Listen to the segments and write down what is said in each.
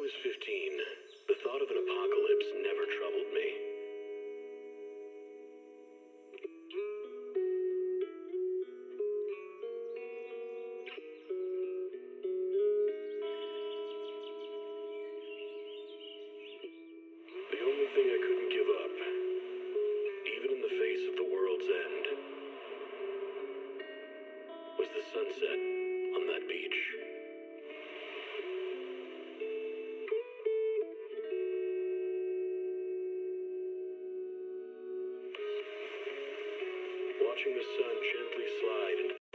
was 15, the thought of an apocalypse never troubled me. The only thing I couldn't give up, even in the face of the world's end, was the sunset on that beach. Watching the sun gently slide into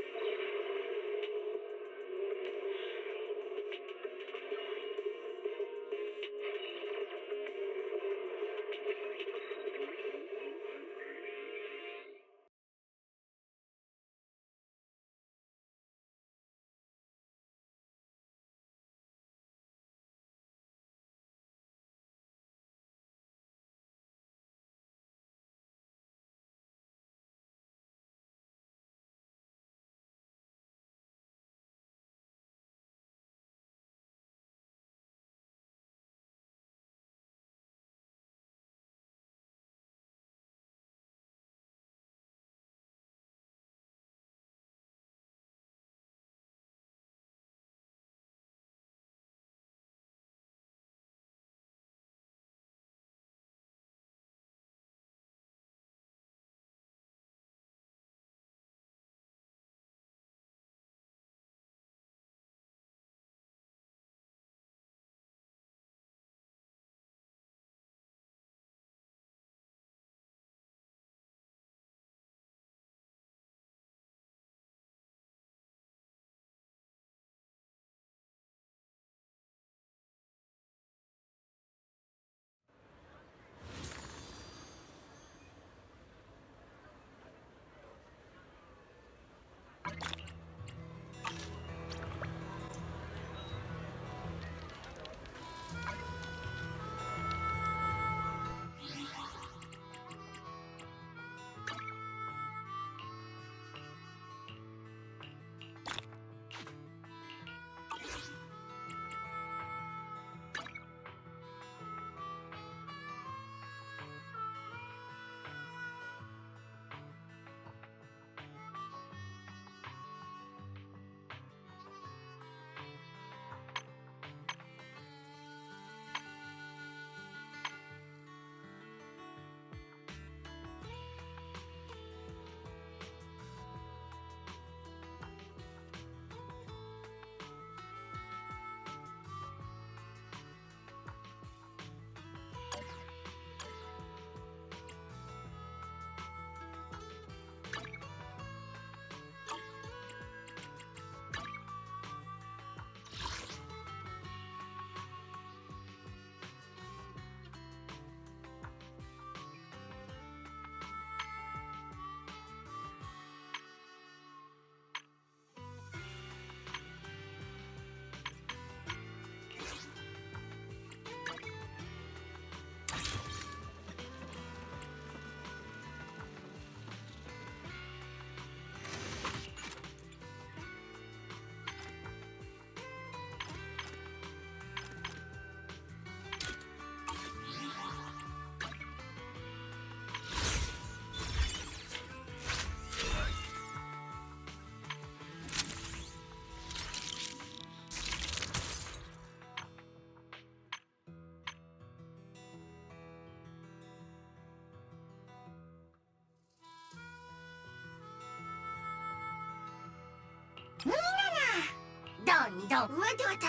どんどんわたわた。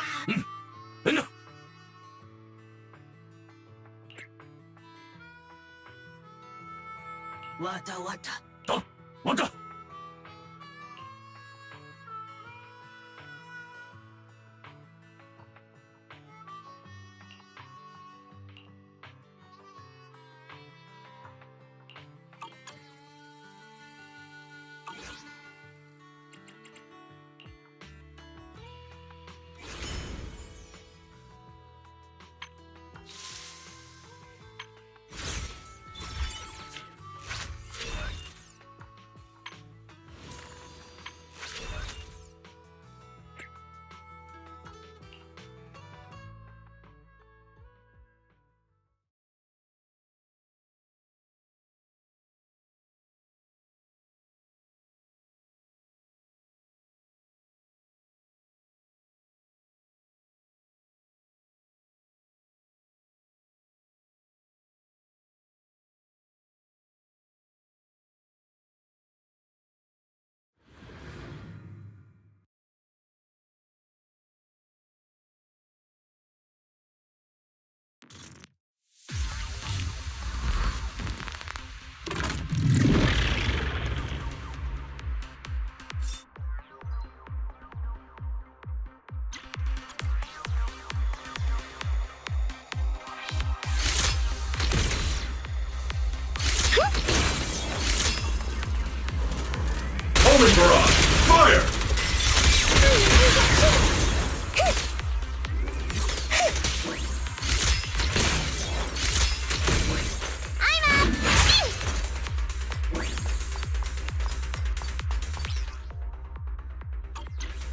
えな。わたわた。だ、わた。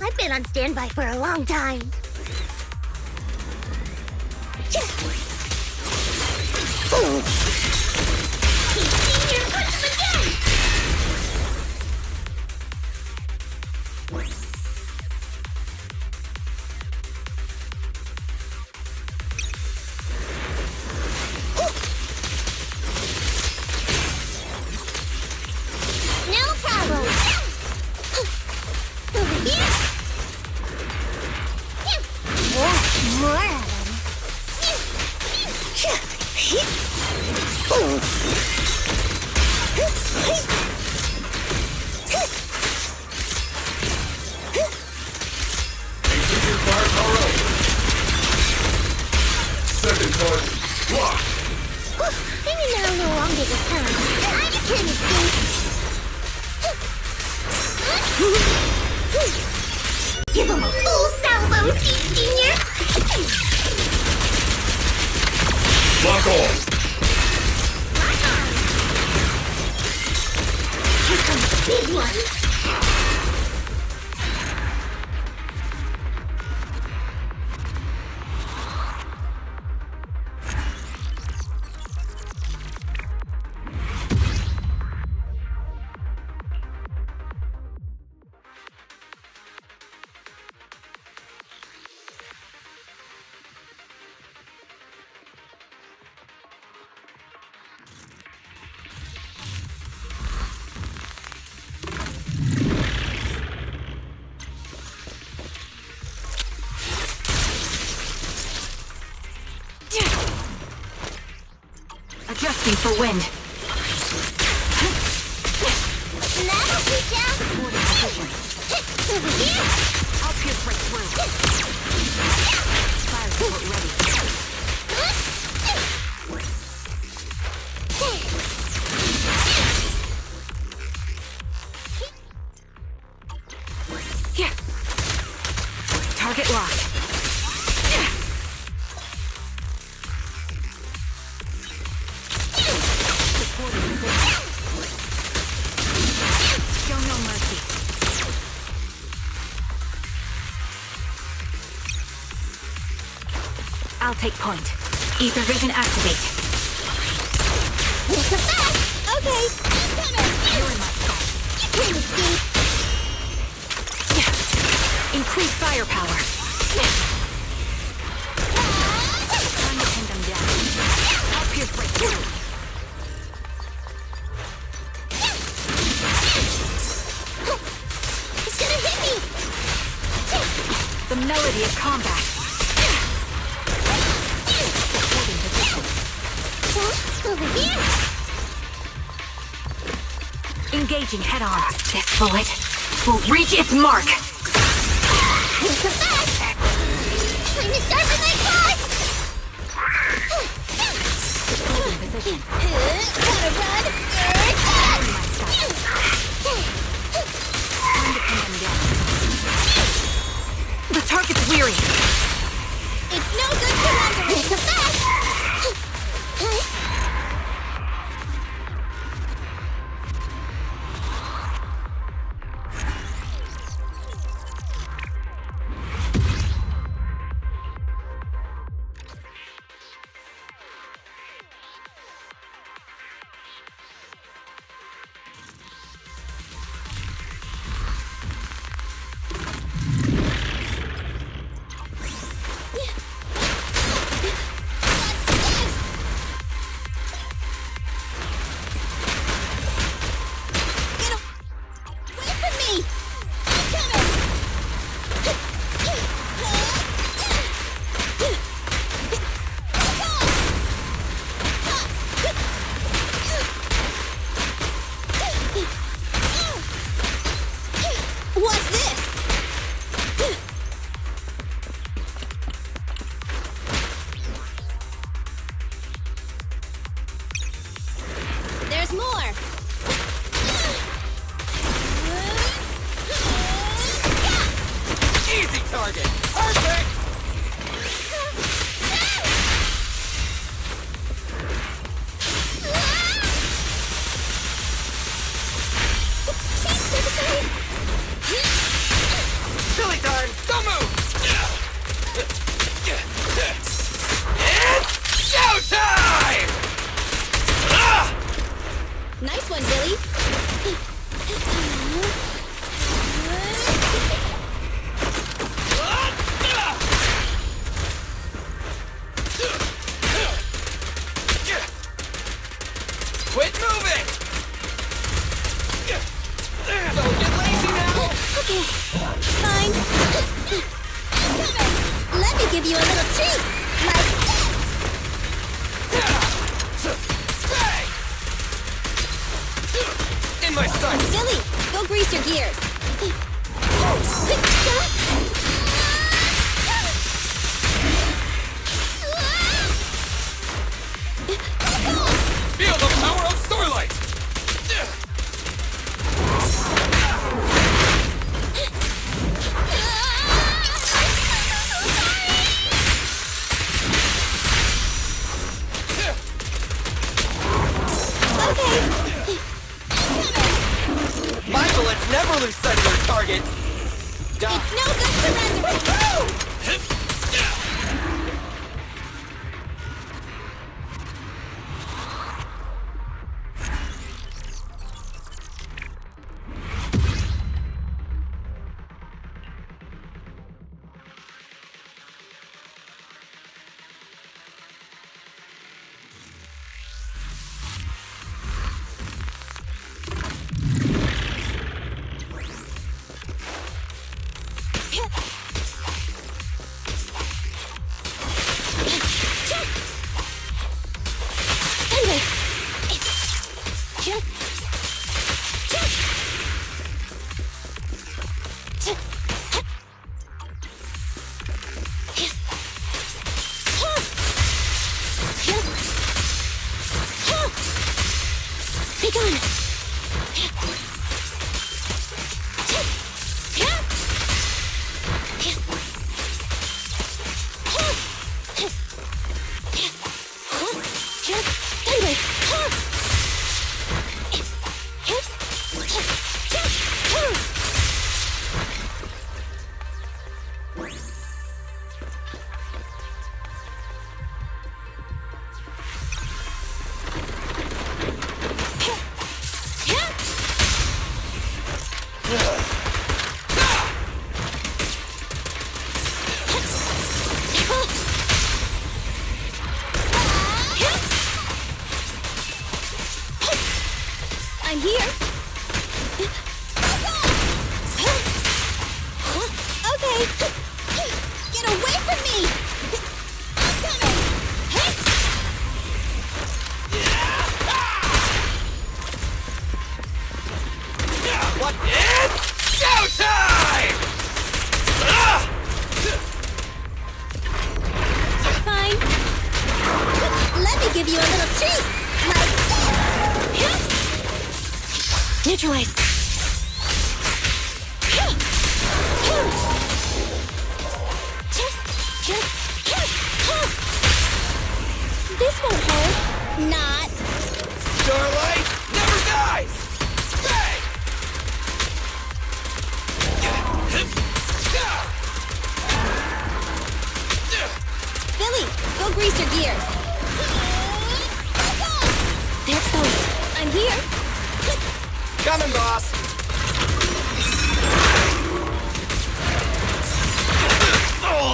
I've been on standby for a long time. Here comes him again! No problem. Over here. More of Increasing firepower up. Second target. Locked. Maybe now no longer the time. I can escape. Give him a full salvo, senior. Lock on. Lock on. Here comes the big one. Adjusting for wind. That'll teach ya. Over here. I'll pierce right through. Fire support ready. Yeah. Target locked. Supporting position. Show no mercy. I'll take point. Ether vision activate. It's a fact. Okay. You're in my sight. You can't escape. Increase firepower. Time to pin them down. I'll pierce right through. It's gonna hit me. The melody of combat. Supporting position. Over here. Engaging head on. This bullet will reach its mark. It's a fact. Time to sharpen my claws. Supporting position. Gotta run. In my sight. Time to pin them down. The target's weary. It's no good surrendering. It's a fact. What's this? There's more. Easy target. Perfect. Billy one, Billy. Quit moving! Don't get lazy now! Okay, fine. Let me give you a little treat, like this. In my sights! Billy, go grease your gears. Feel the power of Starlight! My bullets never lose sight of their target! It's no good surrendering. Be gone! I'm here. Okay. Get away from me. I'm coming. What? It's showtime! Fine. Let me give you a little treat. Like this. Neutralize. This won't hurt. Not. Starlight never dies! Stay! Billy, go grease your gears. They're exposed. I'm here. Coming, boss!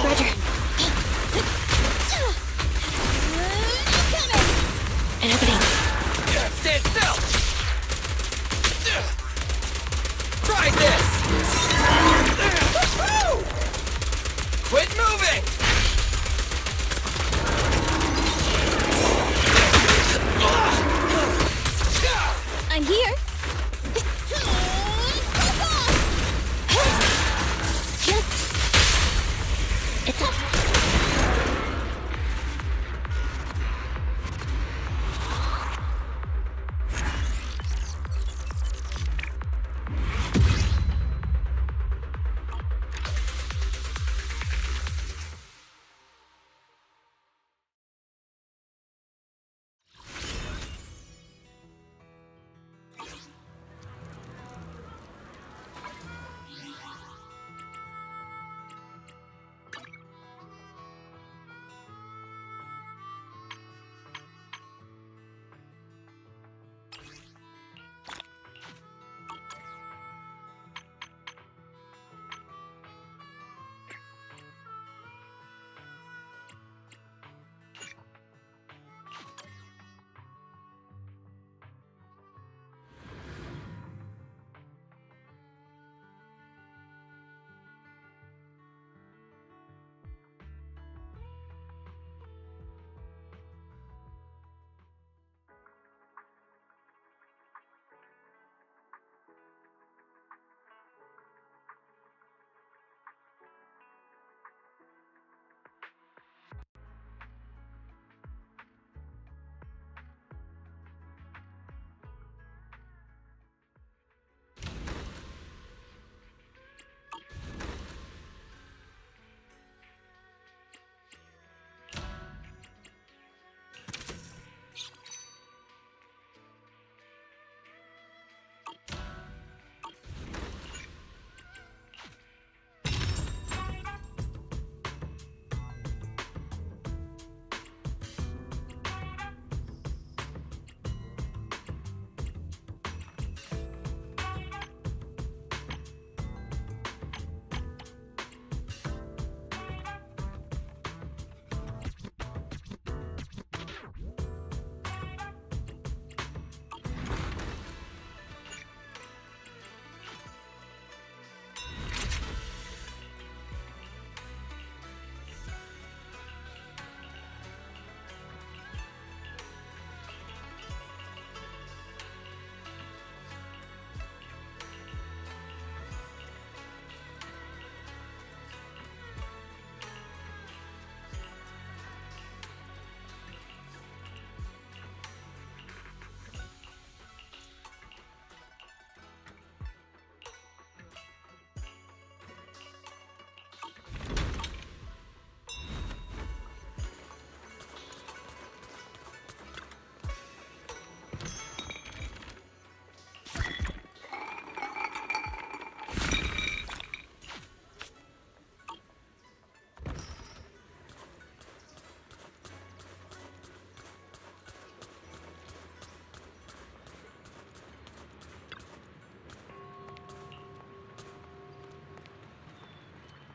Roger. An opening. Stand still! Try this! Quit moving! I'm here. It's up.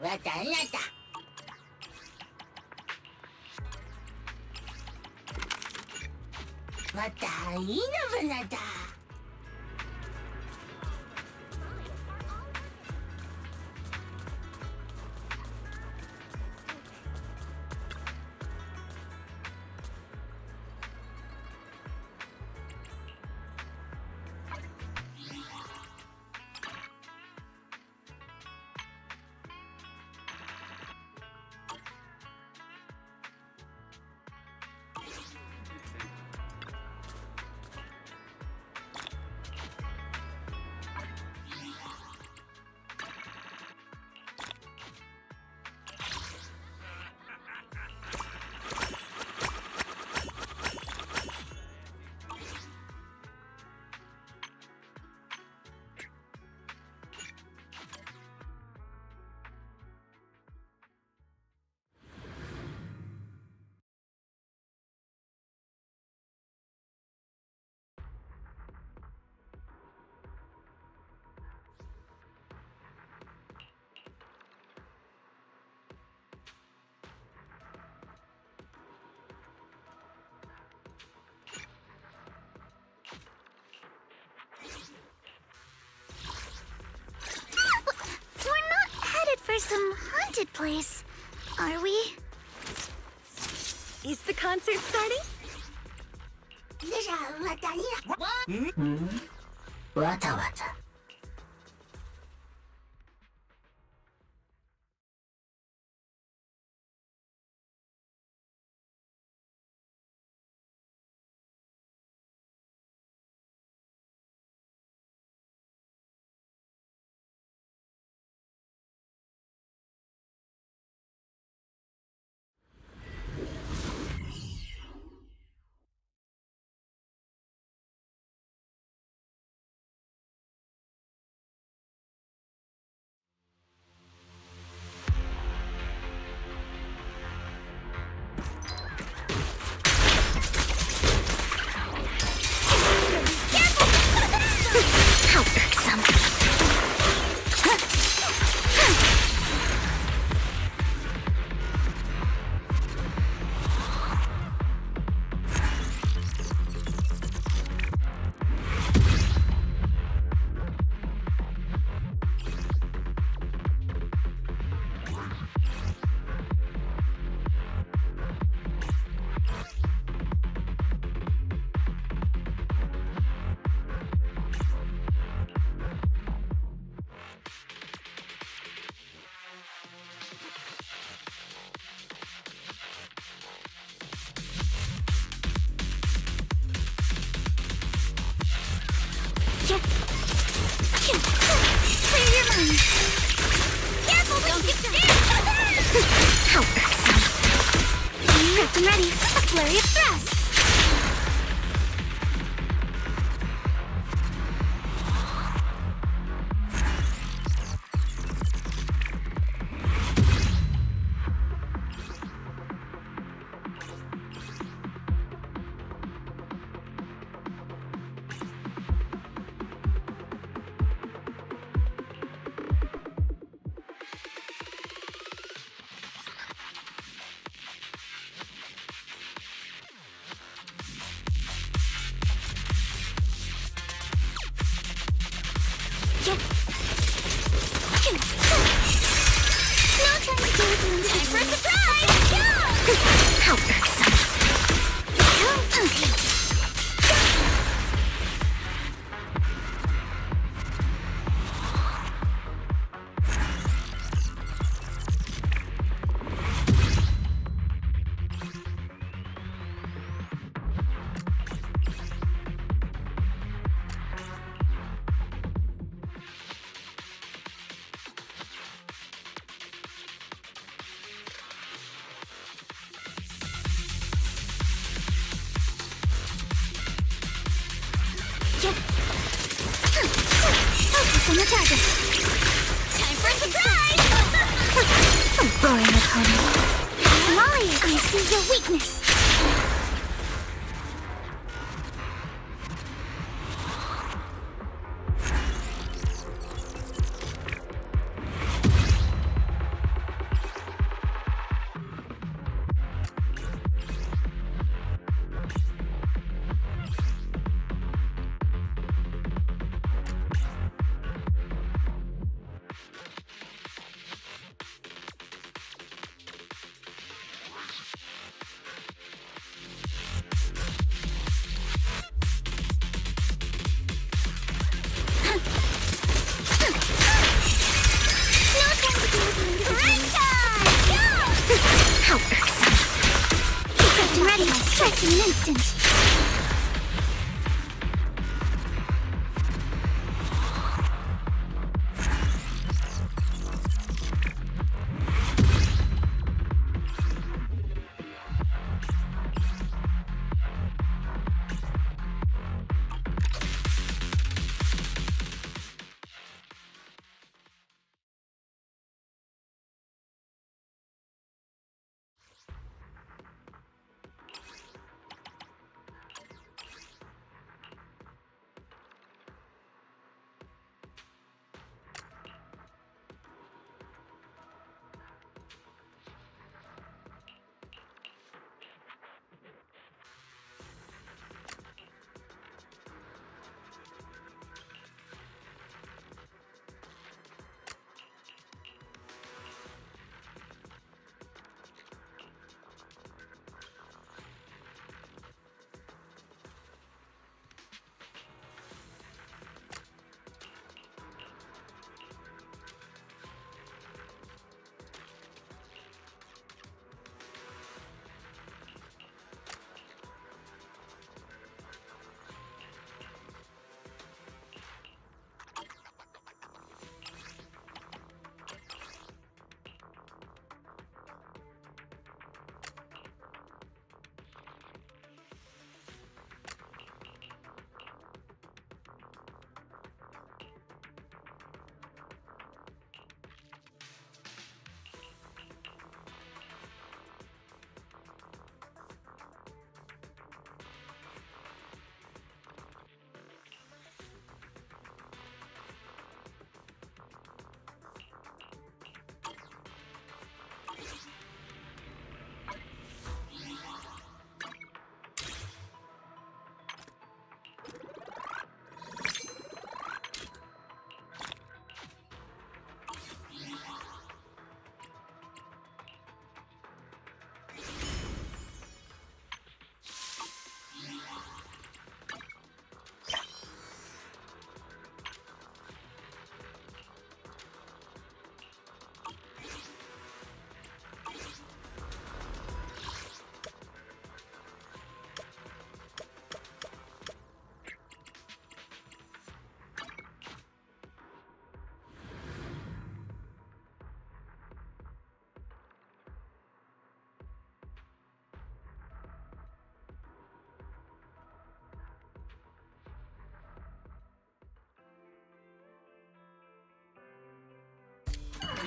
わたあなた。わたいいのぶなだ。For some haunted place, are we? Is the concert starting? わたいな。わたわた。How irksome. Clear your mind. Careful, don't get scared. How irksome. Prepped and ready. A flurry of thrusts. How irksome. Focus on the target. Time for a surprise! A boring opponent. Molly, I see your weakness. strikes in an instant.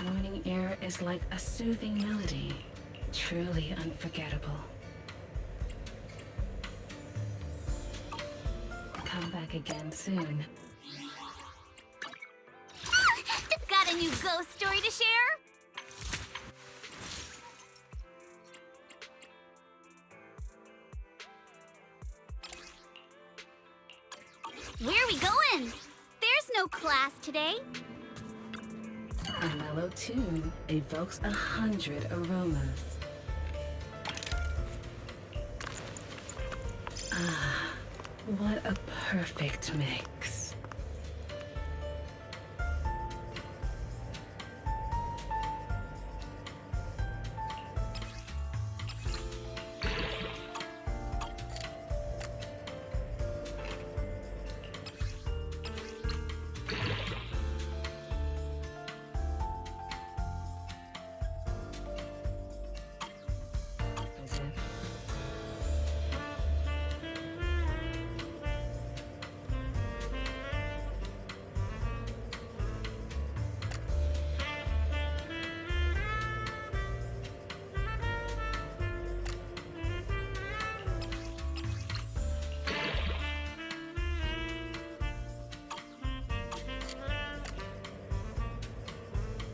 The morning air is like a soothing melody, truly unforgettable. Come back again soon. Got a new ghost story to share? Where are we going? There's no class today. A mellow tune evokes 100 aromas. Ah, what a perfect mix.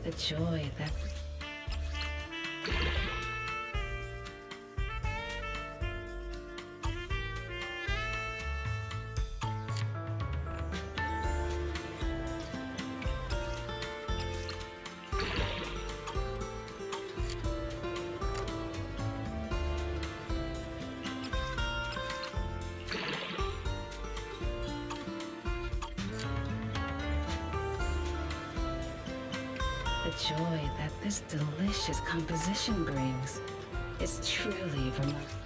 The joy that this delicious composition brings is truly remarkable.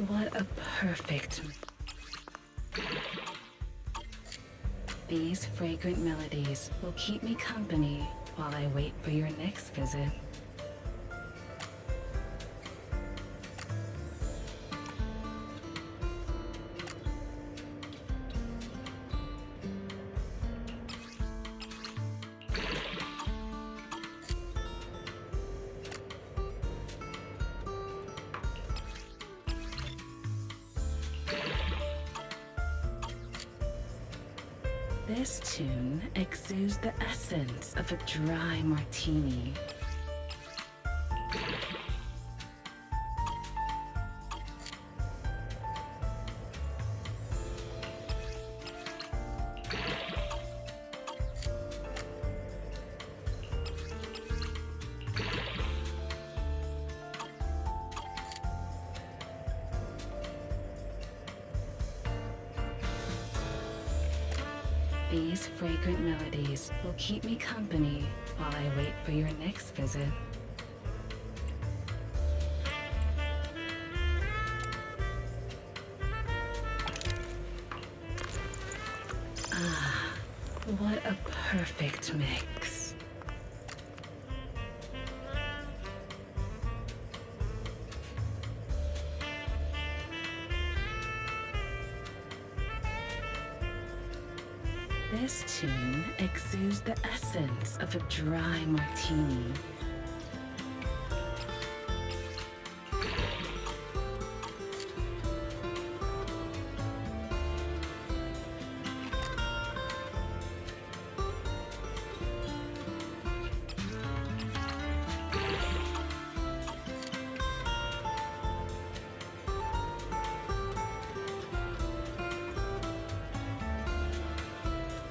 What a perfect. These fragrant melodies will keep me company while I wait for your next visit. This tune exudes the essence of a dry martini. These fragrant melodies will keep me company while I wait for your next visit. Ah, what a perfect mix. This tune exudes the essence of a dry martini.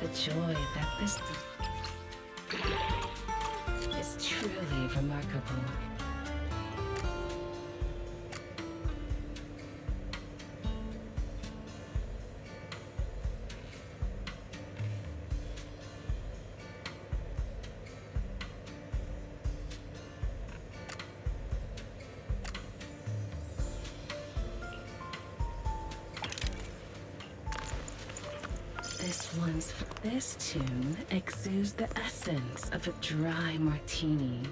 The joy that this is truly remarkable. This tune exudes the essence of a dry martini.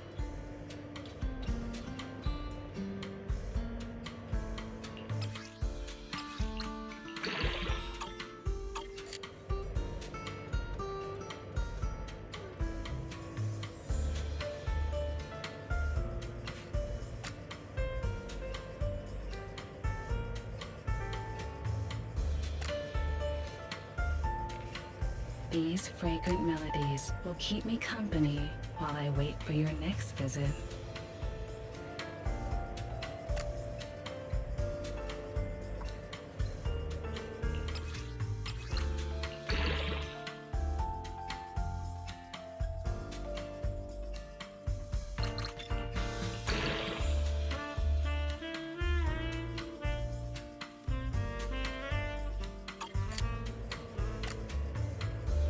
These fragrant melodies will keep me company while I wait for your next visit.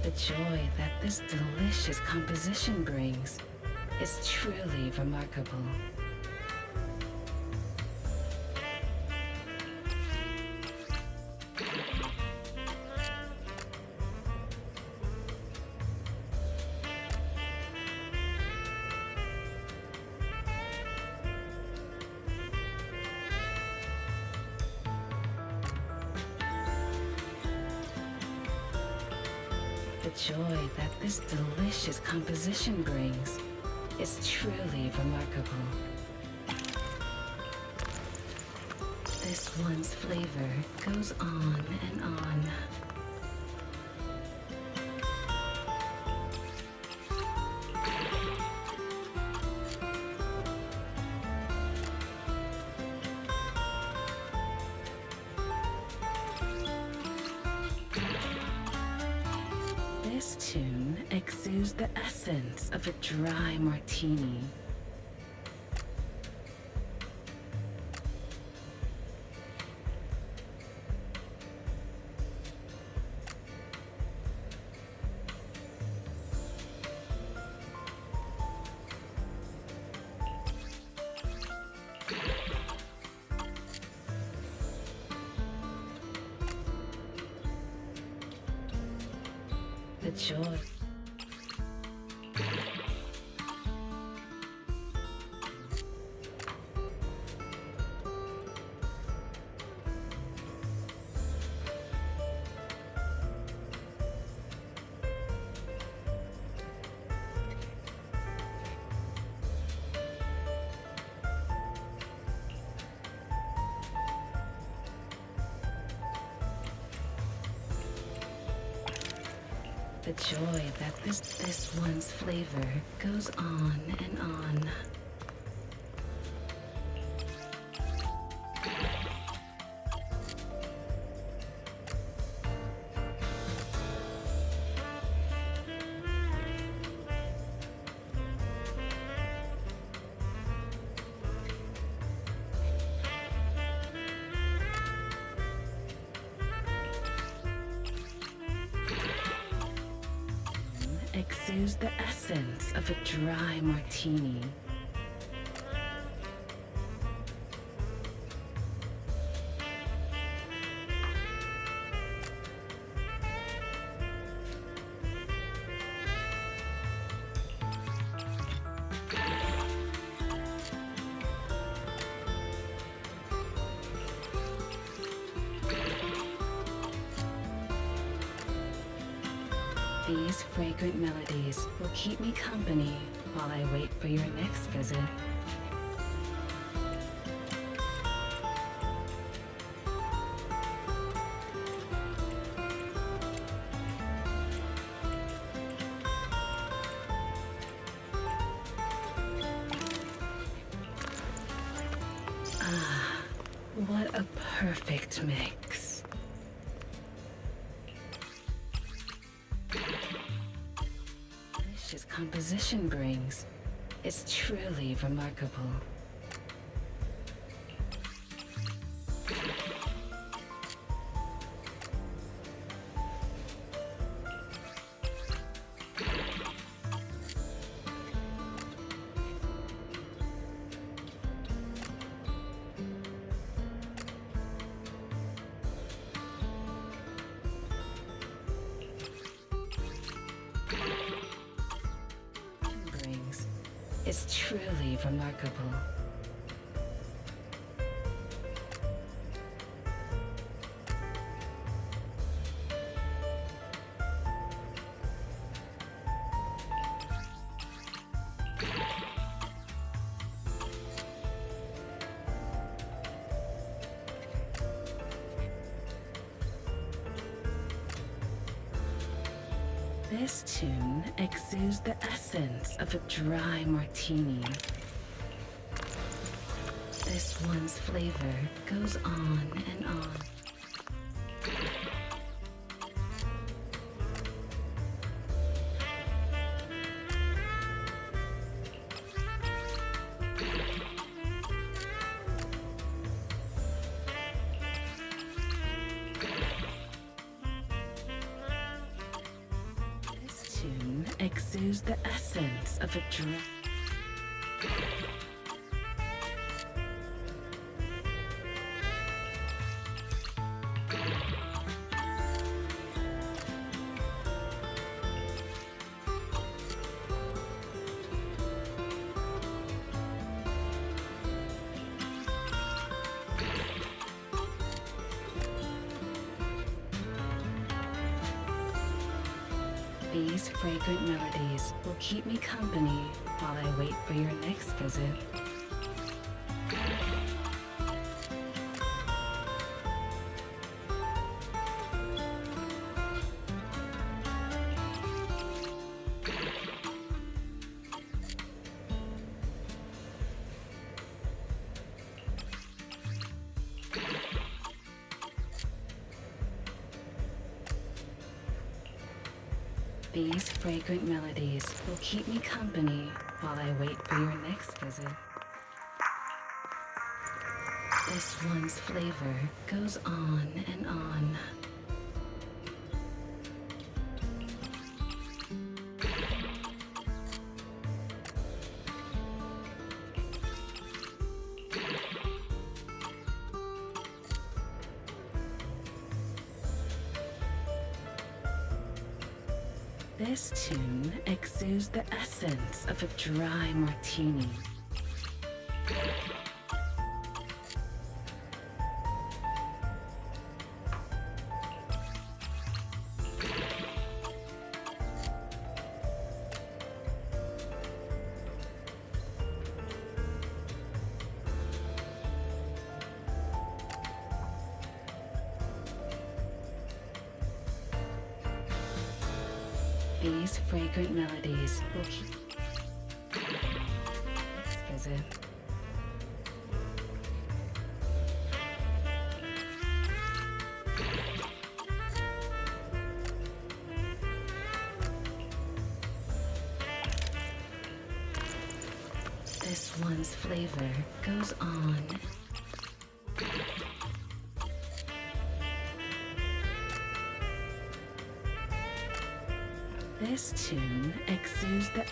The joy that this delicious composition brings is truly remarkable. The joy that this delicious composition brings is truly remarkable. This one's flavor goes on and on. This tune exudes the essence of a dry martini. joy. The joy that this one's flavor goes on and on. Exudes the essence of a dry martini. These fragrant melodies will keep me company while I wait for your next visit. Ah, what a perfect mix. Delicious composition brings is truly remarkable. Brings is truly remarkable. This tune exudes the essence of a dry martini. This one's flavor goes on and on. This tune exudes the essence of a dry. These fragrant melodies will keep me company while I wait for your next visit. These fragrant melodies will keep me company while I wait for your next visit. This one's flavor goes on and on. This tune exudes the essence of a dry martini. These fragrant melodies will keep... Next visit. This one's flavor goes on. This tune exudes the...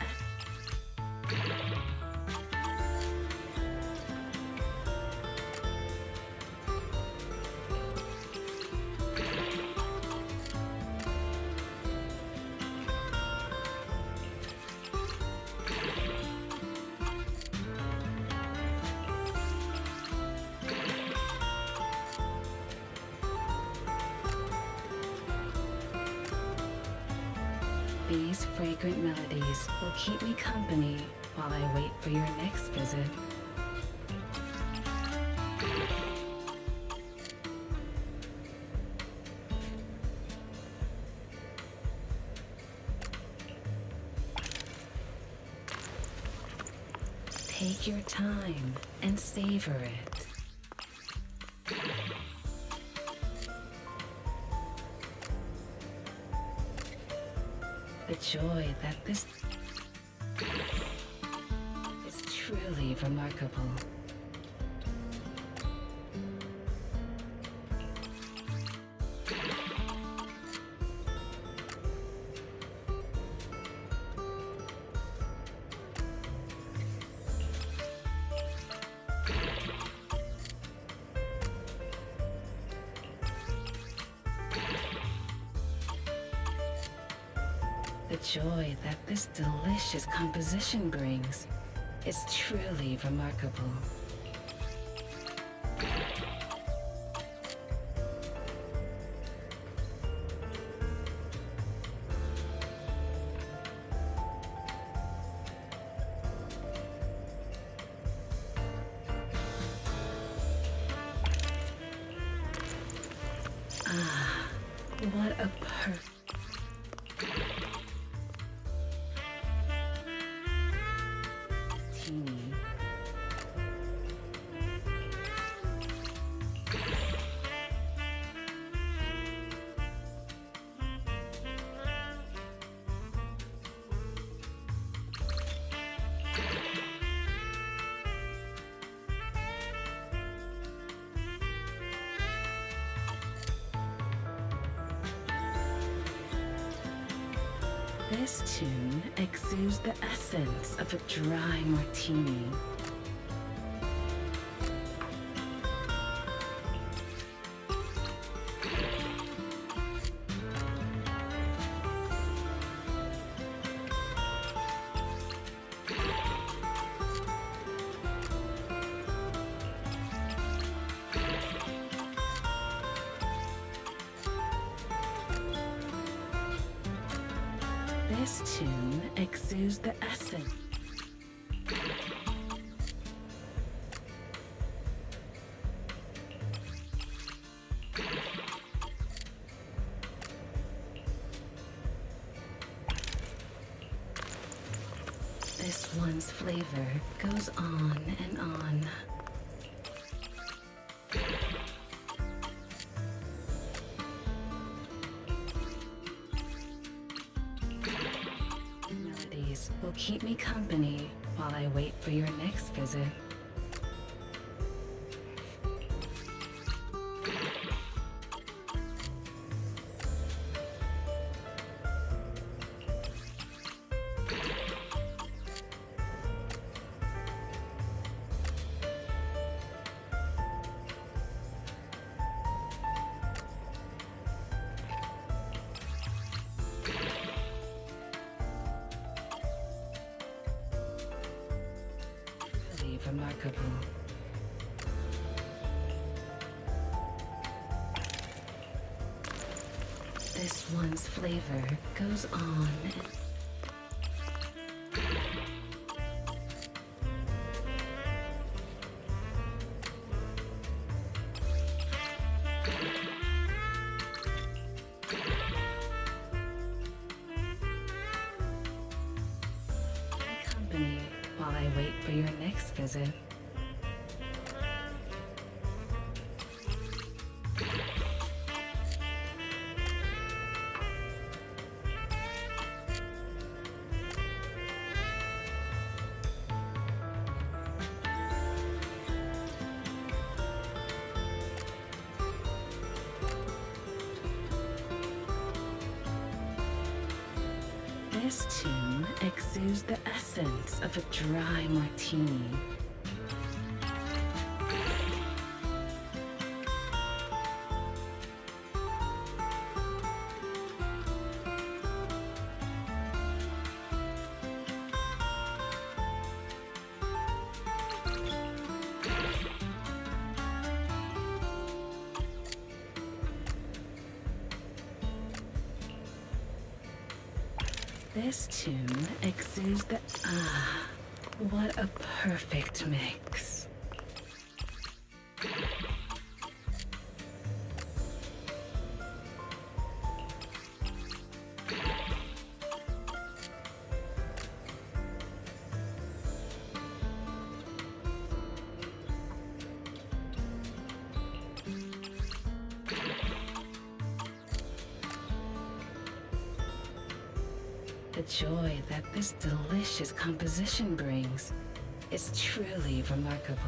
These fragrant melodies will keep me company while I wait for your next visit. Take your time and savor it. The joy that this is truly remarkable. The joy that this delicious composition brings is truly remarkable. Ah, what a perfect... This tune exudes the essence of a dry martini. This tune exudes the essence. This one's flavor goes on and on. Melodies will keep me company while I wait for your next visit. remarkable. This one's flavor goes on. Company while I wait for your next visit. This tune exudes the essence of a dry martini. This tune exudes the what a perfect mix. The joy that this delicious composition brings is truly remarkable.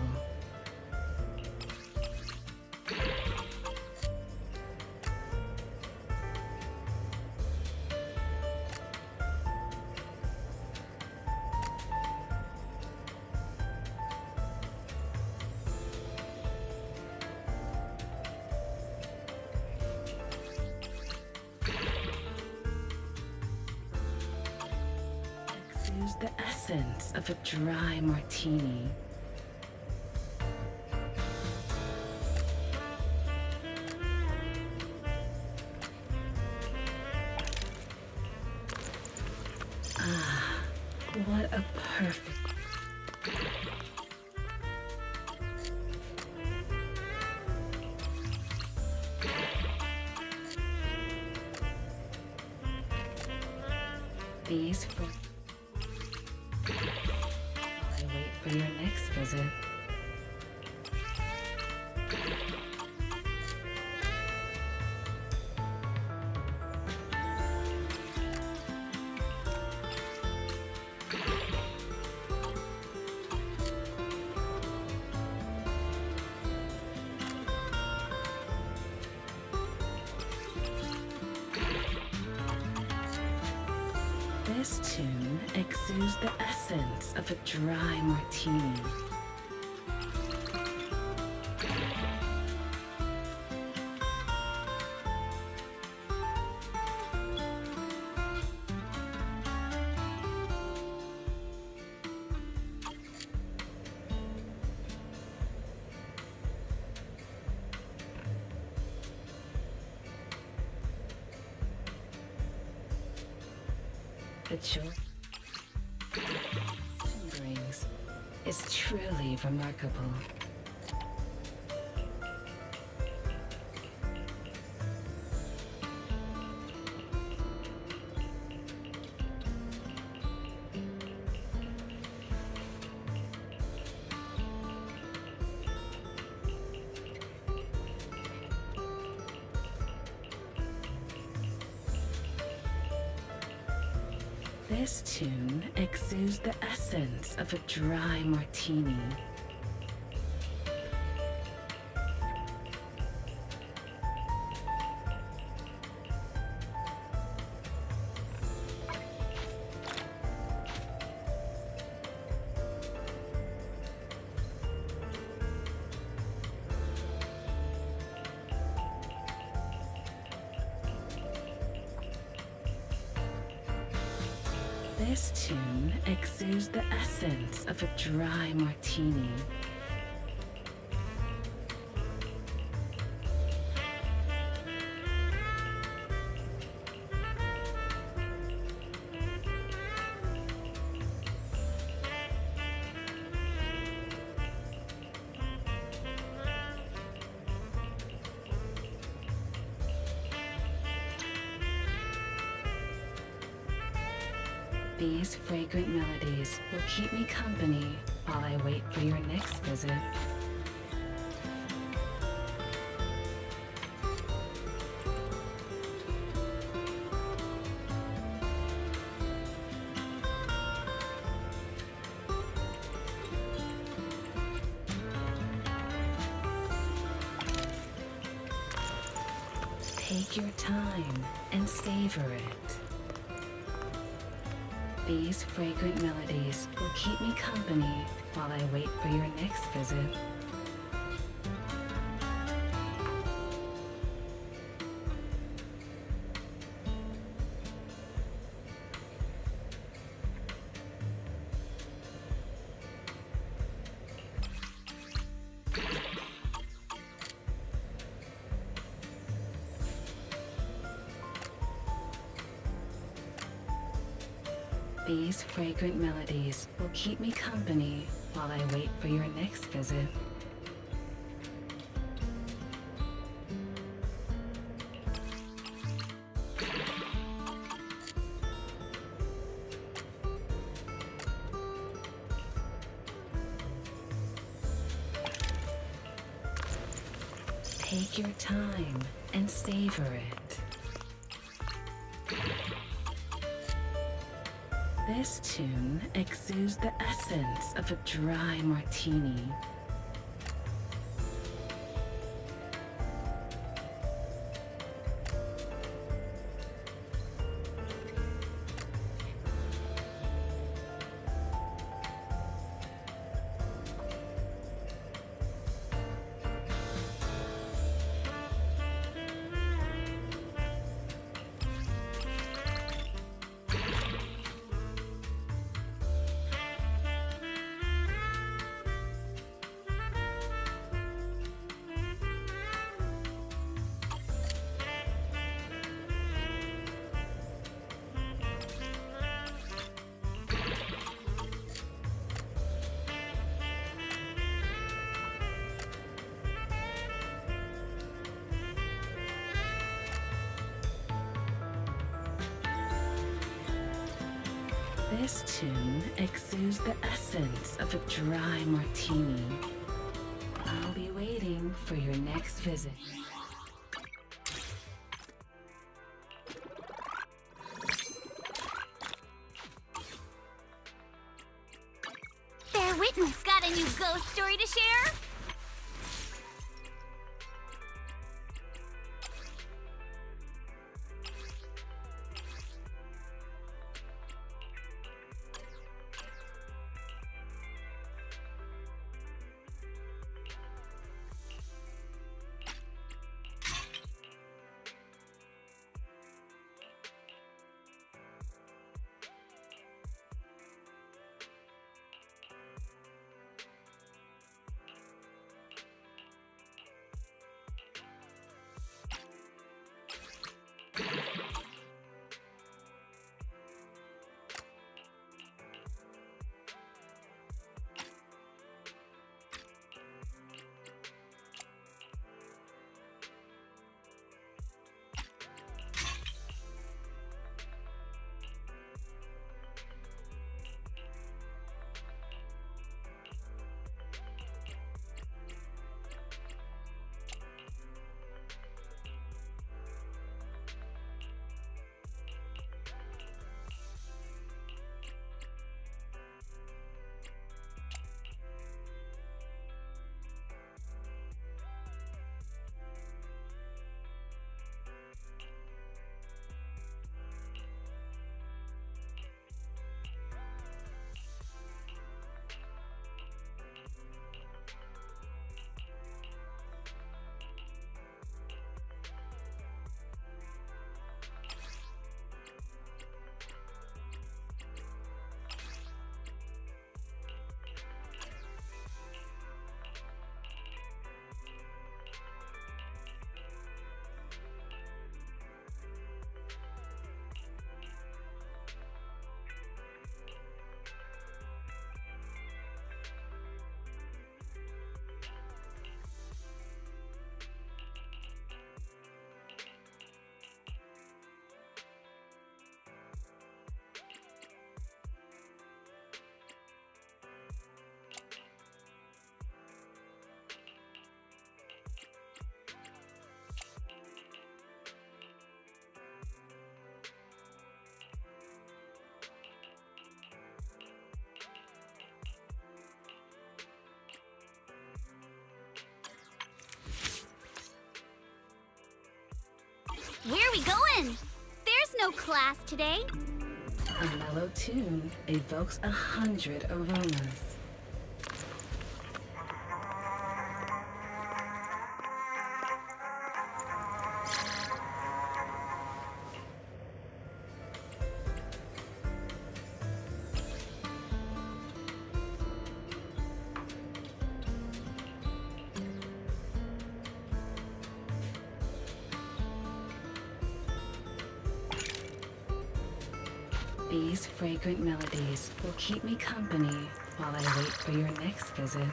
Exudes the essence of a dry martini. What a perfect... These for... I wait for your next visit. This tune exudes the essence of a dry martini. The joy it brings is truly remarkable. This tune exudes the essence of a dry martini. This tune exudes the essence of a dry martini. These fragrant melodies will keep me company while I wait for your next visit. Take your time and savor it. These fragrant melodies will keep me company while I wait for your next visit. These fragrant melodies will keep me company while I wait for your next visit. Take your time and savor it. This tune exudes the essence of a dry martini. This tune exudes the essence of a dry martini. I'll be waiting for your next visit. Bear Witness got a new ghost story to share? Where are we going? There's no class today. A mellow tune evokes 100 aromas. These fragrant melodies will keep me company while I wait for your next visit.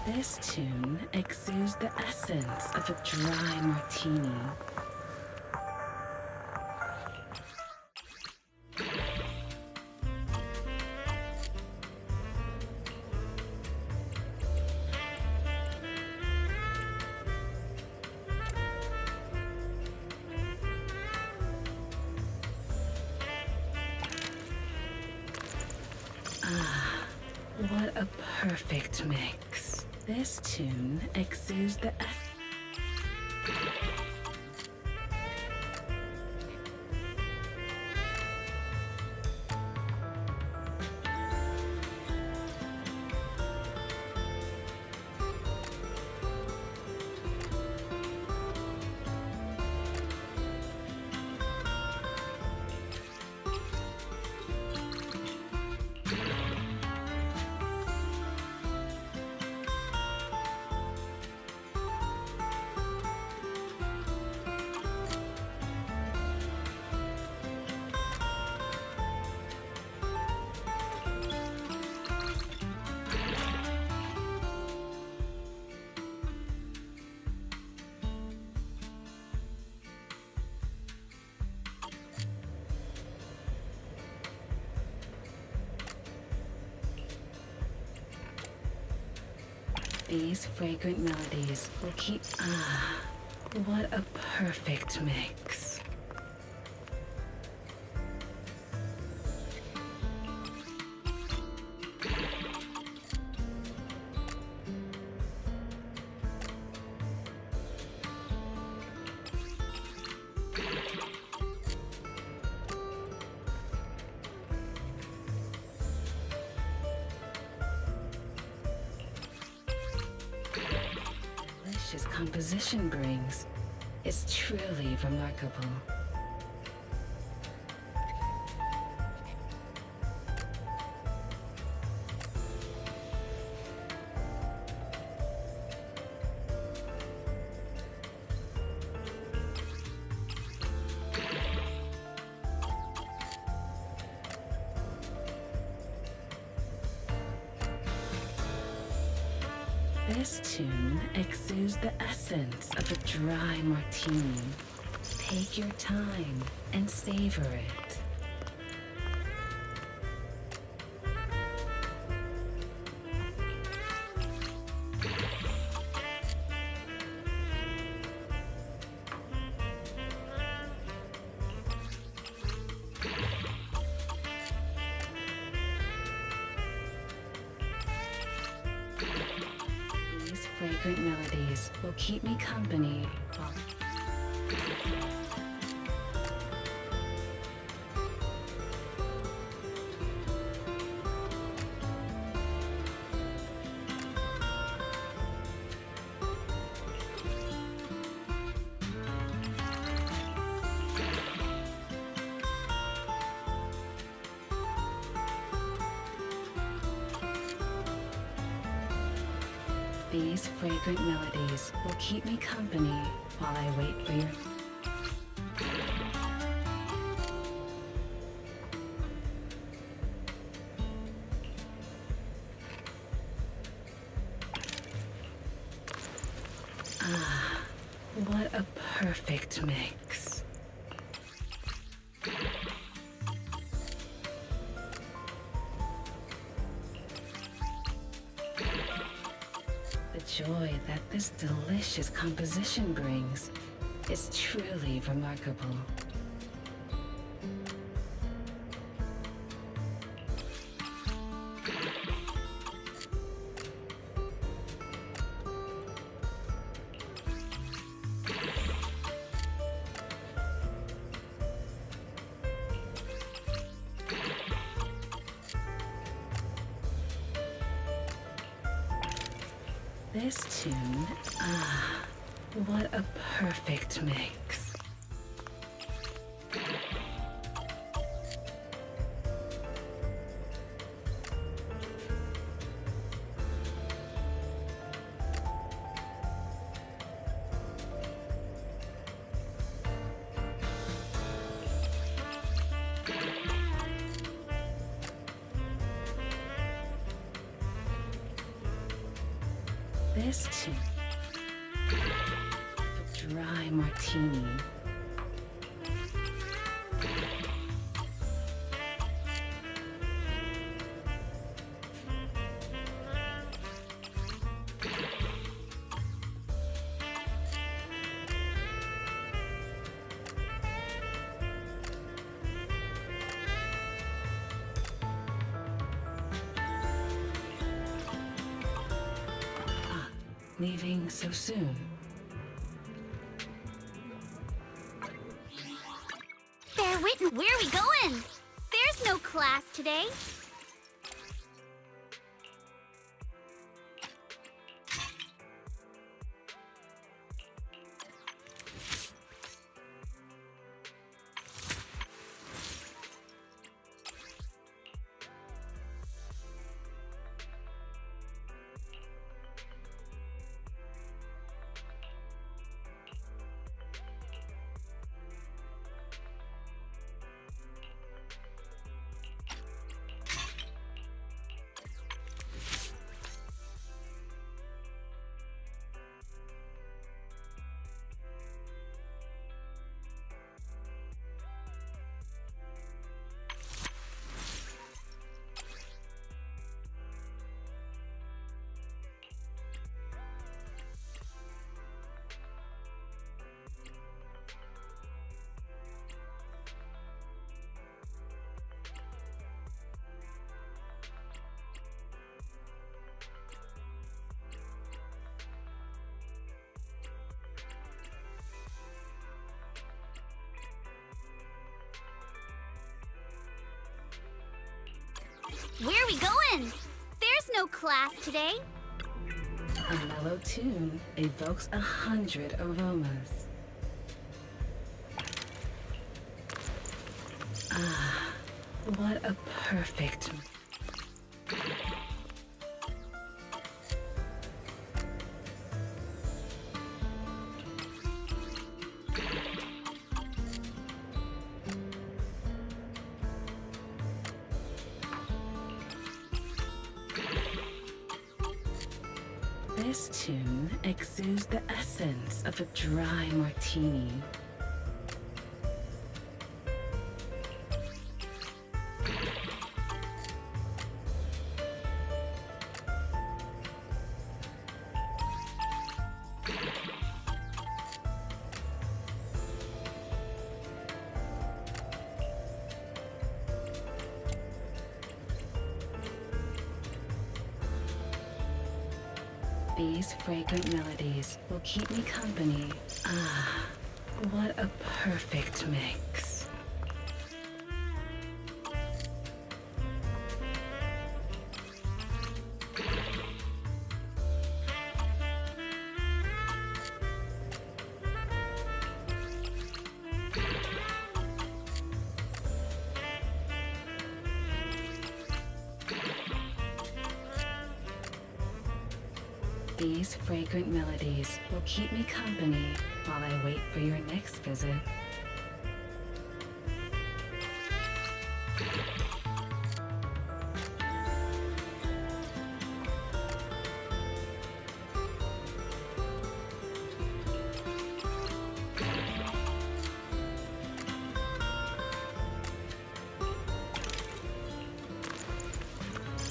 This tune exudes the essence of a dry martini. What a perfect mix. This tune exudes the These fragrant melodies will keep... what a perfect mix. Delicious composition brings is truly remarkable. This tune exudes the essence of a dry martini. Take your time and savor it. Fragrant melodies will keep me company. These fragrant melodies will keep me company while I wait for your... What a perfect mix. joy that this delicious composition brings is truly remarkable. This tune, what a perfect mix. This too. Dry martini. Leaving so soon? Bear Whitten, where are we going? There's no class today. Where are we going? There's no class today. A mellow tune evokes 100 aromas. What a perfect... This tune exudes the essence of a dry martini. These fragrant melodies will keep me company. What a perfect mix. These fragrant melodies will keep me company while I wait for your next visit.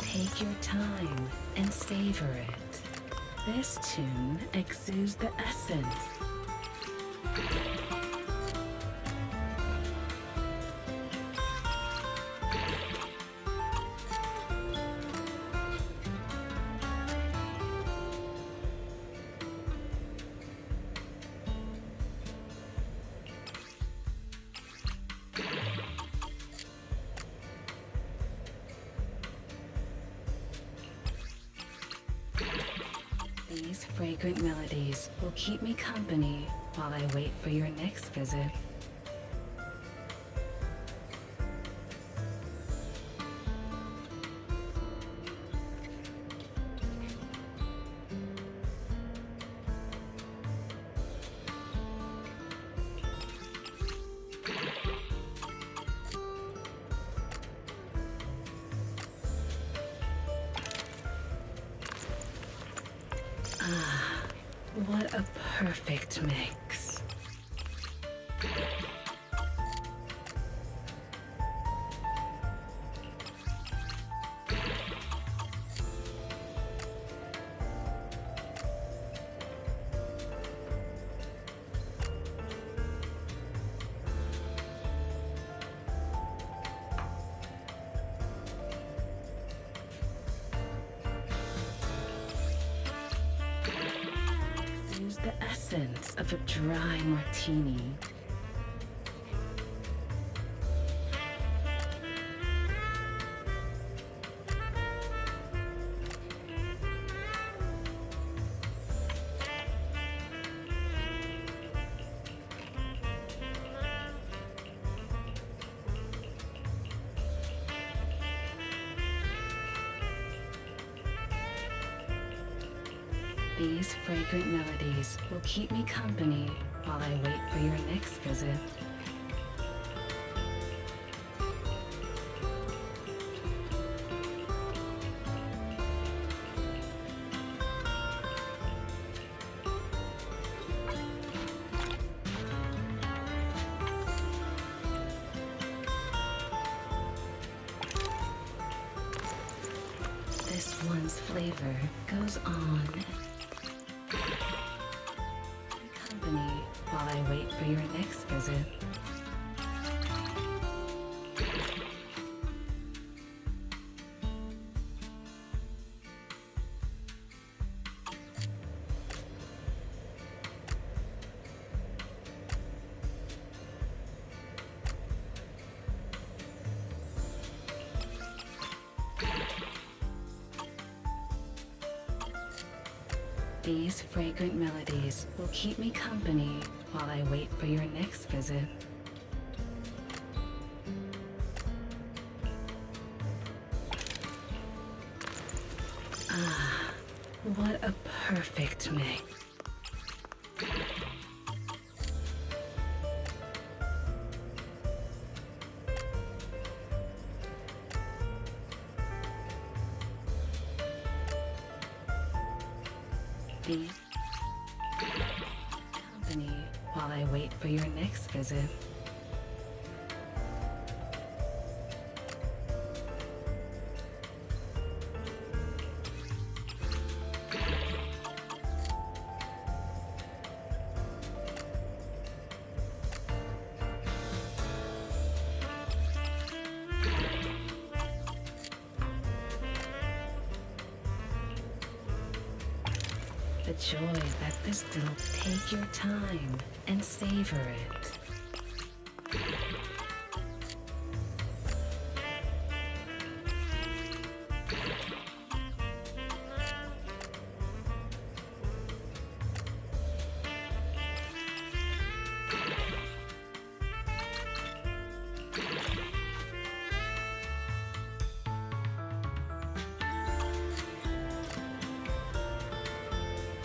Take your time and savor it. This tune exudes the essence. These fragrant melodies will keep me company while I wait for your next visit. What a perfect mix. The essence of a dry martini. These fragrant melodies will keep me company while I wait for your next visit. This one's flavor goes on. Company while I wait for your next visit. These fragrant melodies will keep me company while I wait for your next visit. What a perfect mix. Be company while I wait for your next visit. The joy that this still take your time and savor it.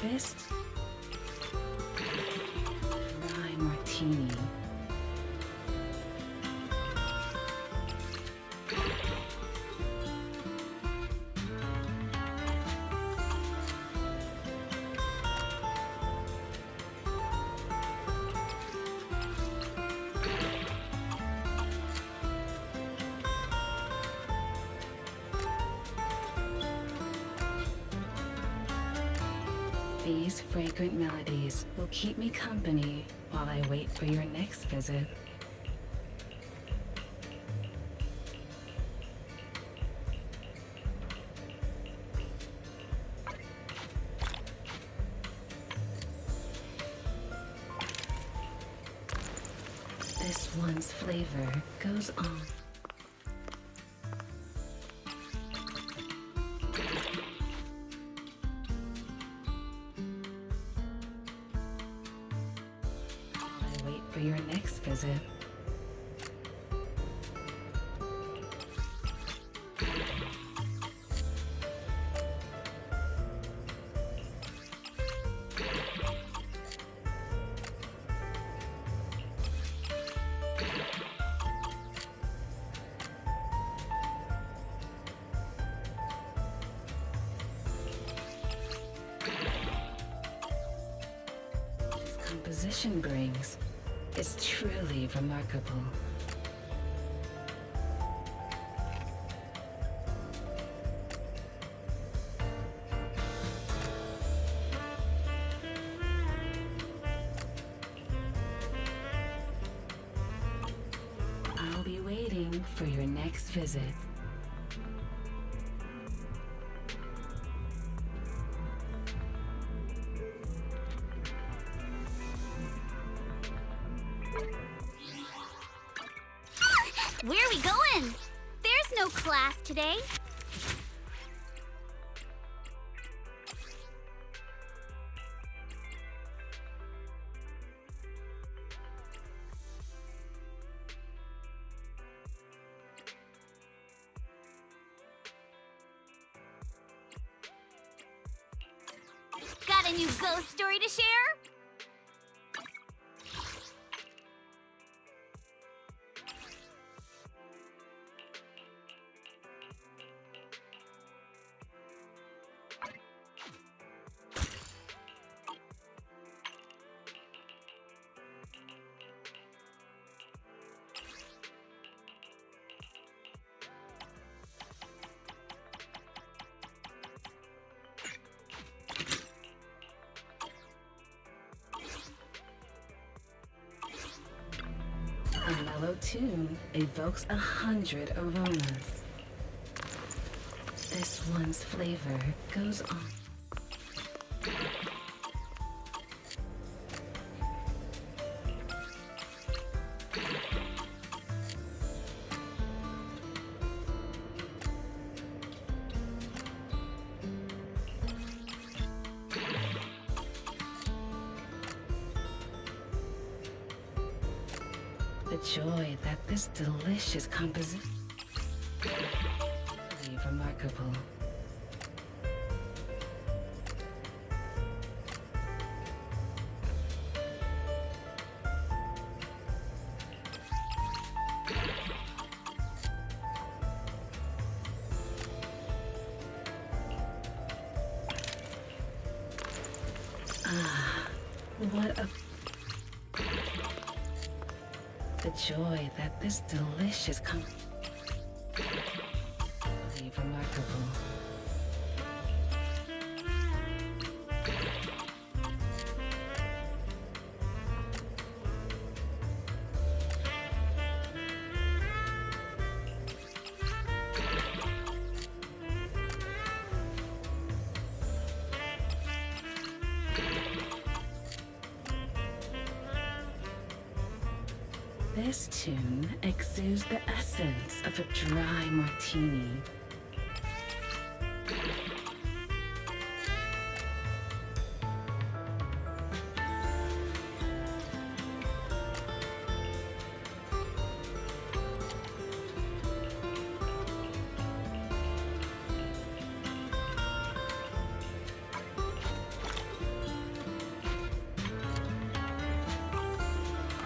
This dry martini. These fragrant melodies will keep me company while I wait for your next visit. This one's flavor goes on. I wait for your next visit. Composition brings is truly remarkable. I'll be waiting for your next visit. Where are we going? There's no class today. Got a new ghost story to share? A mellow tune evokes 100 aromas. This one's flavor goes on. The joy that this delicious composition is remarkable. Ah, what a the joy that this delicious remarkable. This tune exudes the essence of a dry martini.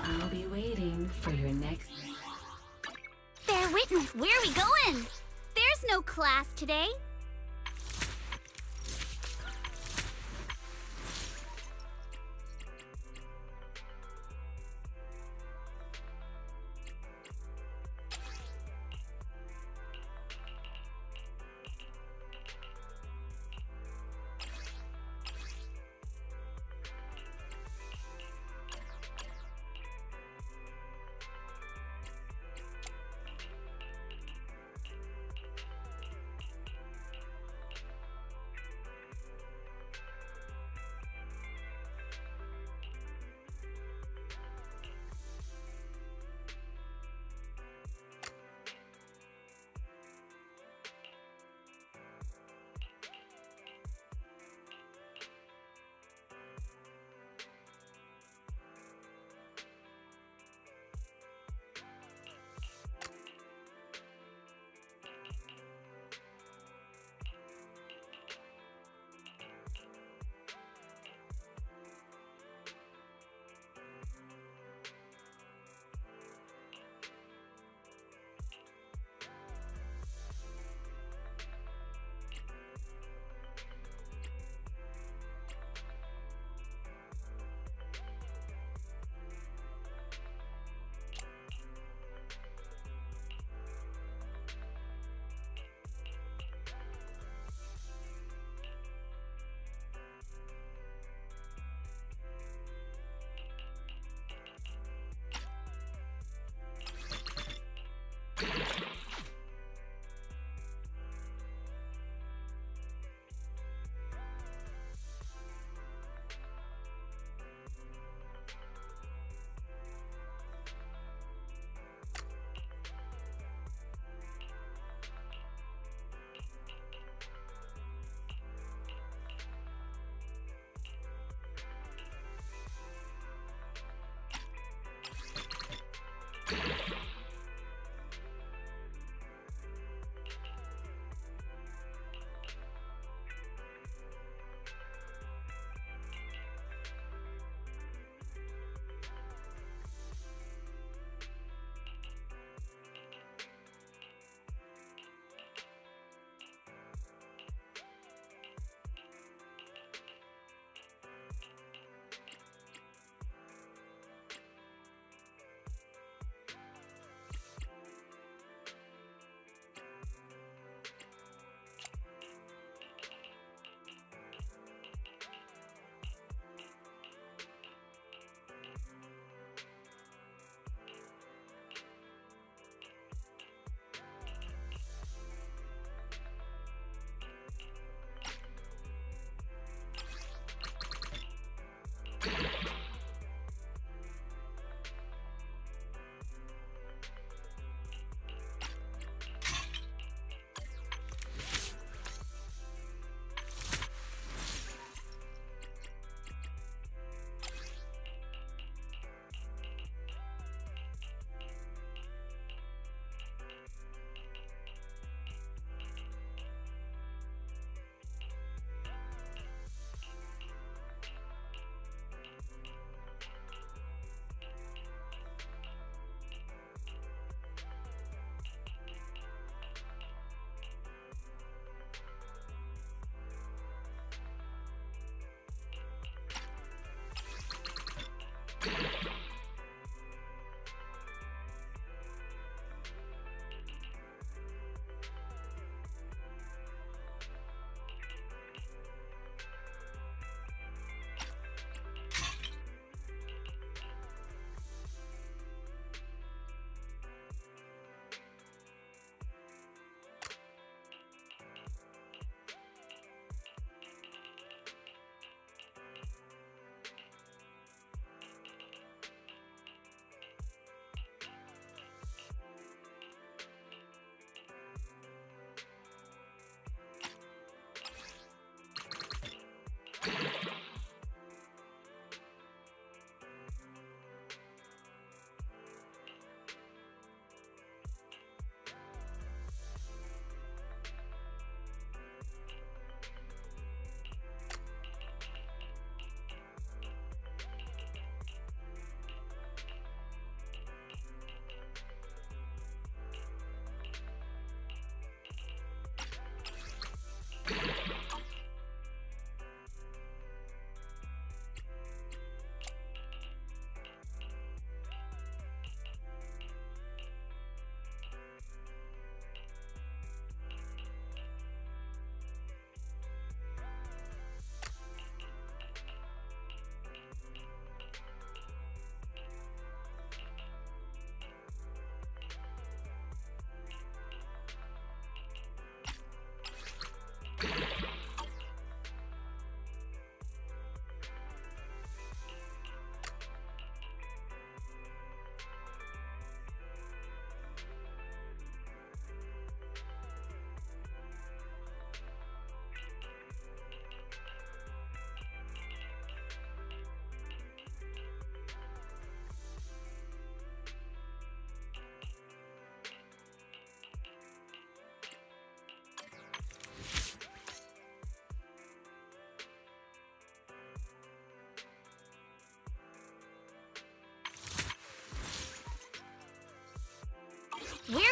I'll be waiting for your next. Bear witness, where are we going? There's no class today.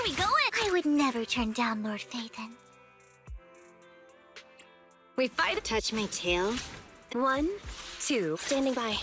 are we going? I would never turn down Lord Phaethon. We fight. Touch my tail. 1, 2. Standing by.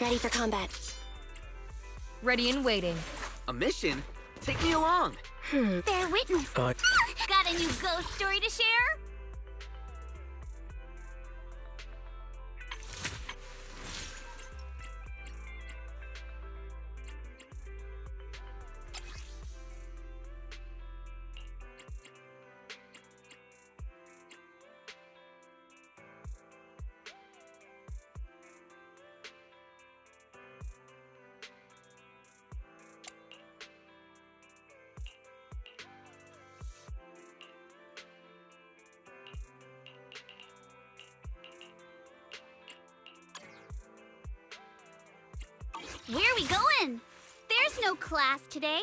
Ready for combat. Ready and waiting. A mission? Take me along. Bear witness. Got a new ghost story to share? Where are we going? There's no class today.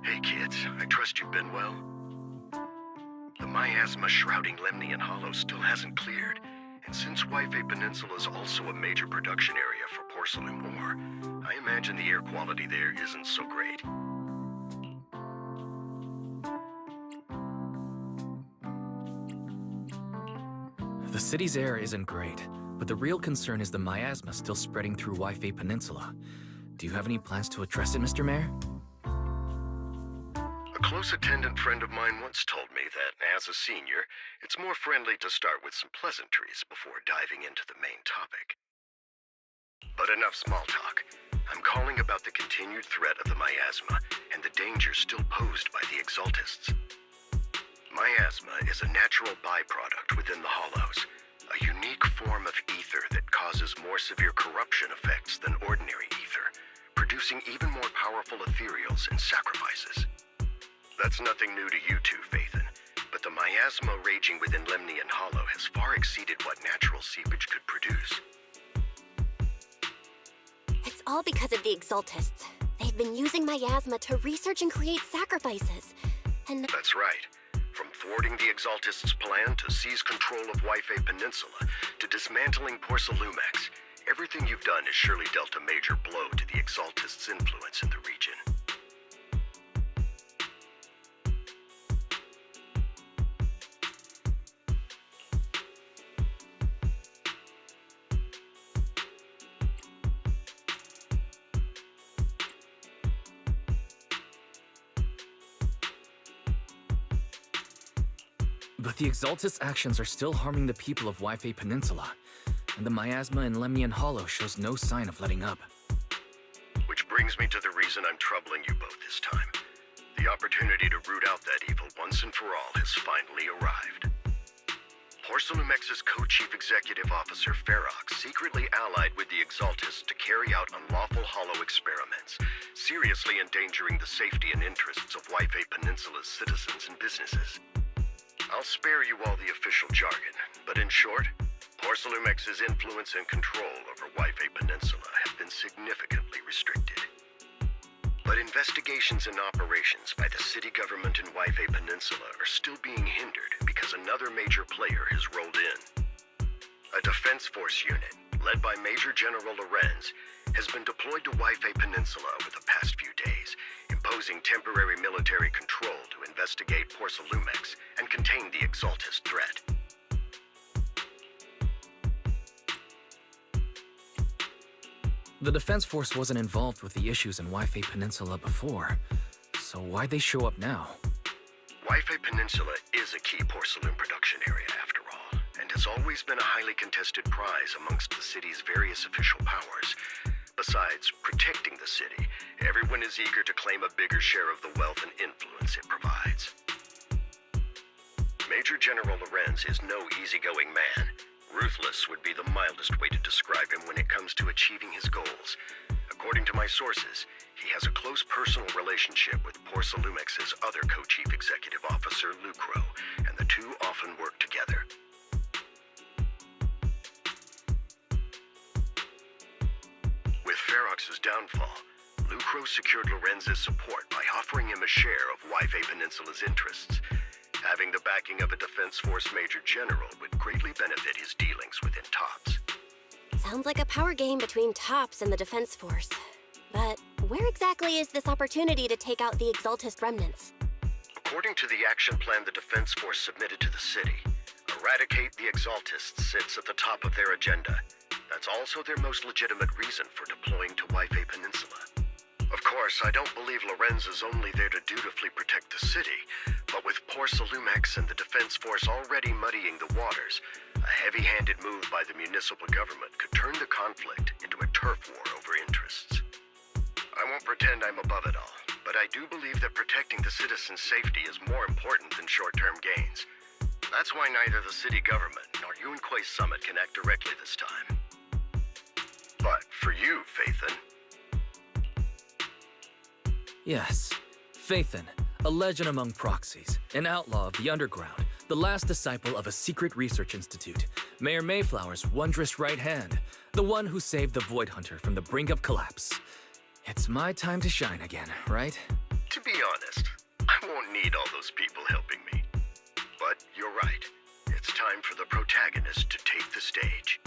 Hey kids, I trust you've been well. The miasma shrouding Lemnian Hollow still hasn't cleared, and since Wi-Fi Peninsula is also a major production area for porcelain ore, I imagine the air quality there isn't so great. The city's air isn't great, but the real concern is the miasma still spreading through Wi-Fi Peninsula. Do you have any plans to address it, Mr. Mayor? A close attendant friend of mine once told me that, as a senior, it's more friendly to start with some pleasantries before diving into the main topic. But enough small talk. I'm calling about the continued threat of the miasma and the danger still posed by the Exaltists. Miasma is a natural byproduct within the Hollows, a unique form of ether that causes more severe corruption effects than ordinary ether, producing even more powerful ethereals and sacrifices. That's nothing new to you two, Phaethon, but the miasma raging within Lemnian Hollow has far exceeded what natural seepage could produce. It's all because of the Exaltists. They've been using miasma to research and create sacrifices. And That's right. From thwarting the Exaltists' plan to seize control of Wi-Fi Peninsula to dismantling Porcelumex, everything you've done has surely dealt a major blow to the Exaltists' influence in the region. But the Exaltist actions are still harming the people of Wi-Fi Peninsula, and the miasma in Lemnian Hollow shows no sign of letting up. Which brings me to the reason I'm troubling you both this time. The opportunity to root out that evil once and for all has finally arrived. Porcelumex's co-chief executive officer, Ferox, secretly allied with the Exaltists to carry out unlawful hollow experiments, seriously endangering the safety and interests of Wi-Fi Peninsula's citizens and businesses. I'll spare you all the official jargon, but in short, Porcelumex's influence and control over Wi-Fi Peninsula have been significantly restricted. But investigations and operations by the city government in Wi-Fi Peninsula are still being hindered because another major player has rolled in. A defense force unit, led by Major General Lorenz, has been deployed to Wi-Fi Peninsula over the past few days, imposing temporary military control to investigate Porcelumex and contain the Exaltist threat. The Defense Force wasn't involved with the issues in Wi-Fi Peninsula before, so why'd they show up now? Wi-Fi Peninsula is a key porcelain production area, after all, and has always been a highly contested prize amongst the city's various official powers. Besides protecting the city, everyone is eager to claim a bigger share of the wealth and influence it provides. Major General Lorenz is no easygoing man. Ruthless would be the mildest way to describe him when it comes to achieving his goals. According to my sources, he has a close personal relationship with Porcelumex's other co-chief executive officer, Lucro, and the two often work together. With Ferox's downfall, Lucro secured Lorenz's support by offering him a share of Wi-Fi Peninsula's interests. Having the backing of a Defense Force Major General would greatly benefit his dealings within TOPS. sounds like a power game between TOPS and the Defense Force. But where exactly is this opportunity to take out the Exaltist remnants? According to the action plan the Defense Force submitted to the city, eradicate the Exaltists sits at the top of their agenda. That's also their most legitimate reason for deploying to Wi-Fi Peninsula. Of course, course, I don't believe Lorenz is only there to dutifully protect the city, but with Porsalumex and the Defense Force already muddying the waters, a heavy-handed move by the municipal government could turn the conflict into a turf war over interests. I won't pretend I'm above it all, but I do believe that protecting the citizens' safety is more important than short-term gains. That's why neither the city government nor Yunque's summit can act directly this time. But for you, Phaethon... Yes, Phaethon, a legend among proxies, an outlaw of the underground, the last disciple of a secret research institute, Mayor Mayflower's wondrous right hand, the one who saved the Void Hunter from the brink of collapse. It's my time to shine again, right? To be honest, I won't need all those people helping me. But you're right. It's time for the protagonist to take the stage.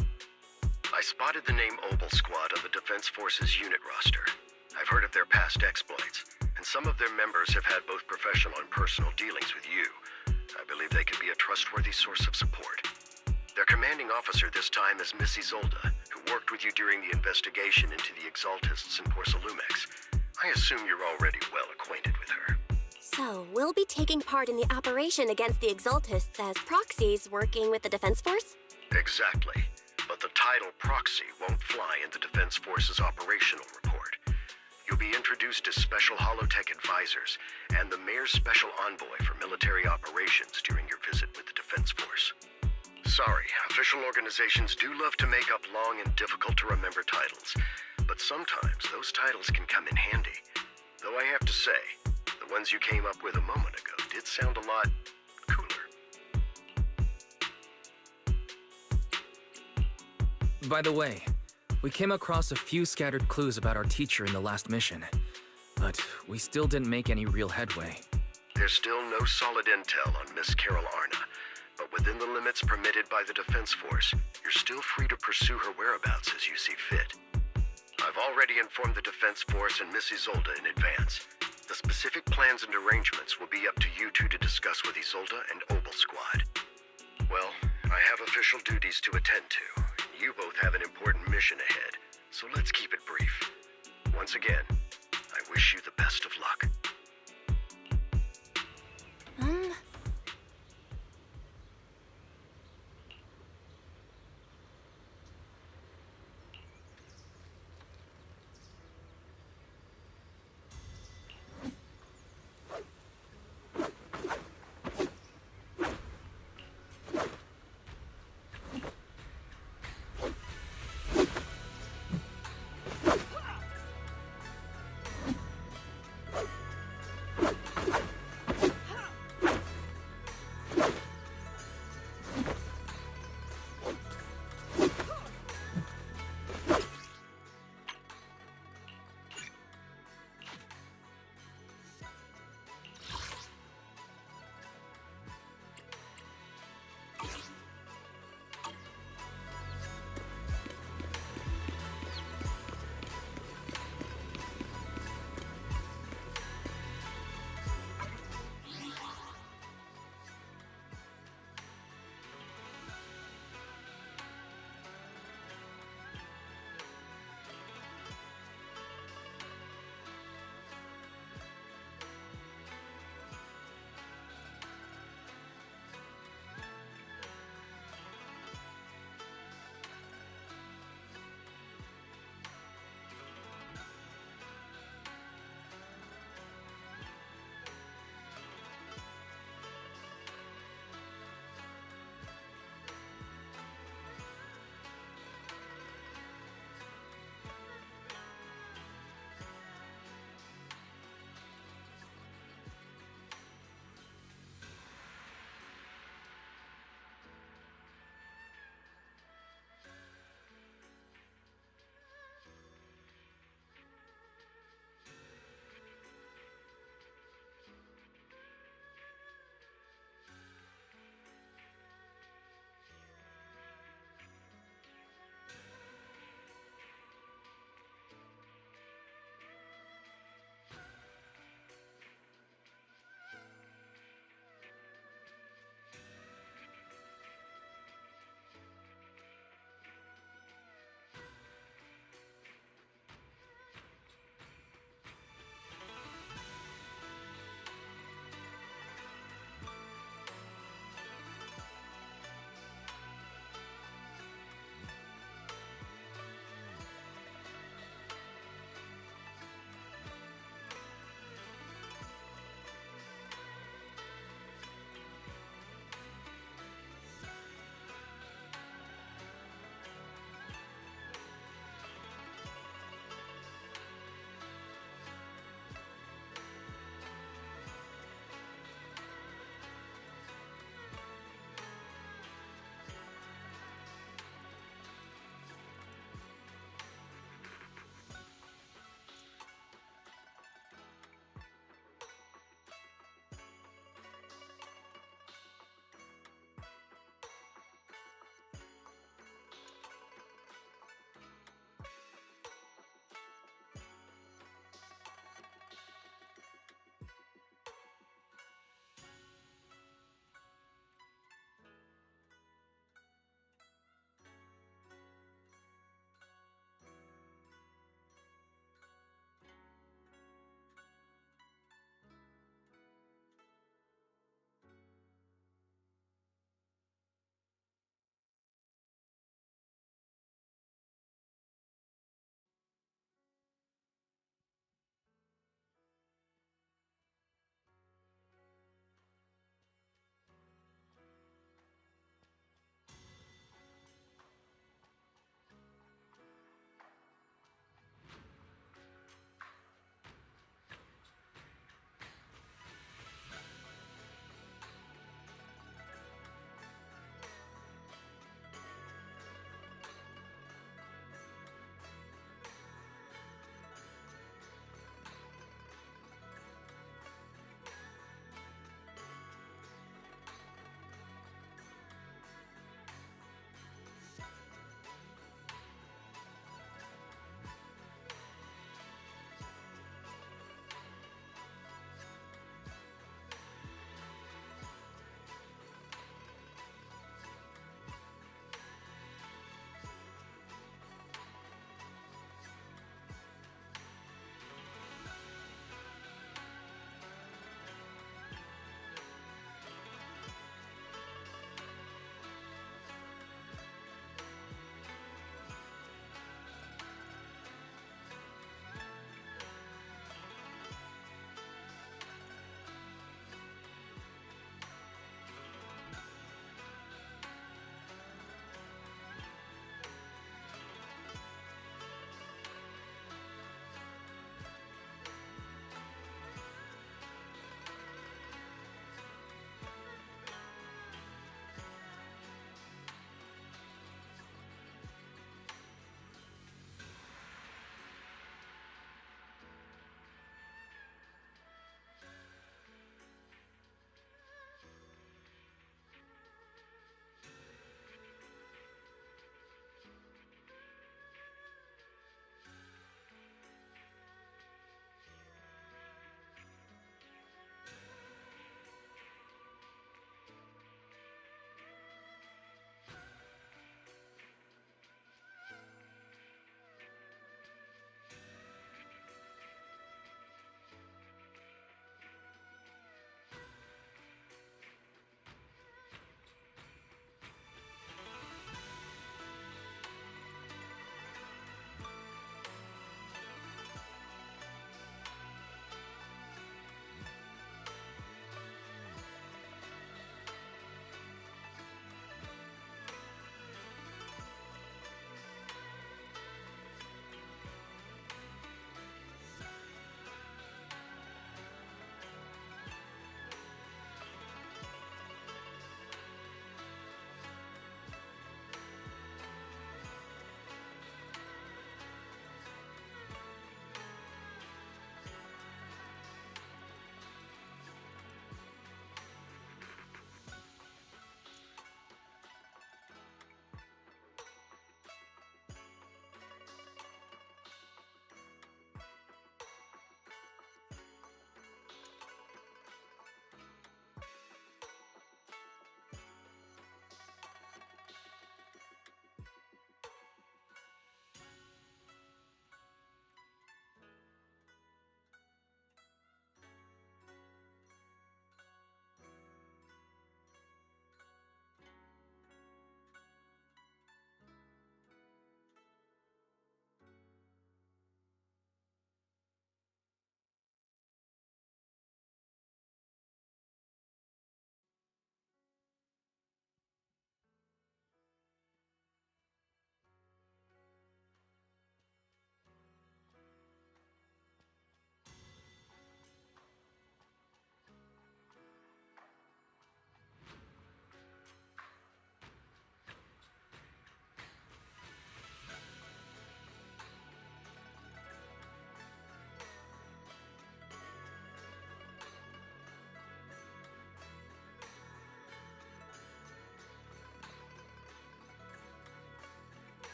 I spotted the name Obel Squad on the Defense Force's unit roster. I've heard of their past exploits, and some of their members have had both professional and personal dealings with you. I believe they can be a trustworthy source of support. Their commanding officer this time is Miss Isolde, who worked with you during the investigation into the Exaltists in Porsalumex. I assume you're already well acquainted with her. So, we'll be taking part in the operation against the Exaltists as proxies working with the Defense Force? Exactly. But the title proxy won't fly in the Defense Force's operational report. You'll be introduced as Special Holotech Advisors and the Mayor's Special Envoy for Military Operations during your visit with the Defense Force. Sorry, official organizations do love to make up long and difficult-to-remember titles, but sometimes those titles can come in handy. Though I have to say, the ones you came up with a moment ago did sound a lot cooler. By the way, we came across a few scattered clues about our teacher in the last mission, but we still didn't make any real headway. There's still no solid intel on Miss Carol Arna, but within the limits permitted by the Defense Force, you're still free to pursue her whereabouts as you see fit. I've already informed the Defense Force and Miss Isolde in advance. The specific plans and arrangements will be up to you two to discuss with Isolde and Obel Squad. Well, I have official duties to attend to. You both have an important mission ahead, so let's keep it brief. Once again, I wish you the best of luck.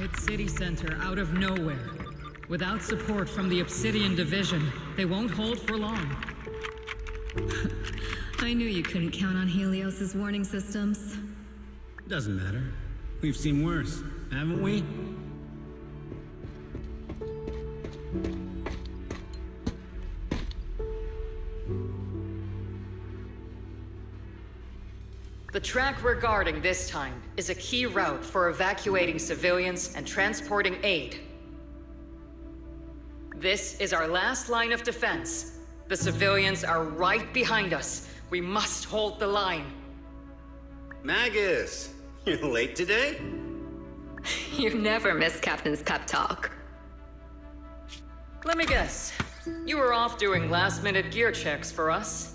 hit city center out of nowhere. Without support from the Obsidian Division, they won't hold for long. I knew you couldn't count on Helios's warning systems. Doesn't matter. We've seen worse, haven't we? The track we're guarding this time is a key route for evacuating civilians and transporting aid. This is our last line of defense. The civilians are right behind us. We must hold the line. Magus, you're late today? You never miss Captain's pep talk. Let me guess. You were off doing last-minute gear checks for us.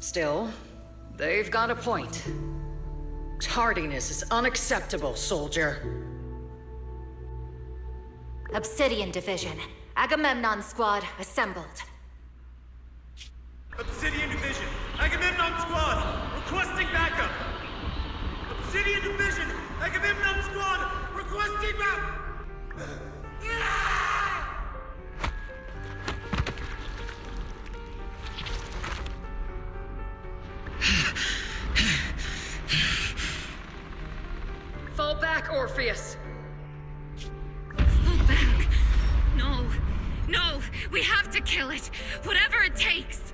Still, they've got a point. Tardiness is unacceptable, soldier. Obsidian Division. Agamemnon Squad assembled. Obsidian Division. Agamemnon Squad. Requesting backup. Obsidian Division. Agamemnon Squad. Requesting backup. Fall back, Orpheus! Fall back! No! No! We have to kill it! Whatever it takes!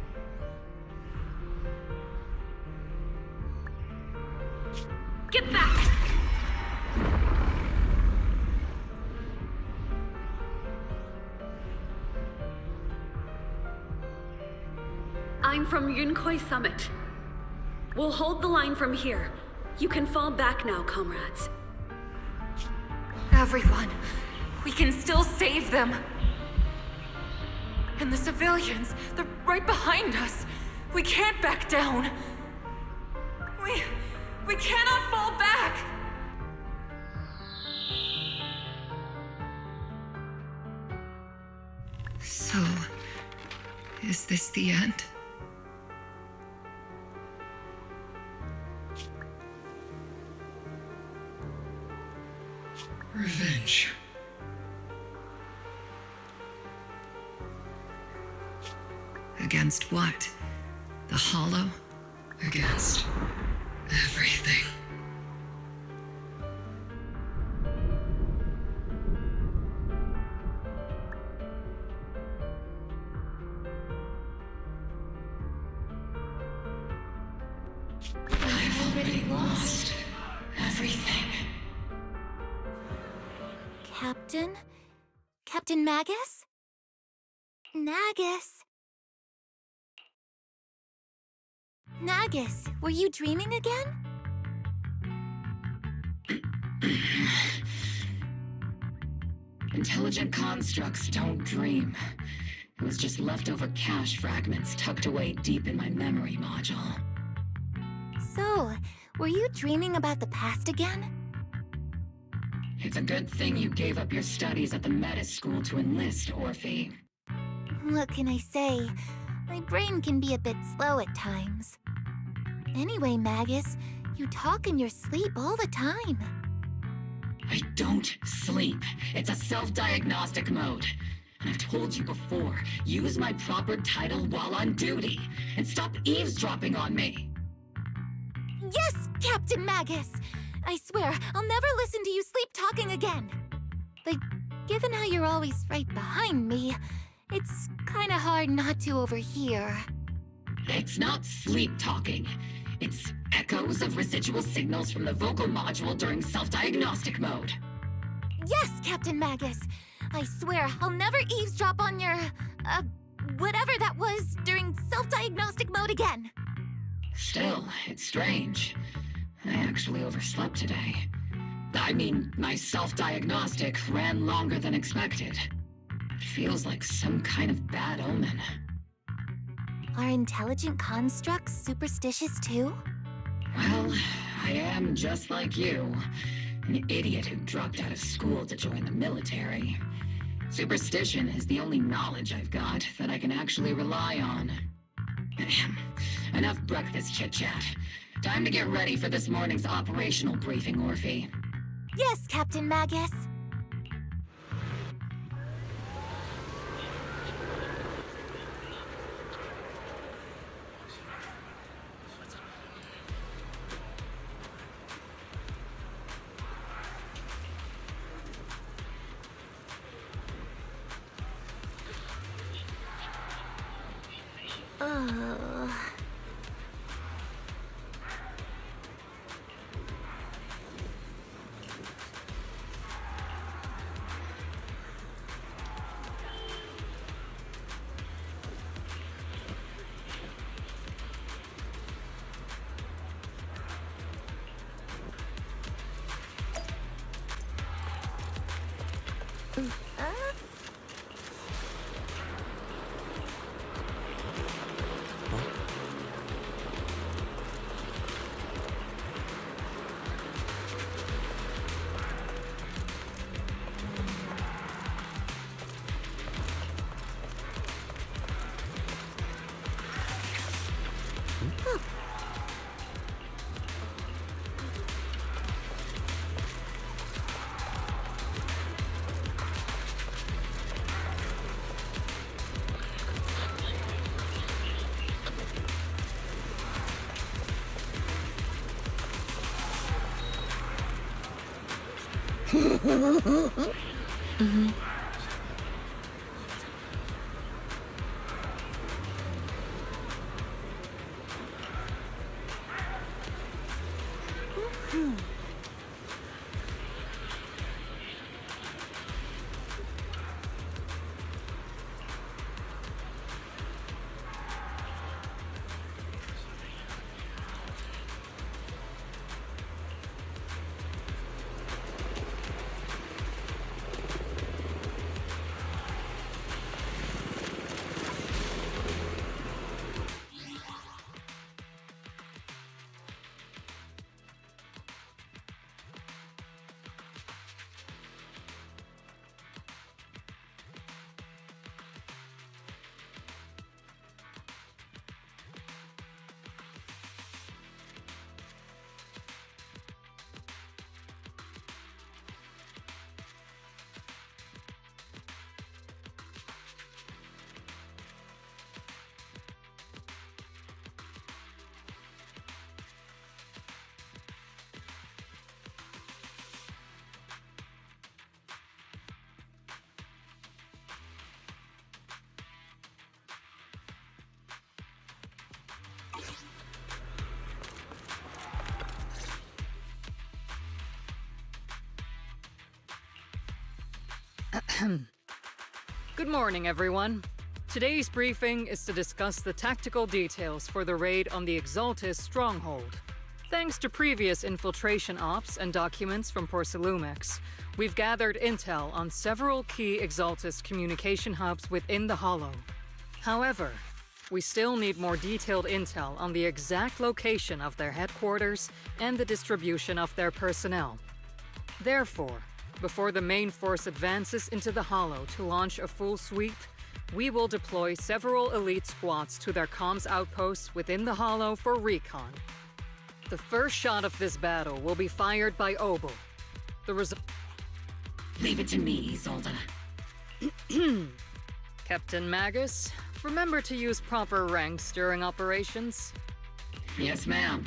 Get back! I'm from Yunkoi Summit. We'll hold the line from here. You can fall back now, comrades. Everyone, we can still save them. And the civilians, they're right behind us. We can't back down. We cannot fall back! So, is this the end? Revenge. Against what? The Hollow? Against everything. I've already lost everything. Captain? Captain Magus? Nagus? Nagus, were you dreaming again? Intelligent constructs don't dream. It was just leftover cache fragments tucked away deep in my memory module. So, were you dreaming about the past again? It's a good thing you gave up your studies at the Meta School to enlist, Orphe. What can I say? My brain can be a bit slow at times. Anyway, Magus, you talk in your sleep all the time. I don't sleep. It's a self-diagnostic mode. And I've told you before, use my proper title while on duty, and stop eavesdropping on me. Yes, Captain Magus! I swear, I'll never listen to you sleep-talking again. But given how you're always right behind me, it's kinda hard not to overhear. It's not sleep-talking. It's echoes of residual signals from the vocal module during self-diagnostic mode. Yes, Captain Magus. I swear, I'll never eavesdrop on your, whatever that was during self-diagnostic mode again. Still, it's strange. I actually overslept today. I mean, my self-diagnostic ran longer than expected. It feels like some kind of bad omen. Are intelligent constructs superstitious too? Well, I am just like you. An idiot who dropped out of school to join the military. Superstition is the only knowledge I've got that I can actually rely on. Enough breakfast chit-chat. Time to get ready for this morning's operational briefing, Orphe. Yes, Captain Magus. Mm-hmm. Good morning, everyone. Today's briefing is to discuss the tactical details for the raid on the Exaltis stronghold. Thanks to previous infiltration ops and documents from Porcelumex, we've gathered intel on several key Exaltis communication hubs within the Hollow. However, we still need more detailed intel on the exact location of their headquarters and the distribution of their personnel. Therefore, before the main force advances into the Hollow to launch a full sweep, we will deploy several elite squads to their comms outposts within the Hollow for recon. The first shot of this battle will be fired by Obel. The result... Leave it to me, Isolde. Captain Magus, remember to use proper ranks during operations? Yes, ma'am.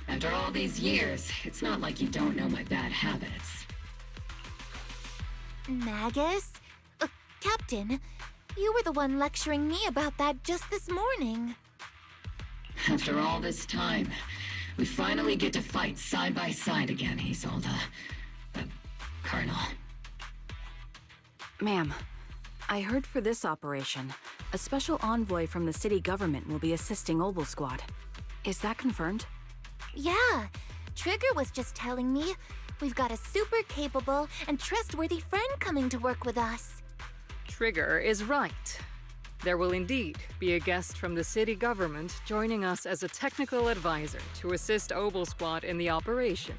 After all these years, it's not like you don't know my bad habits. Magus? Captain, you were the one lecturing me about that just this morning. After all this time, we finally get to fight side by side again, Isolde. Colonel. Ma'am, I heard for this operation, a special envoy from the city government will be assisting Obel Squad. Is that confirmed? Yeah, Trigger was just telling me we've got a super capable and trustworthy friend coming to work with us. Trigger is right. There will indeed be a guest from the city government joining us as a technical advisor to assist Obel Squad in the operation.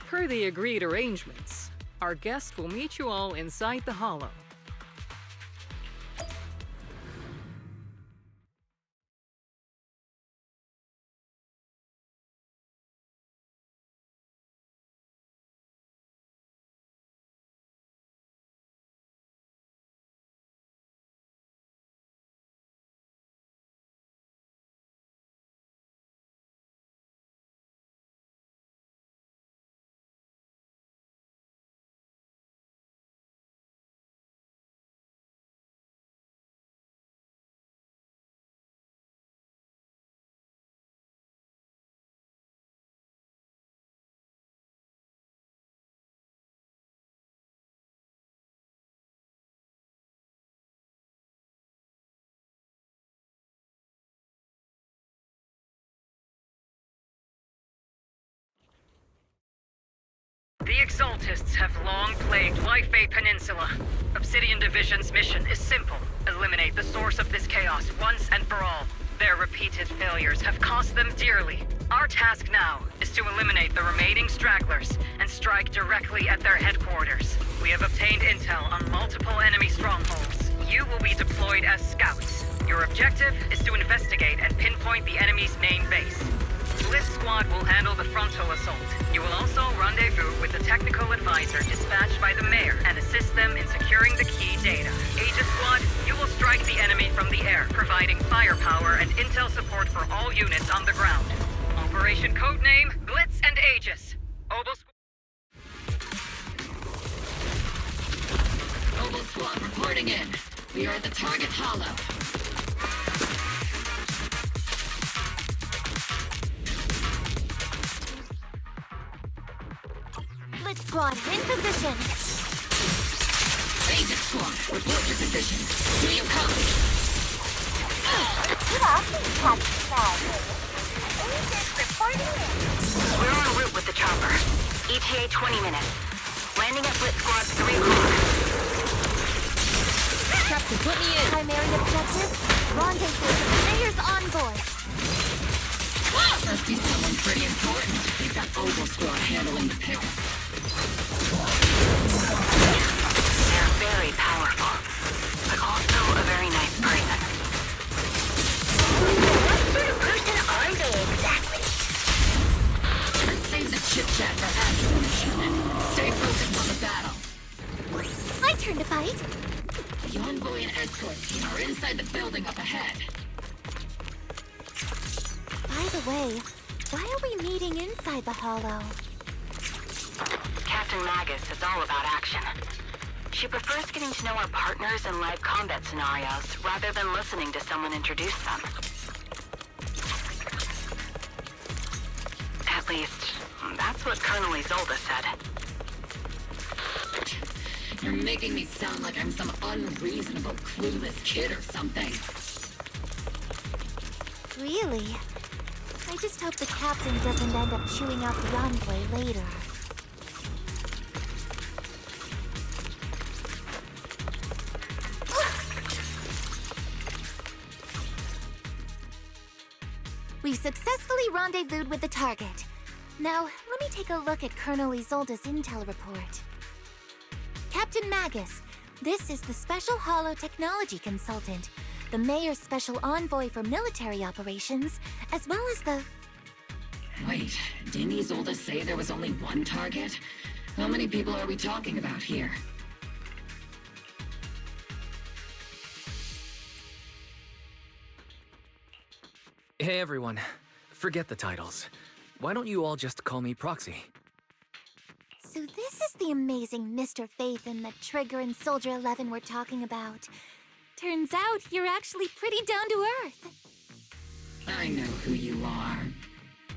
Per the agreed arrangements, our guest will meet you all inside the Hollow. The Exaltists have long plagued Life Peninsula. Obsidian Division's mission is simple. Eliminate the source of this chaos once and for all. Their repeated failures have cost them dearly. Our task now is to eliminate the remaining stragglers and strike directly at their headquarters. We have obtained intel on multiple enemy strongholds. You will be deployed as scouts. Your objective is to investigate and pinpoint the enemy's main base. Blitz Squad will handle the frontal assault. You will also rendezvous with the technical advisor dispatched by the mayor and assist them in securing the key data. Aegis Squad, you will strike the enemy from the air, providing firepower and intel support for all units on the ground. Operation codename Blitz and Aegis. Obel Squad reporting in. We are at the target hollow. Blitz Squad, in position. Aegis Squad, report your position. Do you copy? We're en route with the chopper. ETA 20 minutes. Landing at Blitz Squad 3 o'clock. Captain, put me in. Primary objective, rendezvous with the mayor's envoy. Must be someone pretty important. We've got Obel Squad handling the pick. They're very powerful, but also a very nice person. What sort of person are they exactly? Save the chit-chat for after the mission. Stay focused on the battle. My turn to fight. The envoy and escort team are inside the building up ahead. By the way, why are we meeting inside the hollow? Captain Magus is all about action. She prefers getting to know our partners in live combat scenarios rather than listening to someone introduce them. At least, that's what Colonel Isolde said. You're making me sound like I'm some unreasonable, clueless kid or something. Really? I just hope the captain doesn't end up chewing out the envoy later. We've successfully rendezvoused with the target. Now, let me take a look at Colonel Isolde's intel report. Captain Magus, this is the Special Hollow Technology Consultant, the Mayor's Special Envoy for Military Operations, as well as the... Wait, didn't Isolde say there was only one target? How many people are we talking about here? Hey everyone, forget the titles. Why don't you all just call me Proxy? So this is the amazing Mr. Phaethon that Trigger and Soldier 11 were talking about. Turns out you're actually pretty down to earth. I know who you are.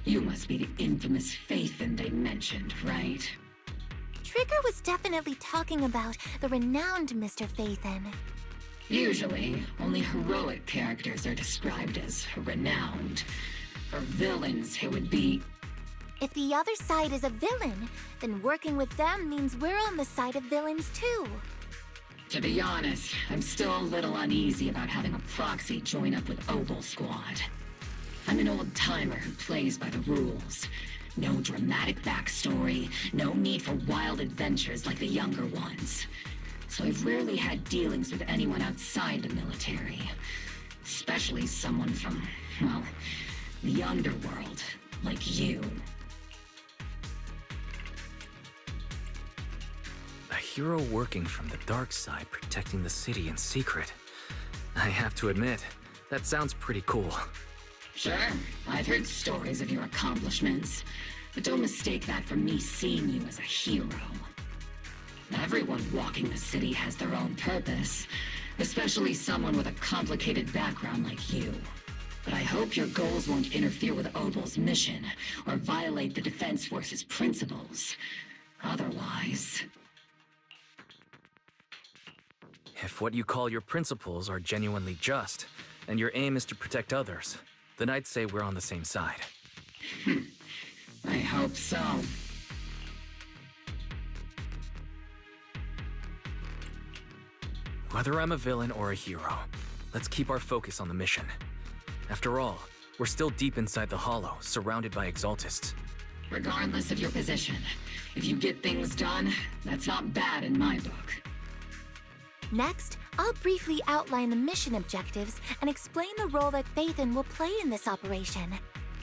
You must be the infamous Phaethon they mentioned, right? Trigger was definitely talking about the renowned Mr. Phaethon. Usually, only heroic characters are described as renowned. For villains, it would be... If the other side is a villain, then working with them means we're on the side of villains too. To be honest, I'm still a little uneasy about having a proxy join up with Obel Squad. I'm an old-timer who plays by the rules. No dramatic backstory, no need for wild adventures like the younger ones. So I've rarely had dealings with anyone outside the military. Especially someone from, well, the underworld, like you. A hero working from the dark side, protecting the city in secret. I have to admit, that sounds pretty cool. Sure, I've heard stories of your accomplishments, but don't mistake that for me seeing you as a hero. Everyone walking the city has their own purpose, especially someone with a complicated background like you. But I hope your goals won't interfere with Obel's mission, or violate the Defense Force's principles. Otherwise... If what you call your principles are genuinely just, and your aim is to protect others, then I'd say we're on the same side. I hope so. Whether I'm a villain or a hero, let's keep our focus on the mission. After all, we're still deep inside the Hollow, surrounded by Exaltists. Regardless of your position, if you get things done, that's not bad in my book. Next, I'll briefly outline the mission objectives and explain the role that Phaethon will play in this operation.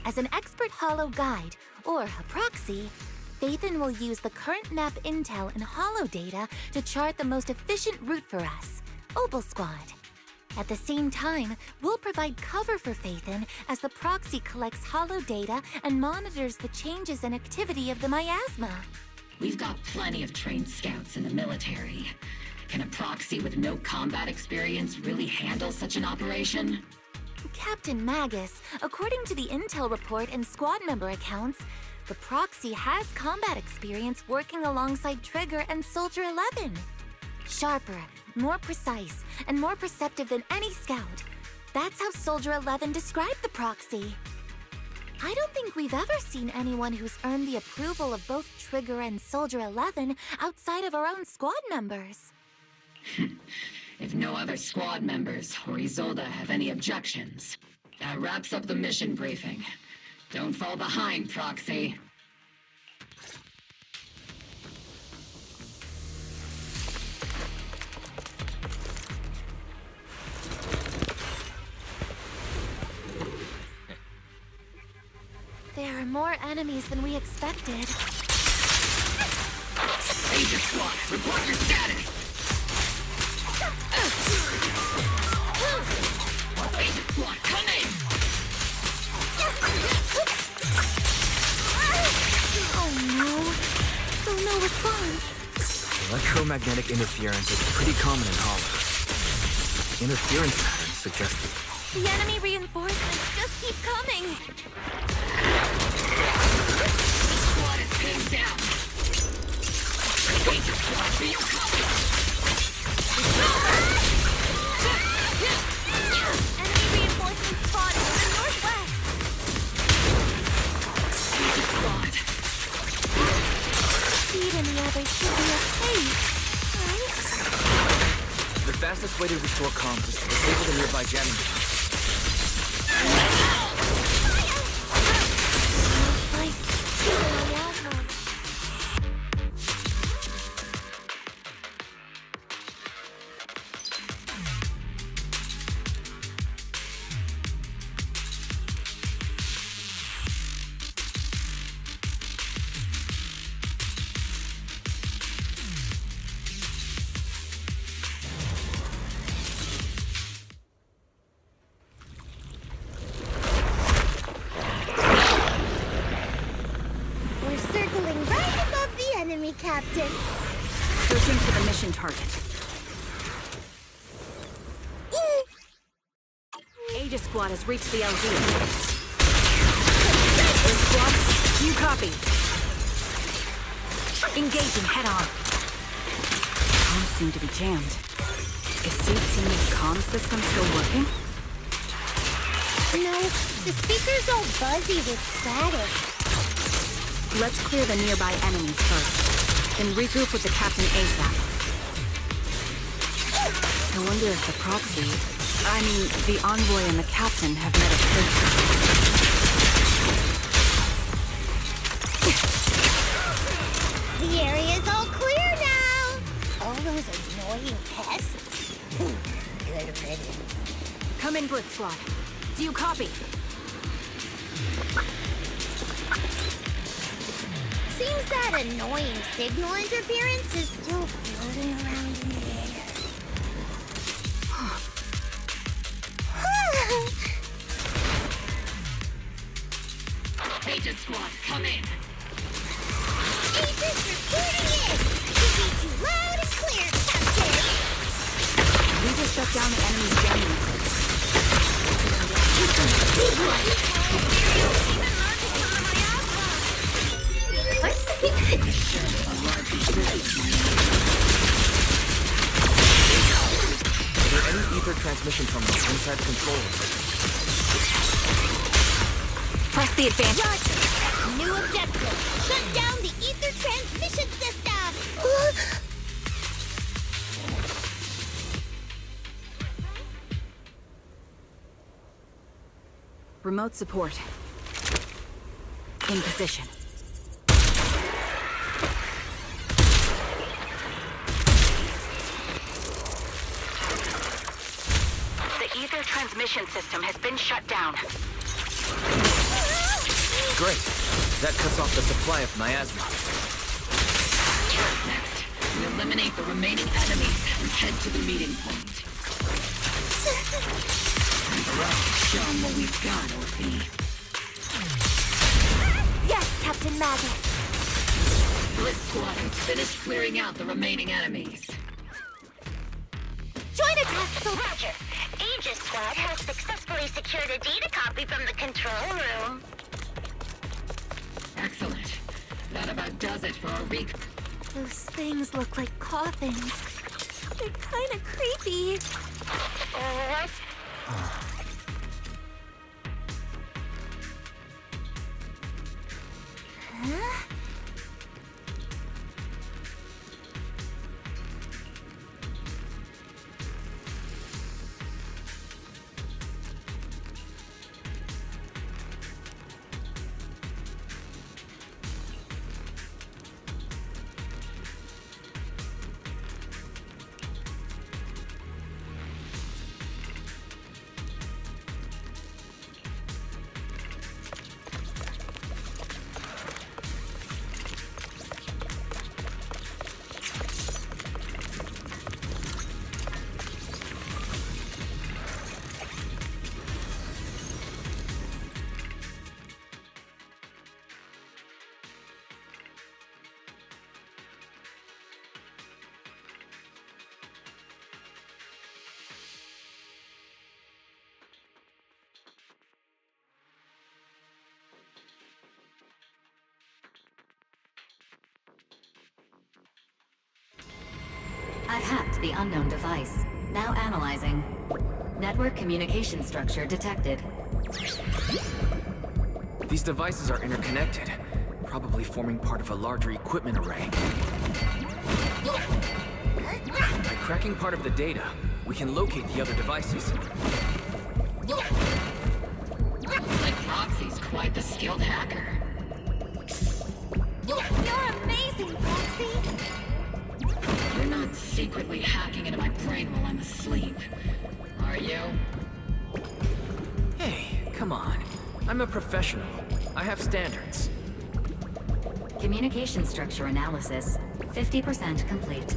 As an expert Hollow guide, or a proxy, Phaethon will use the current map intel and Hollow data to chart the most efficient route for us, Obel Squad. At the same time, we'll provide cover for Phaethon as the proxy collects Hollow data and monitors the changes and activity of the miasma. We've got plenty of trained scouts in the military. Can a proxy with no combat experience really handle such an operation? Captain Magus, according to the intel report and squad member accounts, the proxy has combat experience working alongside Trigger and Soldier 11. Sharper, more precise, and more perceptive than any scout. That's how Soldier 11 described the proxy. I don't think we've ever seen anyone who's earned the approval of both Trigger and Soldier 11 outside of our own squad members. If no other squad members or Isolde have any objections, that wraps up the mission briefing. Don't fall behind, Proxy. There are more enemies than we expected. Agent Squad, report your status! Agent Squad, come in! Oh no. Still no response. Electromagnetic interference is pretty common in hollows. Interference patterns suggest that The enemy reinforcements just keep coming. Squad is pinned down. Agent Squad, be your copy! Enemy reinforcements spotted in the northwest. Agent Squad. Speed and the others should be okay, right? the fastest way to restore comms is to disable the nearby jamming device. Captain. Searching for the mission target. Aegis Squad has reached the LZ. Aegis Squad, you copy. Engaging head-on. Comms seem to be jammed. Is Seed's comm system still working? No, the speaker's all buzzy with static. Let's clear the nearby enemies first. Then regroup with the captain ASAP. I wonder if the proxy, the envoy and the captain have met at safety. The area's all clear now! All those annoying pests? Good riddance. Come in, Blitz Squad. Do you copy? Seems that annoying signal interference is still floating around in the air. Aegis Squad, come in! Aegis reporting in! We read you loud and clear, Captain! We just shut down the enemy's jamming equipment. Are there any ether transmission terminals inside the control room? Press the advance. Roger! New objective! Shut down the ether transmission system! Remote support. In position. The ether transmission system has been shut down. Great. That cuts off the supply of miasma. Next, we eliminate the remaining enemies and head to the meeting point. And the rest, show them what we've got, OP. Yes, Captain Magus! Blitz Squad has finished clearing out the remaining enemies. Join attack, so Roger. Aegis Squad has successfully secured a data copy from the control room. Excellent. That about does it for our week. Those things look like coffins. They're kind of creepy. What? Huh? I've hacked the unknown device. Now analyzing. Network communication structure detected. These devices are interconnected, probably forming part of a larger equipment array. By cracking part of the data, we can locate the other devices. Looks like Proxy's quite the skilled hacker. You're amazing, Proxy! You're not secretly hacking into my brain while I'm asleep, are you? Hey, come on. I'm a professional. I have standards. Communication structure analysis. 50% complete.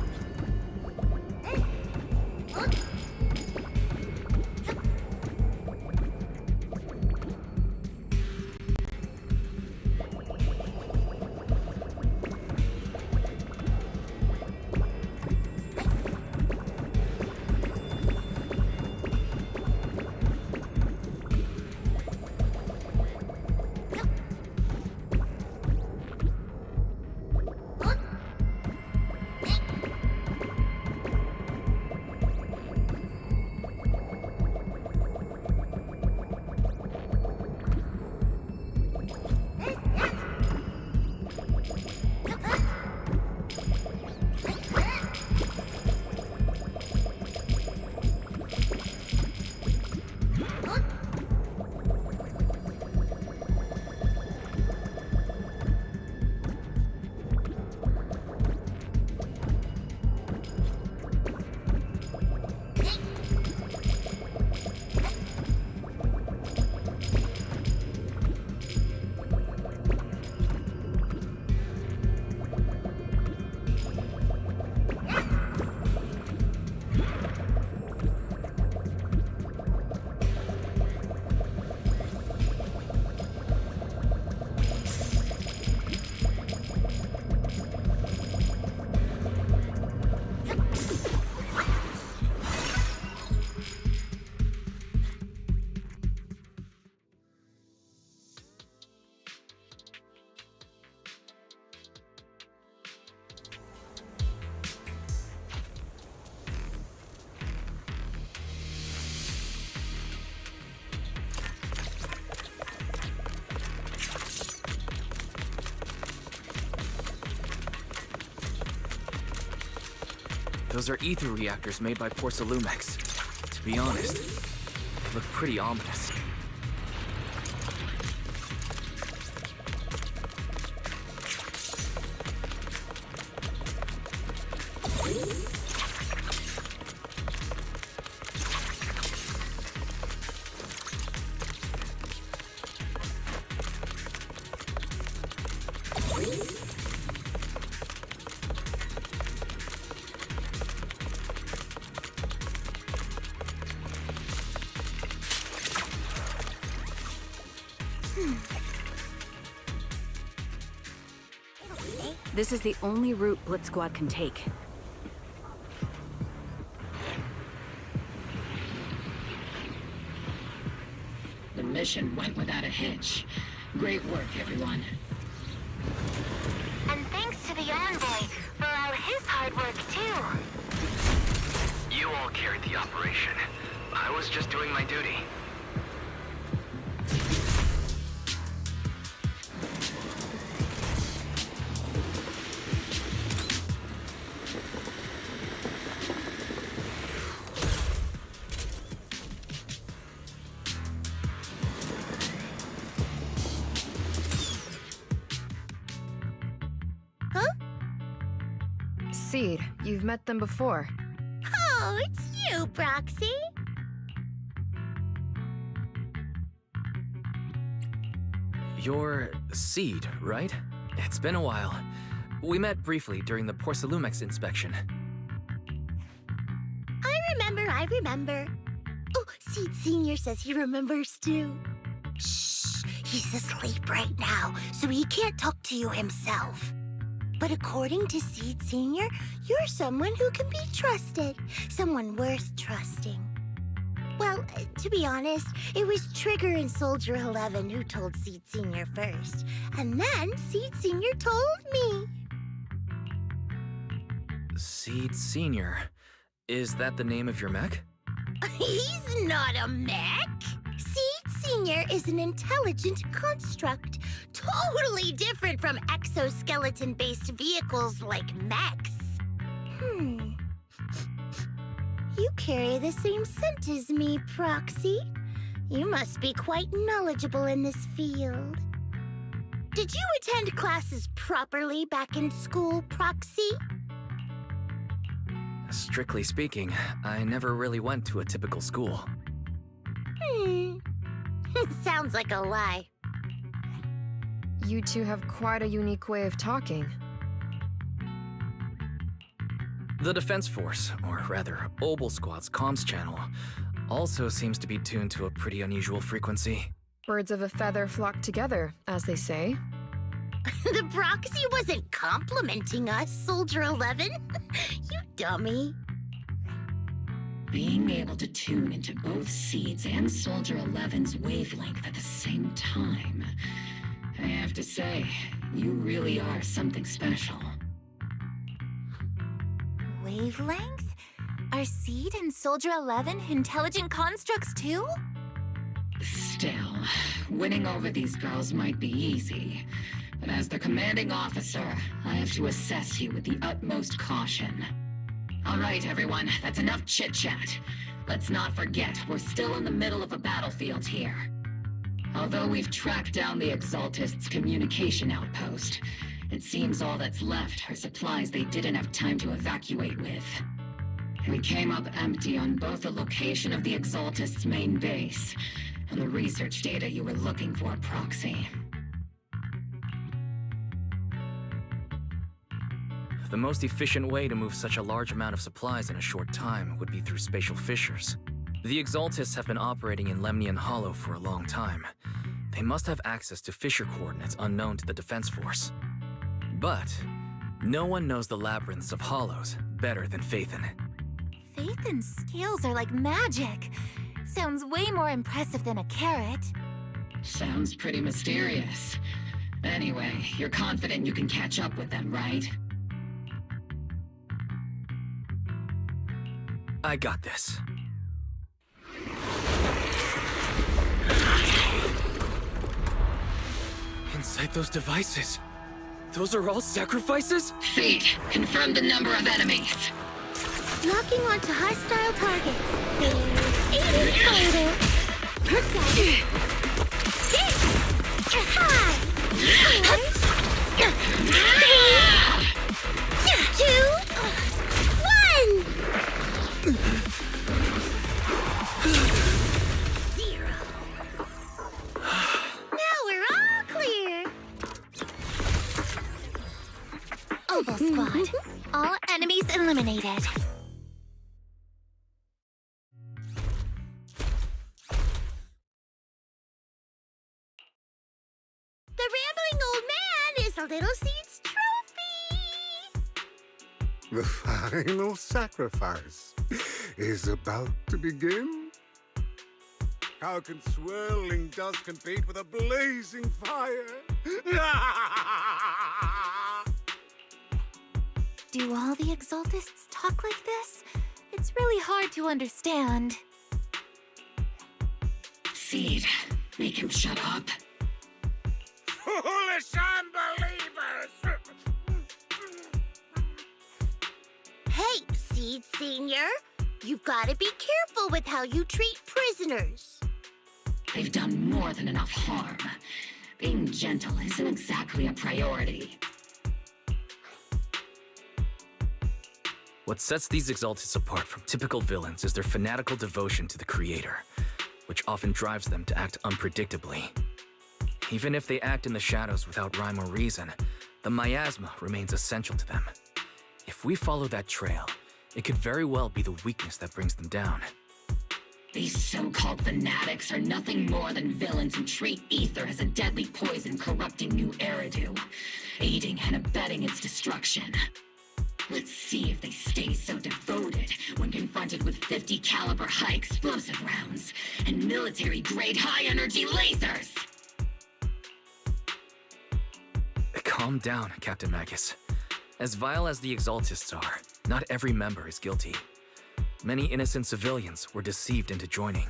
Those are ether reactors made by Porcelumex. To be honest, they look pretty ominous. This is the only route Blitz Squad can take. The mission went without a hitch. Great work, everyone. And thanks to the Envoy for all his hard work, too. You all carried the operation. I was just doing my duty. Seed, you've met them before. Oh, it's you, Proxy. You're Seed, right? It's been a while. We met briefly during the Porcelumex inspection. I remember. Oh, Seed Senior says he remembers too. Shh, he's asleep right now, so he can't talk to you himself. But according to Seed Senior, you're someone who can be trusted. Someone worth trusting. Well, to be honest, it was Trigger and Soldier 11 who told Seed Senior first. And then Seed Senior told me. Seed Senior. Is that the name of your mech? He's not a mech. Seed Senior is an intelligent construct, totally different from exoskeleton-based vehicles like mechs. You carry the same scent as me, Proxy. You must be quite knowledgeable in this field. Did you attend classes properly back in school, Proxy? Strictly speaking, I never really went to a typical school. Sounds like a lie. You two have quite a unique way of talking. The Defense Force, or rather, Obel Squad's comms channel, also seems to be tuned to a pretty unusual frequency. Birds of a feather flock together, as they say. The Proxy wasn't complimenting us, Soldier 11. You dummy. Being able to tune into both Seed's and Soldier 11's wavelength at the same time. I have to say, you really are something special. Wavelength? Are Seed and Soldier 11 intelligent constructs too? Still, winning over these girls might be easy. But as their commanding officer, I have to assess you with the utmost caution. All right, everyone, that's enough chit-chat. Let's not forget, we're still in the middle of a battlefield here. Although we've tracked down the Exaltists' communication outpost, it seems all that's left are supplies they didn't have time to evacuate with. We came up empty on both the location of the Exaltists' main base and the research data you were looking for, Proxy. The most efficient way to move such a large amount of supplies in a short time would be through spatial fissures. The Exaltists have been operating in Lemnian Hollow for a long time. They must have access to fissure coordinates unknown to the Defense Force. But no one knows the labyrinths of hollows better than Phaethon. Phaethon's scales are like magic. Sounds way more impressive than a carrot. Sounds pretty mysterious. Anyway, you're confident you can catch up with them, right? I got this. Inside those devices, those are all sacrifices? Seed, confirm the number of enemies. Locking onto hostile targets. There's 80 total. Percent. 0. Now we're all clear. Obel Squad. All enemies eliminated. The rambling old man is a little Seed's trophy. The final sacrifice is about to begin. How can swirling dust compete with a blazing fire? Do all the Exaltists talk like this? It's really hard to understand. Seed, make him shut up. Foolish unbelievers! Hey, Seed Senior, you've got to be careful with how you treat prisoners. They've done more than enough harm. Being gentle isn't exactly a priority. What sets these Exaltists apart from typical villains is their fanatical devotion to the Creator, which often drives them to act unpredictably. Even if they act in the shadows without rhyme or reason, the miasma remains essential to them. If we follow that trail, it could very well be the weakness that brings them down. These so-called fanatics are nothing more than villains who treat ether as a deadly poison corrupting new Eridu, aiding and abetting its destruction. Let's see if they stay so devoted when confronted with 50 caliber high explosive rounds and military-grade high-energy lasers! Calm down, Captain Magus. As vile as the Exaltists are, not every member is guilty. Many innocent civilians were deceived into joining.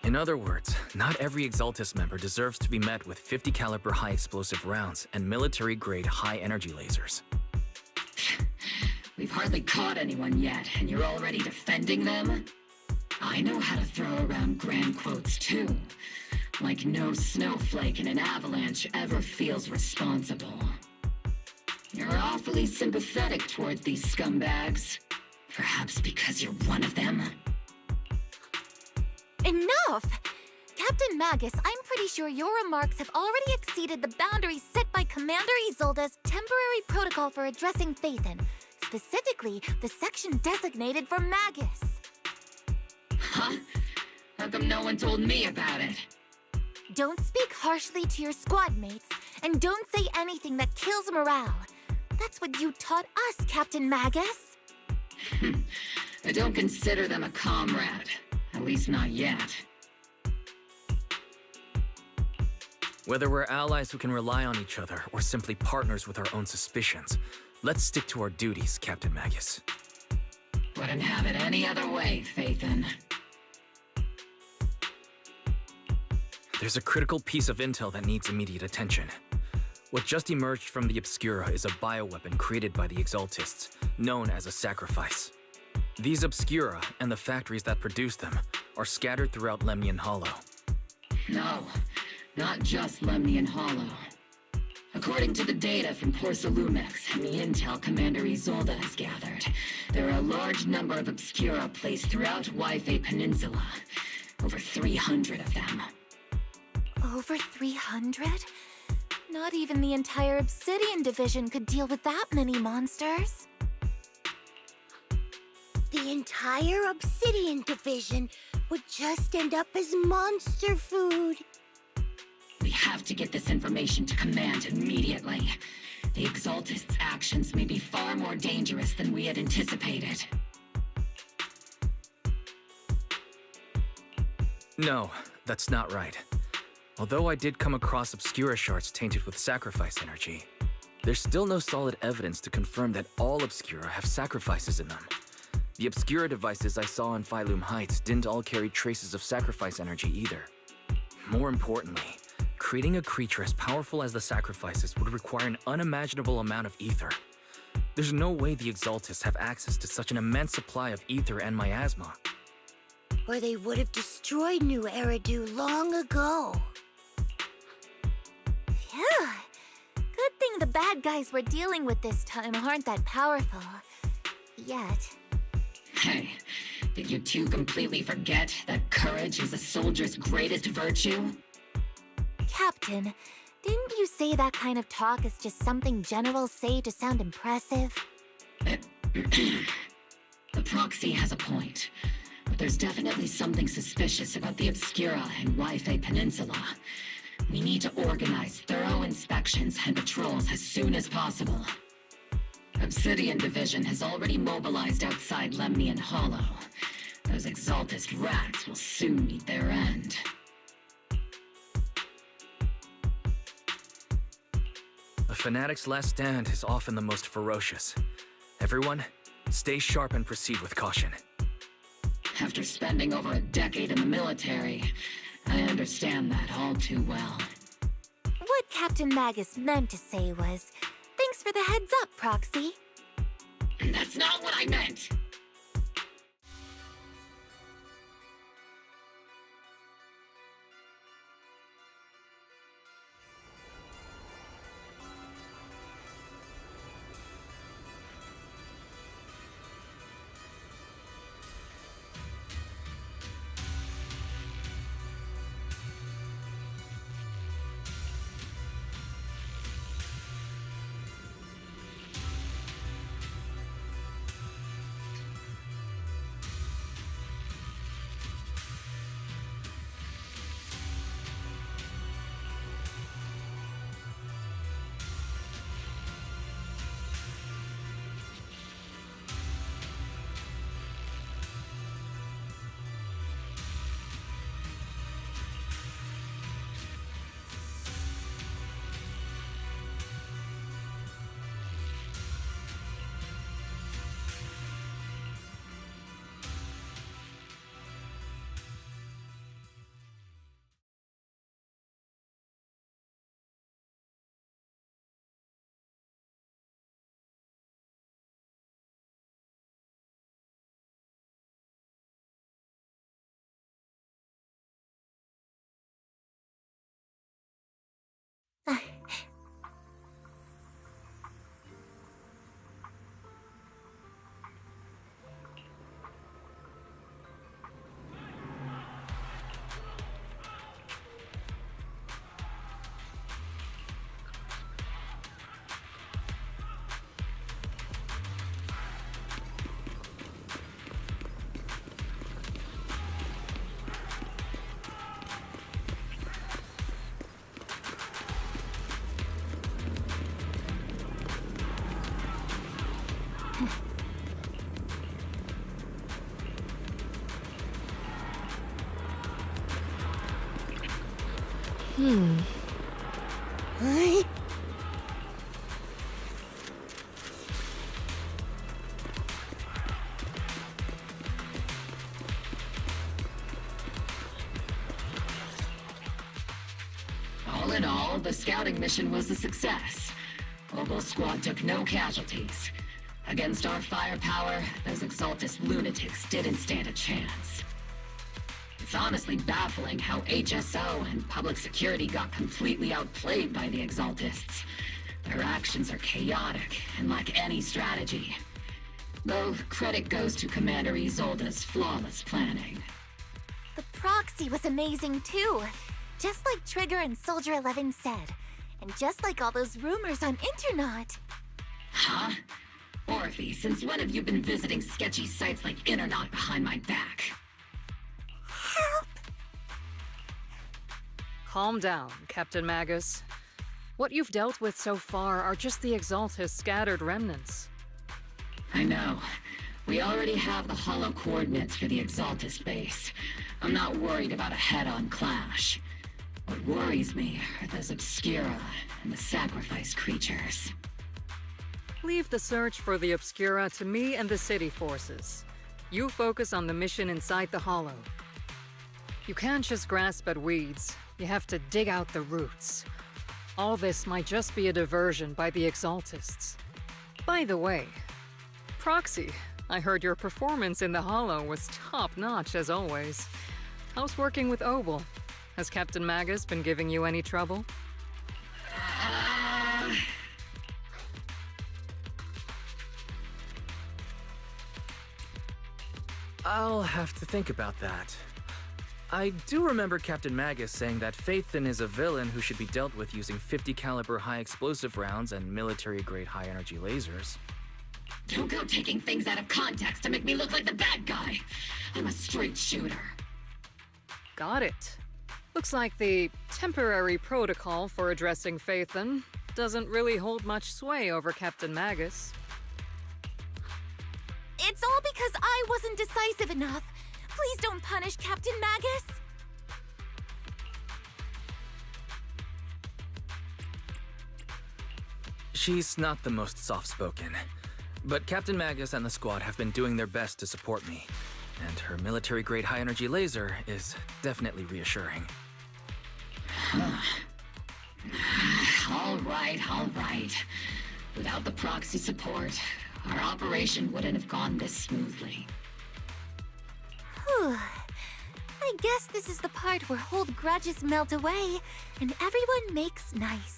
In other words, not every Exaltist member deserves to be met with 50 caliber high explosive rounds and military-grade high-energy lasers. We've hardly caught anyone yet, and you're already defending them? I know how to throw around grand quotes too. Like no snowflake in an avalanche ever feels responsible. You're awfully sympathetic towards these scumbags. Perhaps because you're one of them? Enough! Captain Magus, I'm pretty sure your remarks have already exceeded the boundaries set by Commander Isolde's temporary protocol for addressing Phaethon, specifically the section designated for Magus. Huh? How come no one told me about it? Don't speak harshly to your squad mates, and don't say anything that kills morale. That's what you taught us, Captain Magus. I don't consider them a comrade. At least not yet. Whether we're allies who can rely on each other or simply partners with our own suspicions, let's stick to our duties, Captain Magus. Wouldn't have it any other way, Phaethon. There's a critical piece of intel that needs immediate attention. What just emerged from the Obscura is a bioweapon created by the Exaltists, known as a sacrifice. These Obscura, and the factories that produce them, are scattered throughout Lemnian Hollow. No, not just Lemnian Hollow. According to the data from Porsalumex and the intel Commander Isolde has gathered, there are a large number of Obscura placed throughout Waifei Peninsula. Over 300 of them. Over 300? Not even the entire Obsidian Division could deal with that many monsters. The entire Obsidian Division would just end up as monster food. We have to get this information to Command immediately. The Exaltists' actions may be far more dangerous than we had anticipated. No, that's not right. Although I did come across Obscura shards tainted with sacrifice energy, there's still no solid evidence to confirm that all Obscura have sacrifices in them. The Obscura devices I saw in Phylum Heights didn't all carry traces of sacrifice energy either. More importantly, creating a creature as powerful as the sacrifices would require an unimaginable amount of ether. There's no way the Exaltists have access to such an immense supply of ether and miasma. Or they would have destroyed New Eridu long ago. Phew. Good thing the bad guys we're dealing with this time aren't that powerful. Yet. Hey, did you two completely forget that courage is a soldier's greatest virtue? Captain, didn't you say that kind of talk is just something generals say to sound impressive? The proxy has a point, but there's definitely something suspicious about the Obscura and Waifei Peninsula. We need to organize thorough inspections and patrols as soon as possible. Obsidian Division has already mobilized outside Lemnian Hollow. Those Exaltist rats will soon meet their end. A fanatic's last stand is often the most ferocious. Everyone, stay sharp and proceed with caution. After spending over a decade in the military, I understand that all too well. What Captain Magus meant to say was, thanks for the heads up, Proxy. That's not what I meant! All in all, the scouting mission was a success. Obel Squad took no casualties. Against our firepower, those Exaltist lunatics didn't stand a chance. It's honestly baffling how HSO and public security got completely outplayed by the Exaltists. Their actions are chaotic and lack any strategy. Though credit goes to Commander Isolde's flawless planning. The proxy was amazing too. Just like Trigger and Soldier 11 said. And just like all those rumors on Internet. Huh? Orphe, since when have you been visiting sketchy sites like Internet behind my back? Help! Calm down, Captain Magus. What you've dealt with so far are just the Exaltist scattered remnants. I know. We already have the hollow coordinates for the Exaltist base. I'm not worried about a head-on clash. What worries me are those Obscura and the Sacrifice creatures. Leave the search for the Obscura to me and the city forces. You focus on the mission inside the Hollow. You can't just grasp at weeds. You have to dig out the roots. All this might just be a diversion by the Exaltists. By the way, Proxy, I heard your performance in the Hollow was top-notch as always. How's working with Obel? Has Captain Magus been giving you any trouble? I'll have to think about that. I do remember Captain Magus saying that Phaethon is a villain who should be dealt with using 50 caliber high explosive rounds and military-grade high-energy lasers. Don't go taking things out of context to make me look like the bad guy. I'm a straight shooter. Got it. Looks like the temporary protocol for addressing Phaethon doesn't really hold much sway over Captain Magus. because I wasn't decisive enough. Please don't punish Captain Magus. She's not the most soft-spoken, but Captain Magus and the squad have been doing their best to support me, and her military-grade high-energy laser is definitely reassuring. All right. Without the proxy support, our operation wouldn't have gone this smoothly. Whew. I guess this is the part where old grudges melt away and everyone makes nice.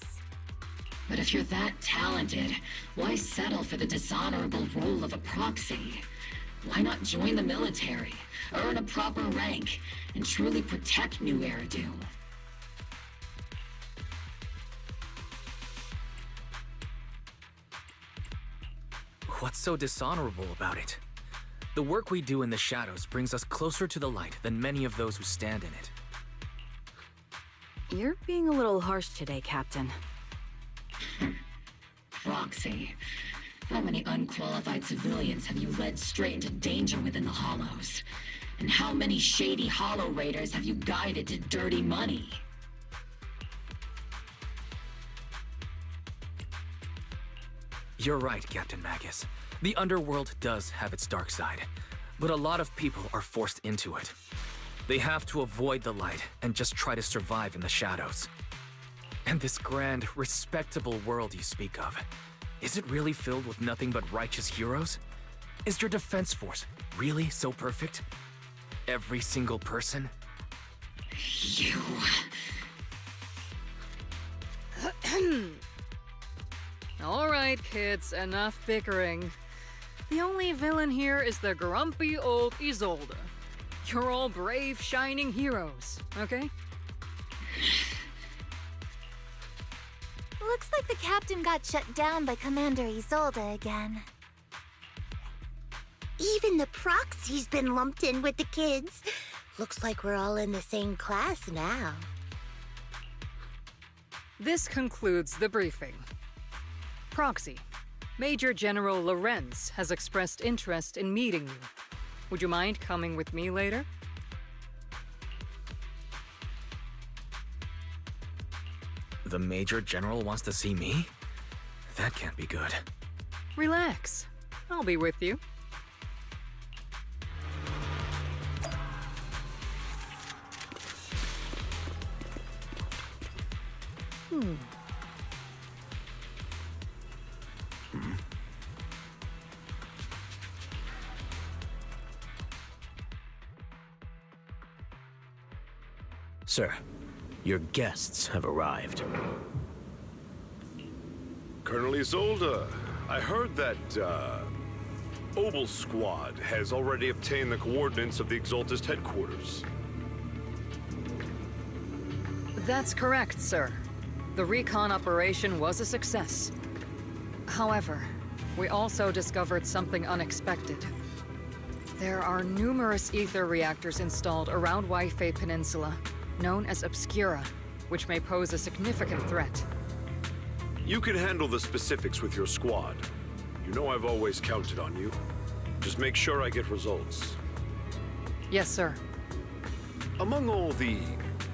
But if you're that talented, why settle for the dishonorable role of a proxy? Why not join the military, earn a proper rank, and truly protect New Eridu? What's so dishonorable about it? The work we do in the shadows brings us closer to the light than many of those who stand in it. You're being a little harsh today, Captain. Proxy. How many unqualified civilians have you led straight into danger within the Hollows? And how many shady Hollow Raiders have you guided to dirty money? You're right, Captain Magus. The underworld does have its dark side, but a lot of people are forced into it. They have to avoid the light and just try to survive in the shadows. And this grand, respectable world you speak of, is it really filled with nothing but righteous heroes? Is your defense force really so perfect? Every single person? You... All right, kids, enough bickering. The only villain here is the grumpy old Isolde. You're all brave, shining heroes, okay? Looks like the captain got shut down by Commander Isolde again. Even the proxy's been lumped in with the kids. Looks like we're all in the same class now. This concludes the briefing. Proxy, Major General Lorenz has expressed interest in meeting you. Would you mind coming with me later? The Major General wants to see me? That can't be good. Relax. I'll be with you. Sir, your guests have arrived. Colonel Isolde, I heard that, Obel Squad has already obtained the coordinates of the Exaltist headquarters. That's correct, sir. The recon operation was a success. However, we also discovered something unexpected. There are numerous ether reactors installed around Wi-Fi Peninsula, known as Obscura, which may pose a significant threat. You can handle the specifics with your squad. You know I've always counted on you. Just make sure I get results. Yes, sir. Among all the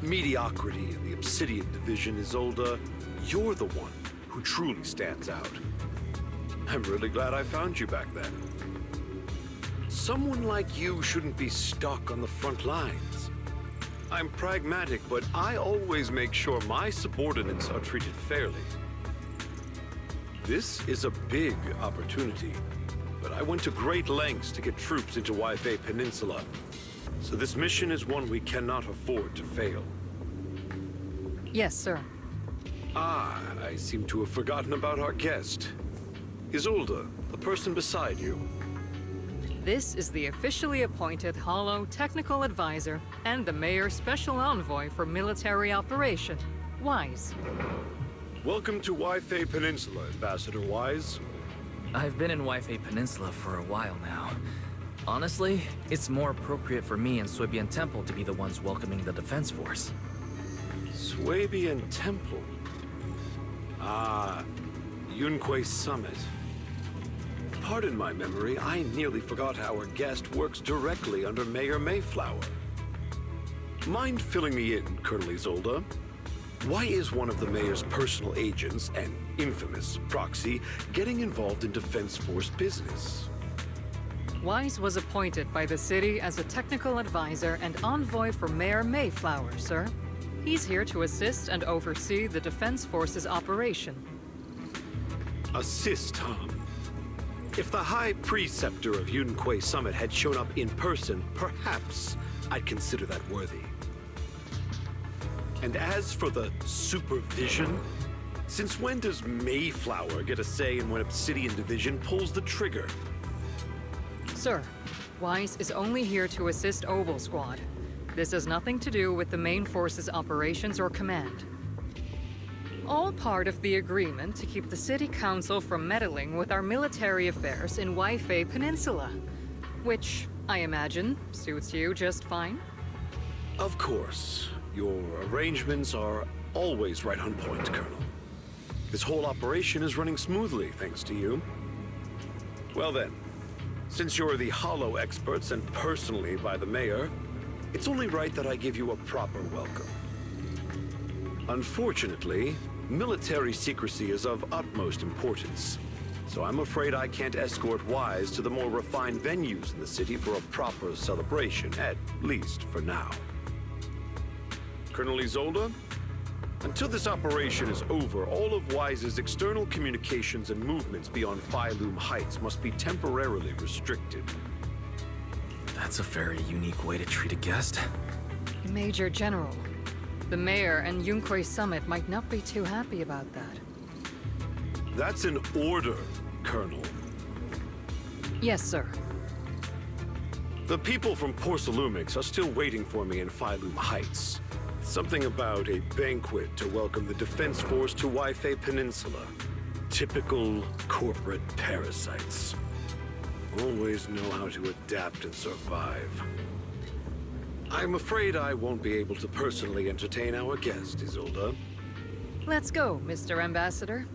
mediocrity in the Obsidian Division, Isolde, you're the one who truly stands out. I'm really glad I found you back then. Someone like you shouldn't be stuck on the front lines. I'm pragmatic, but I always make sure my subordinates are treated fairly. This is a big opportunity, but I went to great lengths to get troops into Wi-Fi Peninsula. So this mission is one we cannot afford to fail. Yes, sir. Ah, I seem to have forgotten about our guest. Isolde, the person beside you. This is the officially appointed Hollow Technical Advisor and the Mayor's Special Envoy for Military Operation, Wise. Welcome to Wi-Fi Peninsula, Ambassador Wise. I've been in Wi-Fi Peninsula for a while now. Honestly, it's more appropriate for me and Swabian Temple to be the ones welcoming the Defense Force. Swabian Temple? Ah, Yunque Summit. pardon my memory, I nearly forgot our guest works directly under Mayor Mayflower. Mind filling me in, Colonel Isolde? Why is one of the mayor's personal agents, an infamous proxy, getting involved in Defense Force business? Wise was appointed by the city as a technical advisor and envoy for Mayor Mayflower, sir. He's here to assist and oversee the Defense Force's operation. Assist, huh? If the High Preceptor of Yunquay Summit had shown up in person, perhaps I'd consider that worthy. And as for the supervision, since when does Mayflower get a say in when Obsidian Division pulls the trigger? Sir, Wise is only here to assist Obel Squad. This has nothing to do with the main force's operations or command. All part of the agreement to keep the City Council from meddling with our military affairs in Waifei Peninsula, which, I imagine, suits you just fine? Of course. Your arrangements are always right on point, Colonel. This whole operation is running smoothly, thanks to you. Well then, since you're the Hollow experts and personally by the Mayor, it's only right that I give you a proper welcome. Unfortunately, military secrecy is of utmost importance, so I'm afraid I can't escort Wise to the more refined venues in the city for a proper celebration, at least for now. Colonel Isolde, until this operation is over, all of Wise's external communications and movements beyond Phylum Heights must be temporarily restricted. That's a very unique way to treat a guest. Major General, the Mayor and Yunquay Summit might not be too happy about that. That's an order, Colonel. Yes, sir. The people from Porcelumix are still waiting for me in Phylum Heights. Something about a banquet to welcome the Defense Force to Waifei Peninsula. Typical corporate parasites. Always know how to adapt and survive. I'm afraid I won't be able to personally entertain our guest, Isolde. Let's go, Mr. Ambassador.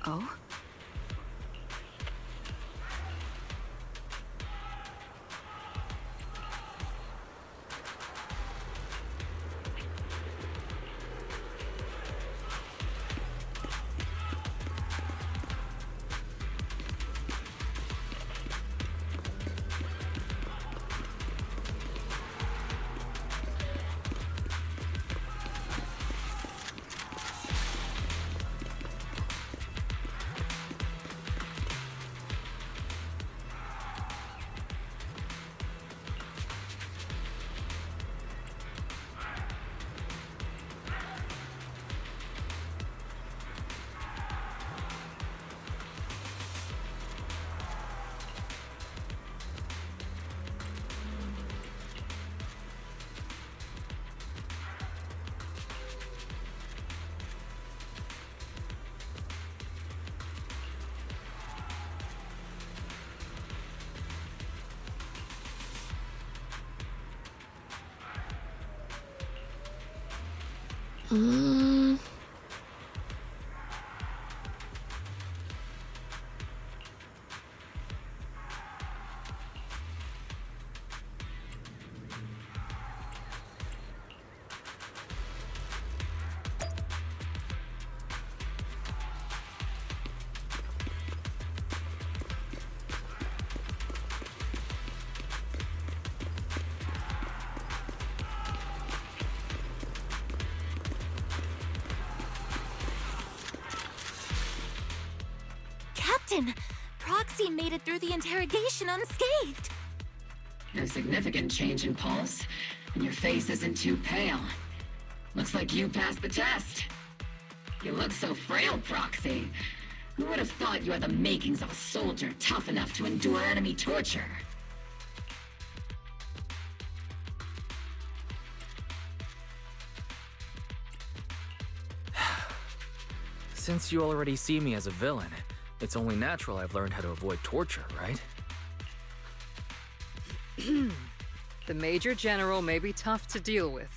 Oh? Captain, Proxy made it through the interrogation unscathed. No significant change in pulse, and your face isn't too pale. Looks like you passed the test. You look so frail, Proxy. Who would have thought you had the makings of a soldier tough enough to endure enemy torture? Since you already see me as a villain, it's only natural I've learned how to avoid torture, right? The Major General may be tough to deal with,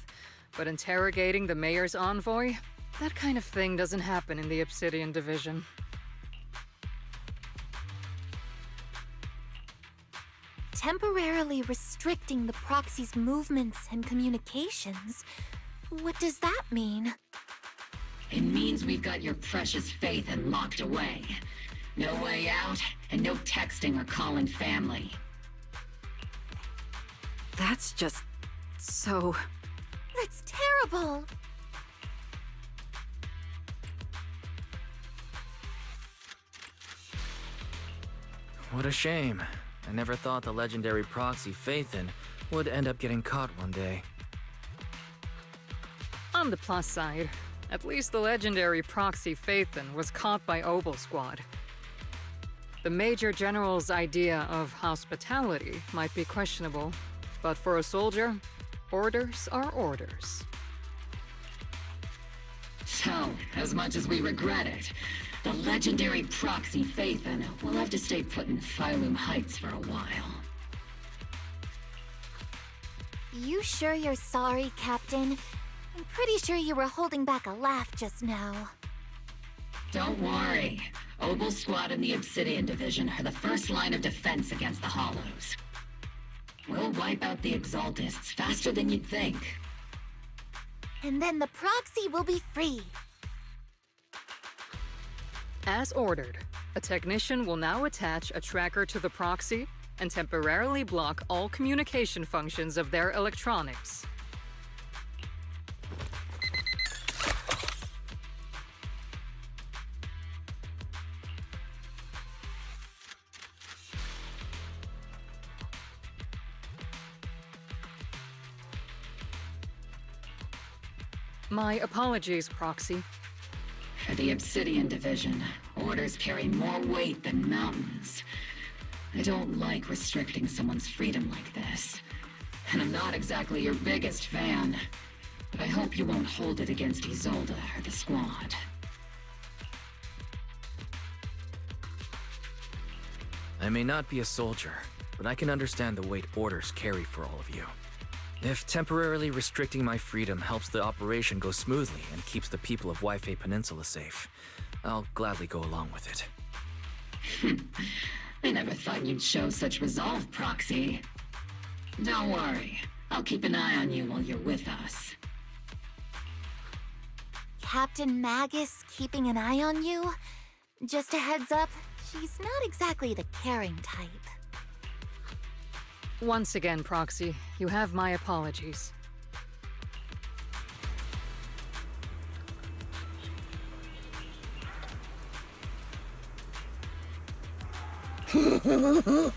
but interrogating the Mayor's envoy? That kind of thing doesn't happen in the Obsidian Division. Temporarily restricting the Proxy's movements and communications? What does that mean? It means we've got your precious Phaethon locked away. No way out, and no texting or calling family. That's just... so... That's terrible! What a shame. I never thought the legendary proxy Phaethon would end up getting caught one day. On the plus side, at least the legendary proxy Phaethon was caught by Obel Squad. The Major General's idea of hospitality might be questionable, but for a soldier, orders are orders. So, as much as we regret it, the legendary proxy Phaethon will have to stay put in Phylum Heights for a while. You sure you're sorry, Captain? I'm pretty sure you were holding back a laugh just now. Don't worry. Obel Squad and the Obsidian Division are the first line of defense against the Hollows. We'll wipe out the Exaltists faster than you'd think. And then the Proxy will be free. As ordered, a technician will now attach a tracker to the Proxy and temporarily block all communication functions of their electronics. My apologies, Proxy. For the Obsidian Division, orders carry more weight than mountains. I don't like restricting someone's freedom like this. And I'm not exactly your biggest fan. But I hope you won't hold it against Isolde or the Squad. I may not be a soldier, but I can understand the weight orders carry for all of you. If temporarily restricting my freedom helps the operation go smoothly and keeps the people of Waifei Peninsula safe, I'll gladly go along with it. I never thought you'd show such resolve, Proxy. Don't worry. I'll keep an eye on you while you're with us. Captain Magus keeping an eye on you? Just a heads up, she's not exactly the caring type. Once again, Proxy, you have my apologies. Huh?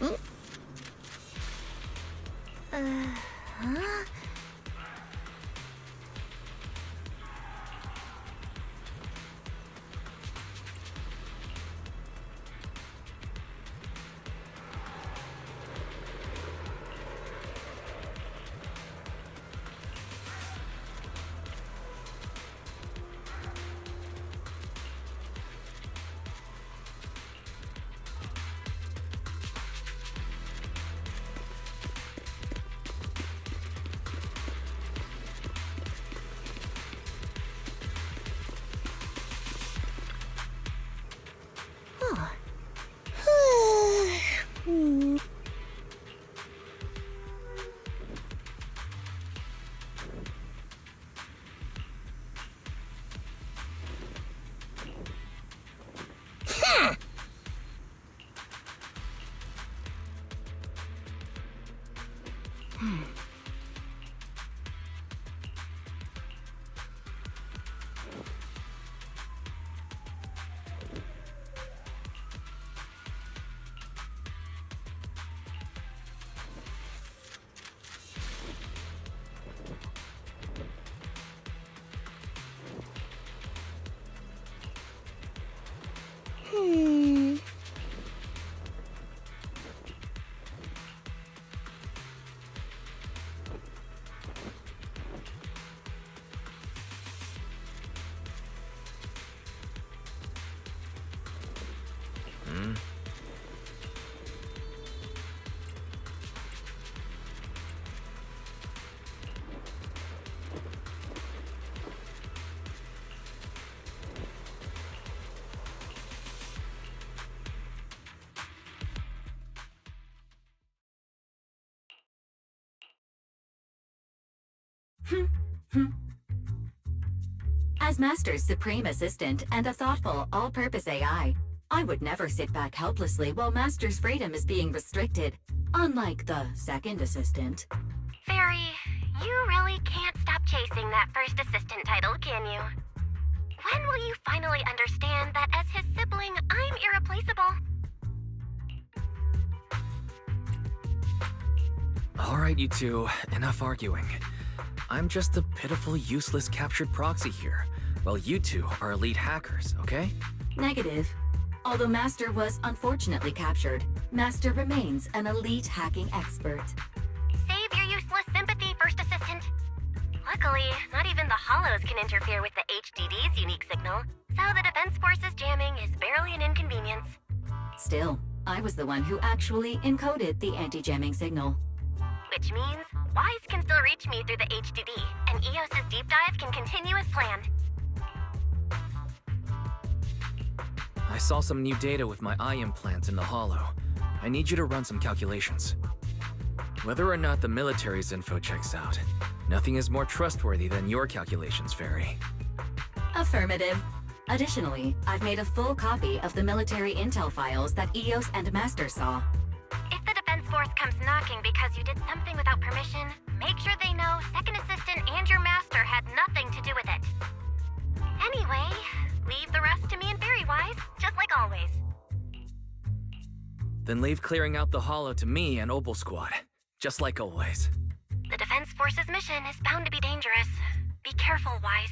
As Master's supreme assistant and a thoughtful, all-purpose AI, I would never sit back helplessly while Master's freedom is being restricted, unlike the second assistant. Fairy, you really can't stop chasing that first assistant title, can you? When will you finally understand that as his sibling, I'm irreplaceable? All right, you two, enough arguing. I'm just a pitiful, useless captured proxy here, while you two are elite hackers, okay? Negative. Although Master was unfortunately captured, Master remains an elite hacking expert. Save your useless sympathy, First Assistant. Luckily, not even the Hollows can interfere with the HDD's unique signal, so the Defense Force's jamming is barely an inconvenience. Still, I was the one who actually encoded the anti-jamming signal. Which means Wise can still reach me through the HDD, and EOS's deep dive can continue as planned. I saw some new data with my eye implant in the Hollow. I need you to run some calculations. Whether or not the military's info checks out, nothing is more trustworthy than your calculations, Fairy. Affirmative. Additionally, I've made a full copy of the military intel files that EOS and Master saw. If the Defense Force comes knocking because you did something without permission, make sure they know Second Assistant and your Master had nothing to do with it. Anyway, leave the rest to me and Fairy Wise, just like always. Then leave clearing out the Hollow to me and Opal Squad, just like always. The Defense Force's mission is bound to be dangerous. Be careful, Wise.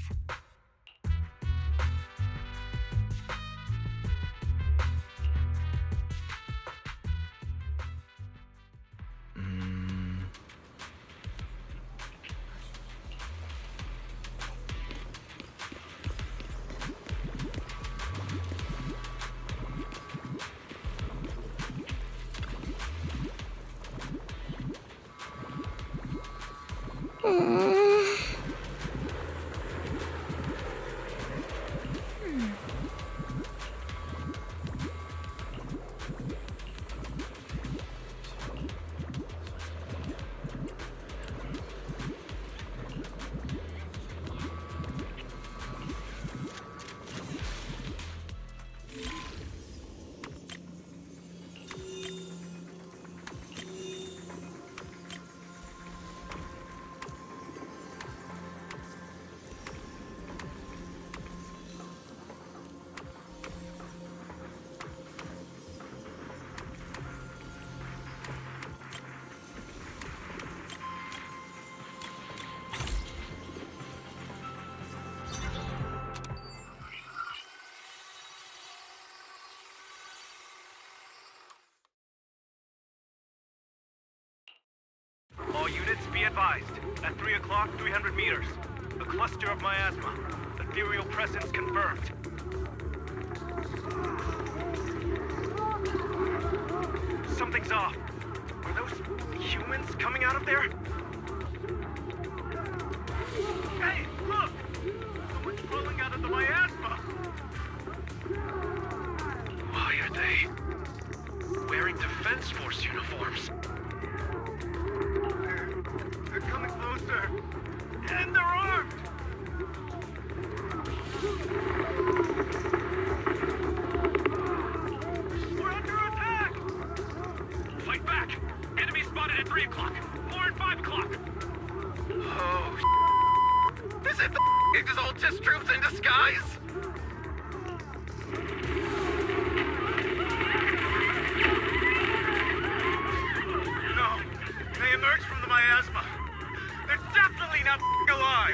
All units be advised. At 3 o'clock, 300 meters. A cluster of miasma. Ethereal presence confirmed. Something's off. Are those humans coming out of there? Hey, look! Someone's crawling out of the miasma! Why are they wearing Defense Force uniforms? They're coming closer. And they're armed! We're under attack! Fight back! Enemy spotted at 3 o'clock. More at 5 o'clock. Oh, is it the Exaltis troops in disguise? No, they emerged from the miasma. They're definitely not alive!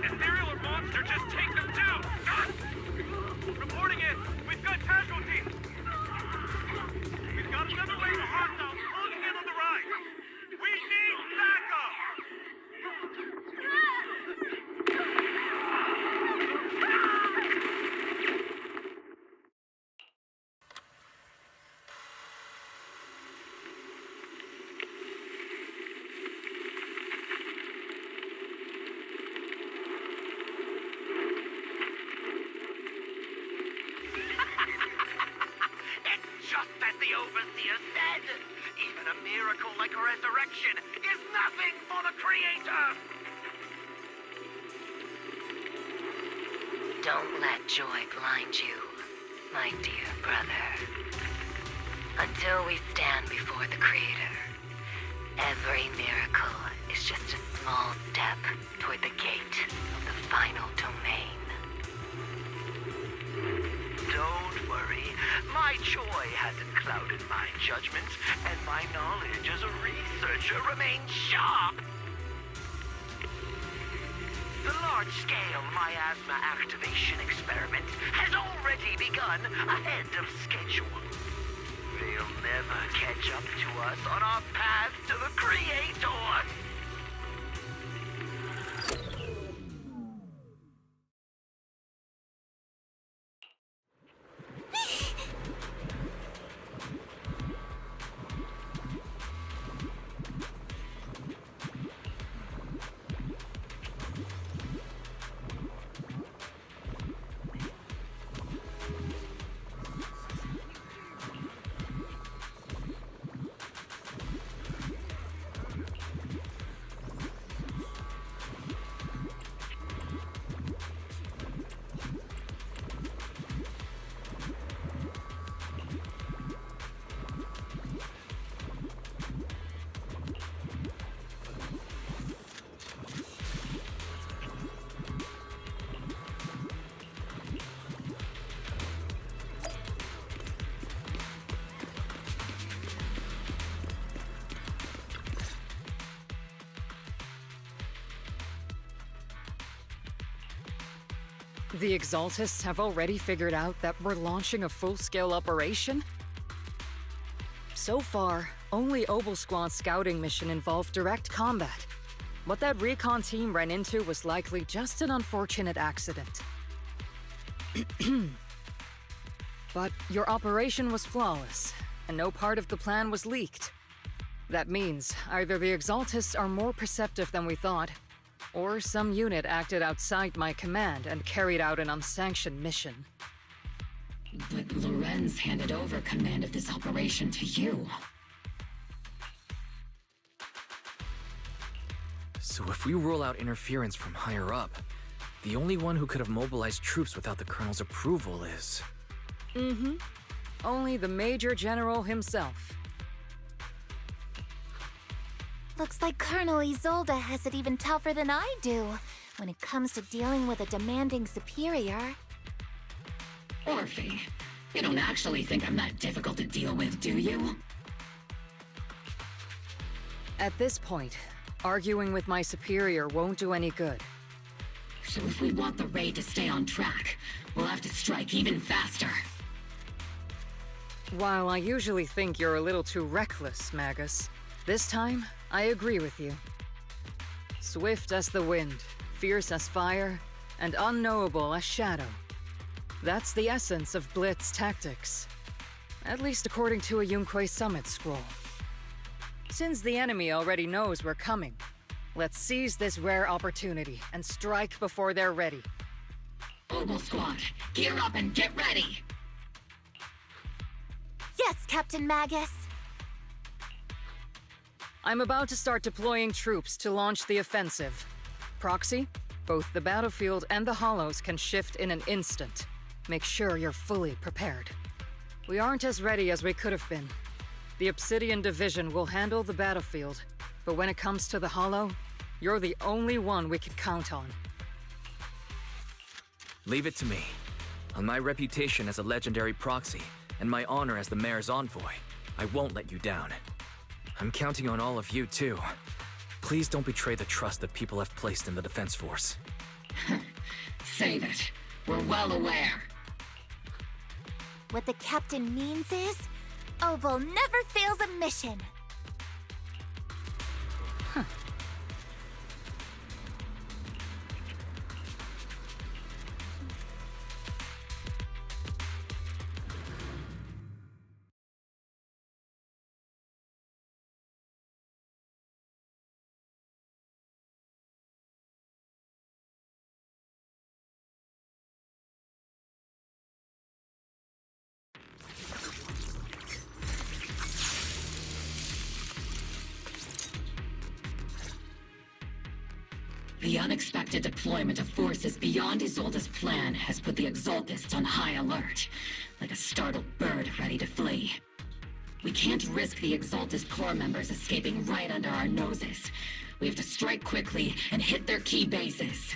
Ethereal or monster, just take them down! Ah! Reporting in! We've got casualties! We've got another wave of hostiles closing in on the right! We need backup! Just as the Overseer said, even a miracle like a resurrection is nothing for the Creator! Don't let joy blind you, my dear brother. Until we stand before the Creator, every miracle is just a small step toward the gate of the final domain. Don't worry, my joy hasn't clouded my judgment, and my knowledge as a researcher remains sharp. The large-scale miasma activation experiment has already begun ahead of schedule. They'll never catch up to us on our path to the Creator. The Exaltists have already figured out that we're launching a full-scale operation? So far, only Obel Squad's scouting mission involved direct combat. What that recon team ran into was likely just an unfortunate accident. But your operation was flawless, and no part of the plan was leaked. That means either the Exaltists are more perceptive than we thought, or some unit acted outside my command and carried out an unsanctioned mission. But Lorenz handed over command of this operation to you. So if we rule out interference from higher up, the only one who could have mobilized troops without the Colonel's approval is... Mm-hmm. Only the Major General himself. Looks like Colonel Isolde has it even tougher than I do when it comes to dealing with a demanding superior. Orphe, you don't actually think I'm that difficult to deal with, do you? At this point, arguing with my superior won't do any good. So if we want the raid to stay on track, we'll have to strike even faster. While I usually think you're a little too reckless, Magus, this time, I agree with you. Swift as the wind, fierce as fire, and unknowable as shadow. That's the essence of Blitz tactics. At least according to a Yunque Summit scroll. Since the enemy already knows we're coming, let's seize this rare opportunity and strike before they're ready. Obel Squad, gear up and get ready! Yes, Captain Magus! I'm about to start deploying troops to launch the offensive. Proxy, both the battlefield and the hollows can shift in an instant. Make sure you're fully prepared. We aren't as ready as we could have been. The Obsidian Division will handle the battlefield, but when it comes to the hollow, you're the only one we can count on. Leave it to me. On my reputation as a legendary proxy, and my honor as the Mayor's envoy, I won't let you down. I'm counting on all of you, too. Please don't betray the trust that people have placed in the Defense Force. Save it. We're well aware. What the captain means is, Obel never fails a mission. The unexpected deployment of forces beyond Isolde's plan has put the Exaltists on high alert, like a startled bird ready to flee. We can't risk the Exaltist core members escaping right under our noses. We have to strike quickly and hit their key bases.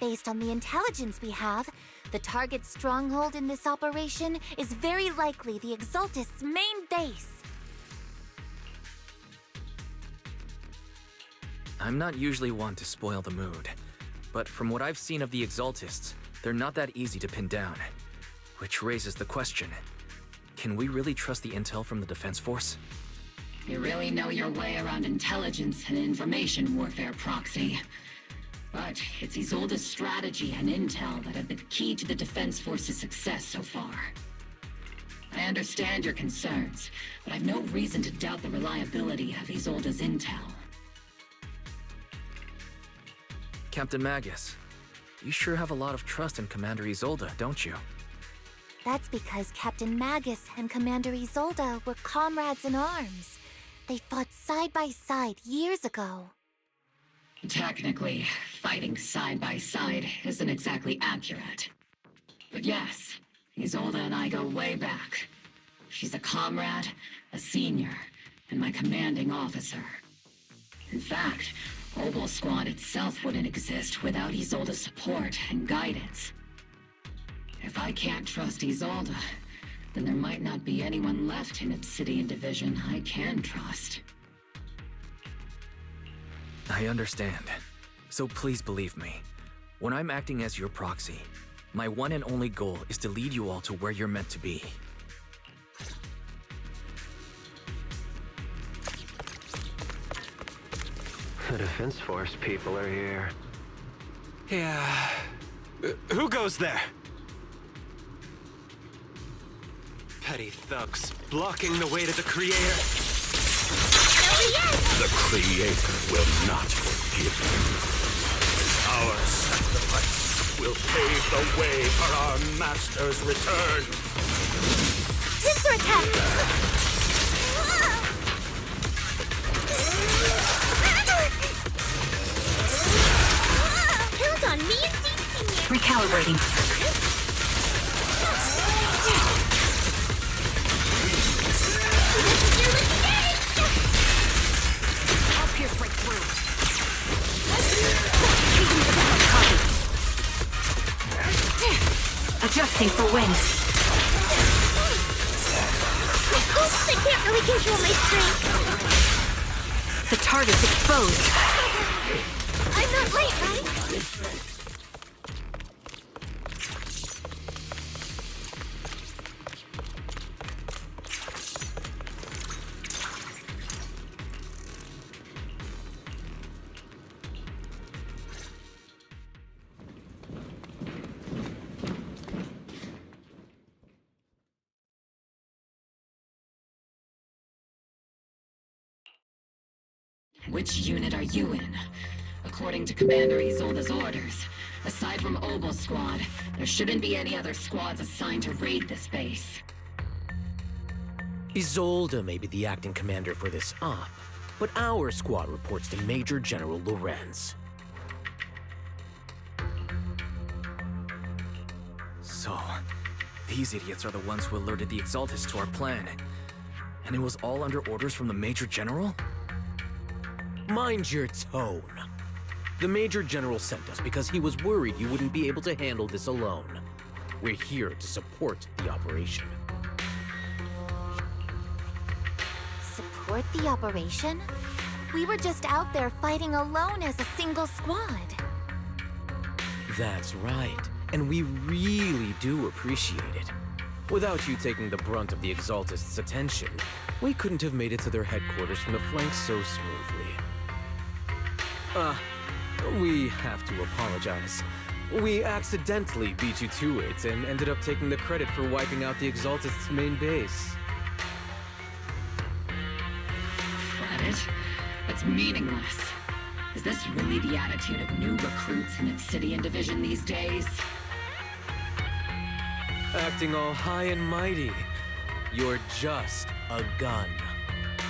Based on the intelligence we have, the target stronghold in this operation is very likely the Exaltists' main base. I'm not usually one to spoil the mood, but from what I've seen of the Exaltists, they're not that easy to pin down. Which raises the question, can we really trust the intel from the Defense Force? You really know your way around intelligence and information warfare, Proxy. But it's Isolde's strategy and intel that have been key to the Defense Force's success so far. I understand your concerns, but I've no reason to doubt the reliability of Isolde's intel. Captain Magus, you sure have a lot of trust in Commander Isolde, don't you? That's because Captain Magus and Commander Isolde were comrades in arms. They fought side by side years ago. Technically, fighting side by side isn't exactly accurate. But yes, Isolde and I go way back. She's a comrade, a senior, and my commanding officer. In fact, Obel Squad itself wouldn't exist without Isolde's support and guidance. If I can't trust Isolde, then there might not be anyone left in Obsidian Division I can trust. I understand. So please believe me. When I'm acting as your proxy, my one and only goal is to lead you all to where you're meant to be. The Defense Force people are here. Yeah. Who goes there? Petty thugs, blocking the way to the Creator. The Creator will not forgive you. Our sacrifice will pave the way for our Master's return. Pincer attack! Count on me and Senior! Recalibrating. I'll pierce right through. Adjusting for wind. Oops, I can't really control my strength. The target's exposed. I'm not late, right? Which unit are you in? According to Commander Isolde's orders, aside from Obel Squad, there shouldn't be any other squads assigned to raid this base. Isolde may be the acting commander for this op, but our squad reports to Major General Lorenz. So, these idiots are the ones who alerted the Exaltists to our plan. And it was all under orders from the Major General? Mind your tone. The Major General sent us because he was worried you wouldn't be able to handle this alone. We're here to support the operation. Support the operation? We were just out there fighting alone as a single squad. That's right, and we really do appreciate it. Without you taking the brunt of the Exaltists' attention, we couldn't have made it to their headquarters from the flank so smoothly. We have to apologize. We accidentally beat you to it and ended up taking the credit for wiping out the Exaltists' main base. Credit? That's meaningless. Is this really the attitude of new recruits in Obsidian Division these days? Acting all high and mighty. You're just a gun.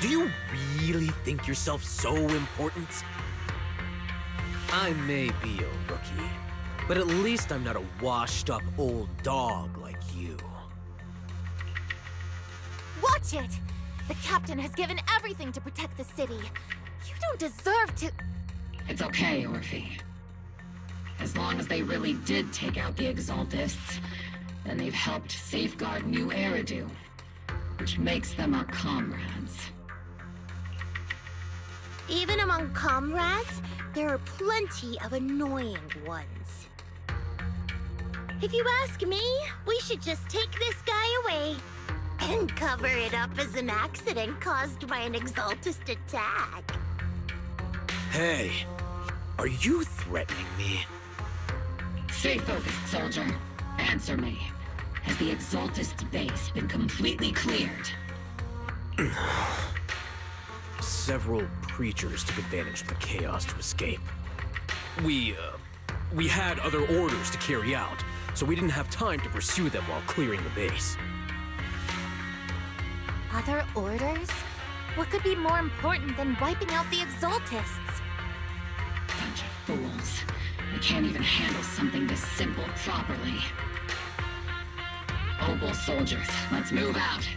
Do you really think yourself so important? I may be a rookie, but at least I'm not a washed-up old dog like you. Watch it! The captain has given everything to protect the city. You don't deserve to... It's okay, Orphe. As long as they really did take out the Exaltists, then they've helped safeguard New Eridu, which makes them our comrades. Even among comrades, there are plenty of annoying ones. If you ask me, we should just take this guy away and cover it up as an accident caused by an Exaltist attack. Hey, are you threatening me? Stay focused, soldier. Answer me. Has the Exaltist base been completely cleared? Several preachers took advantage of the chaos to escape. We had other orders to carry out, so we didn't have time to pursue them while clearing the base. Other orders? What could be more important than wiping out the Exaltists? Bunch of fools. They can't even handle something this simple properly. Obel soldiers, let's move out.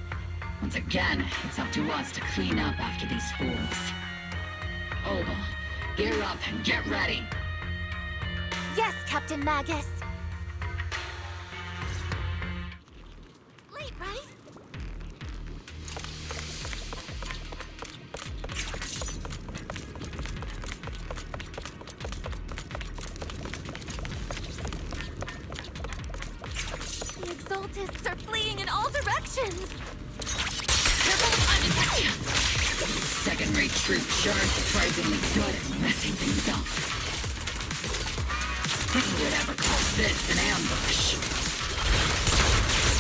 Once again, it's up to us to clean up after these fools. Obel, gear up and get ready. Yes, Captain Magus. Late, right? The Exaltists are fleeing in all directions. Second-rate troops sure are surprisingly good at messing things up. Who would ever call this an ambush?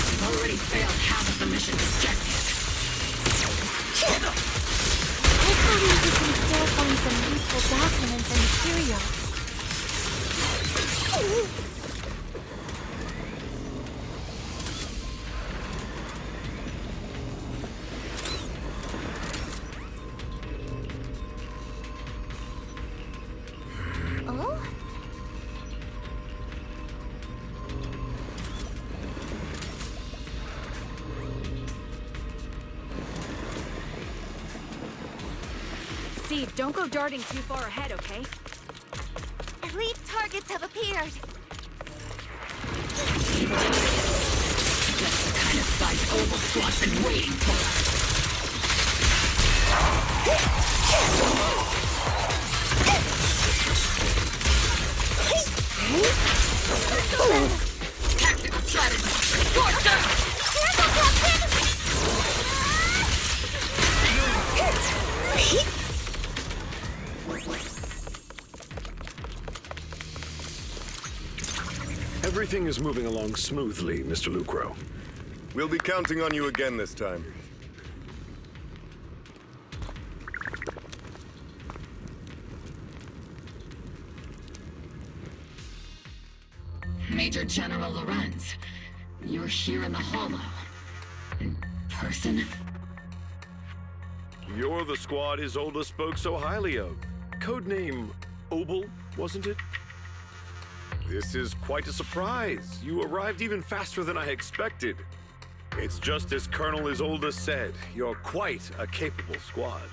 We've already failed half of the mission's objective. Hopefully we can still find some useful documents and materials. Seed, don't go darting too far ahead, okay? Elite targets have appeared. That's the kind of fight Obel Squad's been waiting for. Tactical strategy! Short down! Careful, Captain! Everything is moving along smoothly, Mr. Lucro. We'll be counting on you again this time. Major General Lorenz, you're here in the Hollow. In person? You're the squad Isolde spoke so highly of. Codename Obel, wasn't it? This is quite a surprise. You arrived even faster than I expected. It's just as Colonel Isolde said. You're quite a capable squad.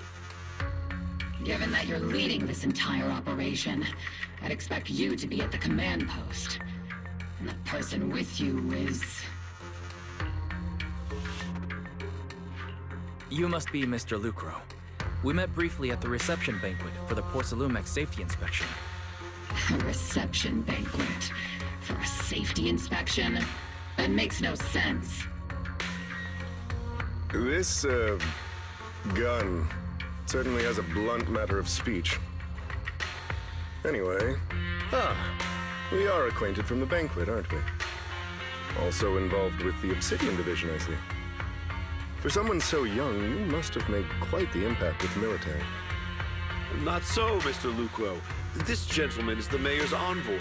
Given that you're leading this entire operation, I'd expect you to be at the command post. And the person with you is... You must be Mr. Lucro. We met briefly at the reception banquet for the Porcelumex safety inspection. A reception banquet for a safety inspection? That makes no sense. This, gun certainly has a blunt matter of speech. Anyway, we are acquainted from the banquet, aren't we? Also involved with the Obsidian Division, I see. For someone so young, you must have made quite the impact with the military. Not so, Mr. Lucro. This gentleman is the mayor's envoy,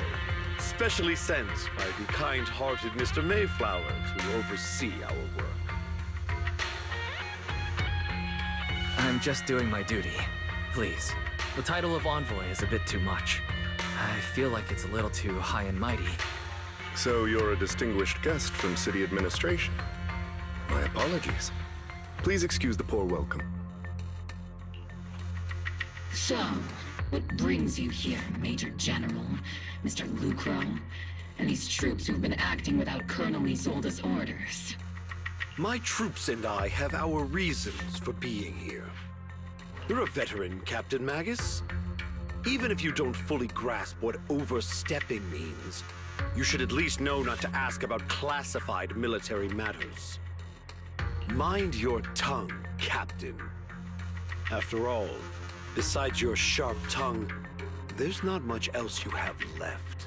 specially sent by the kind-hearted Mr. Mayflower to oversee our work. I'm just doing my duty. Please. The title of envoy is a bit too much. I feel like it's a little too high and mighty. So you're a distinguished guest from city administration. My apologies. Please excuse the poor welcome. So, what brings you here, Major General, Mr. Lucro, and these troops who've been acting without Colonel Isolde's orders? My troops and I have our reasons for being here. You're a veteran, Captain Magus. Even if you don't fully grasp what overstepping means, you should at least know not to ask about classified military matters. Mind your tongue, Captain. After all, besides your sharp tongue, there's not much else you have left.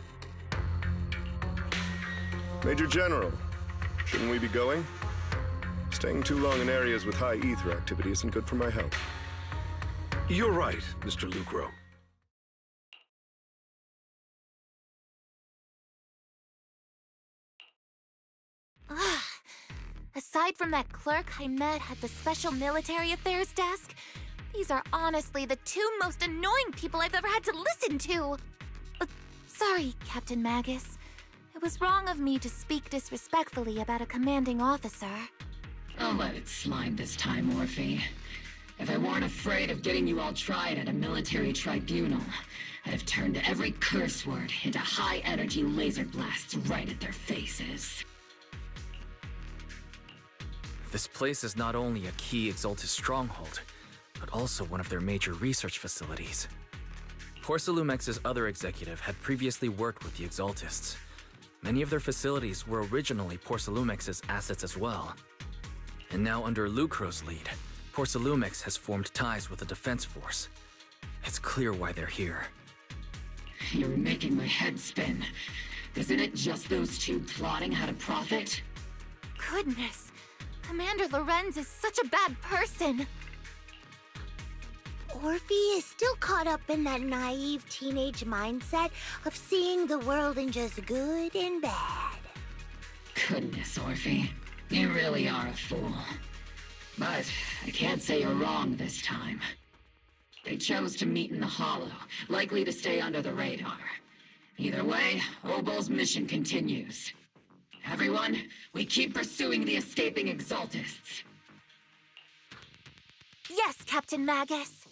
Major General, shouldn't we be going? Staying too long in areas with high ether activity isn't good for my health. You're right, Mr. Lucro. Aside from that clerk I met at the Special Military Affairs desk, these are honestly the two most annoying people I've ever had to listen to. Sorry, Captain Magus. It was wrong of me to speak disrespectfully about a commanding officer. I'll let it slide this time, Orphe. If I weren't afraid of getting you all tried at a military tribunal, I'd have turned every curse word into high-energy laser blasts right at their faces. This place is not only a key Exaltus stronghold, but also one of their major research facilities. Porcelumex's other executive had previously worked with the Exaltists. Many of their facilities were originally Porcelumex's assets as well. And now under Lucro's lead, Porcelumex has formed ties with the defense force. It's clear why they're here. You're making my head spin. Isn't it just those two plotting how to profit? Goodness, Commander Lorenz is such a bad person. Orphe is still caught up in that naive teenage mindset of seeing the world in just good and bad. Goodness, Orphe. You really are a fool. But I can't say you're wrong this time. They chose to meet in the Hollow, likely to stay under the radar. Either way, Obol's mission continues. Everyone, we keep pursuing the escaping Exaltists. Yes, Captain Magus.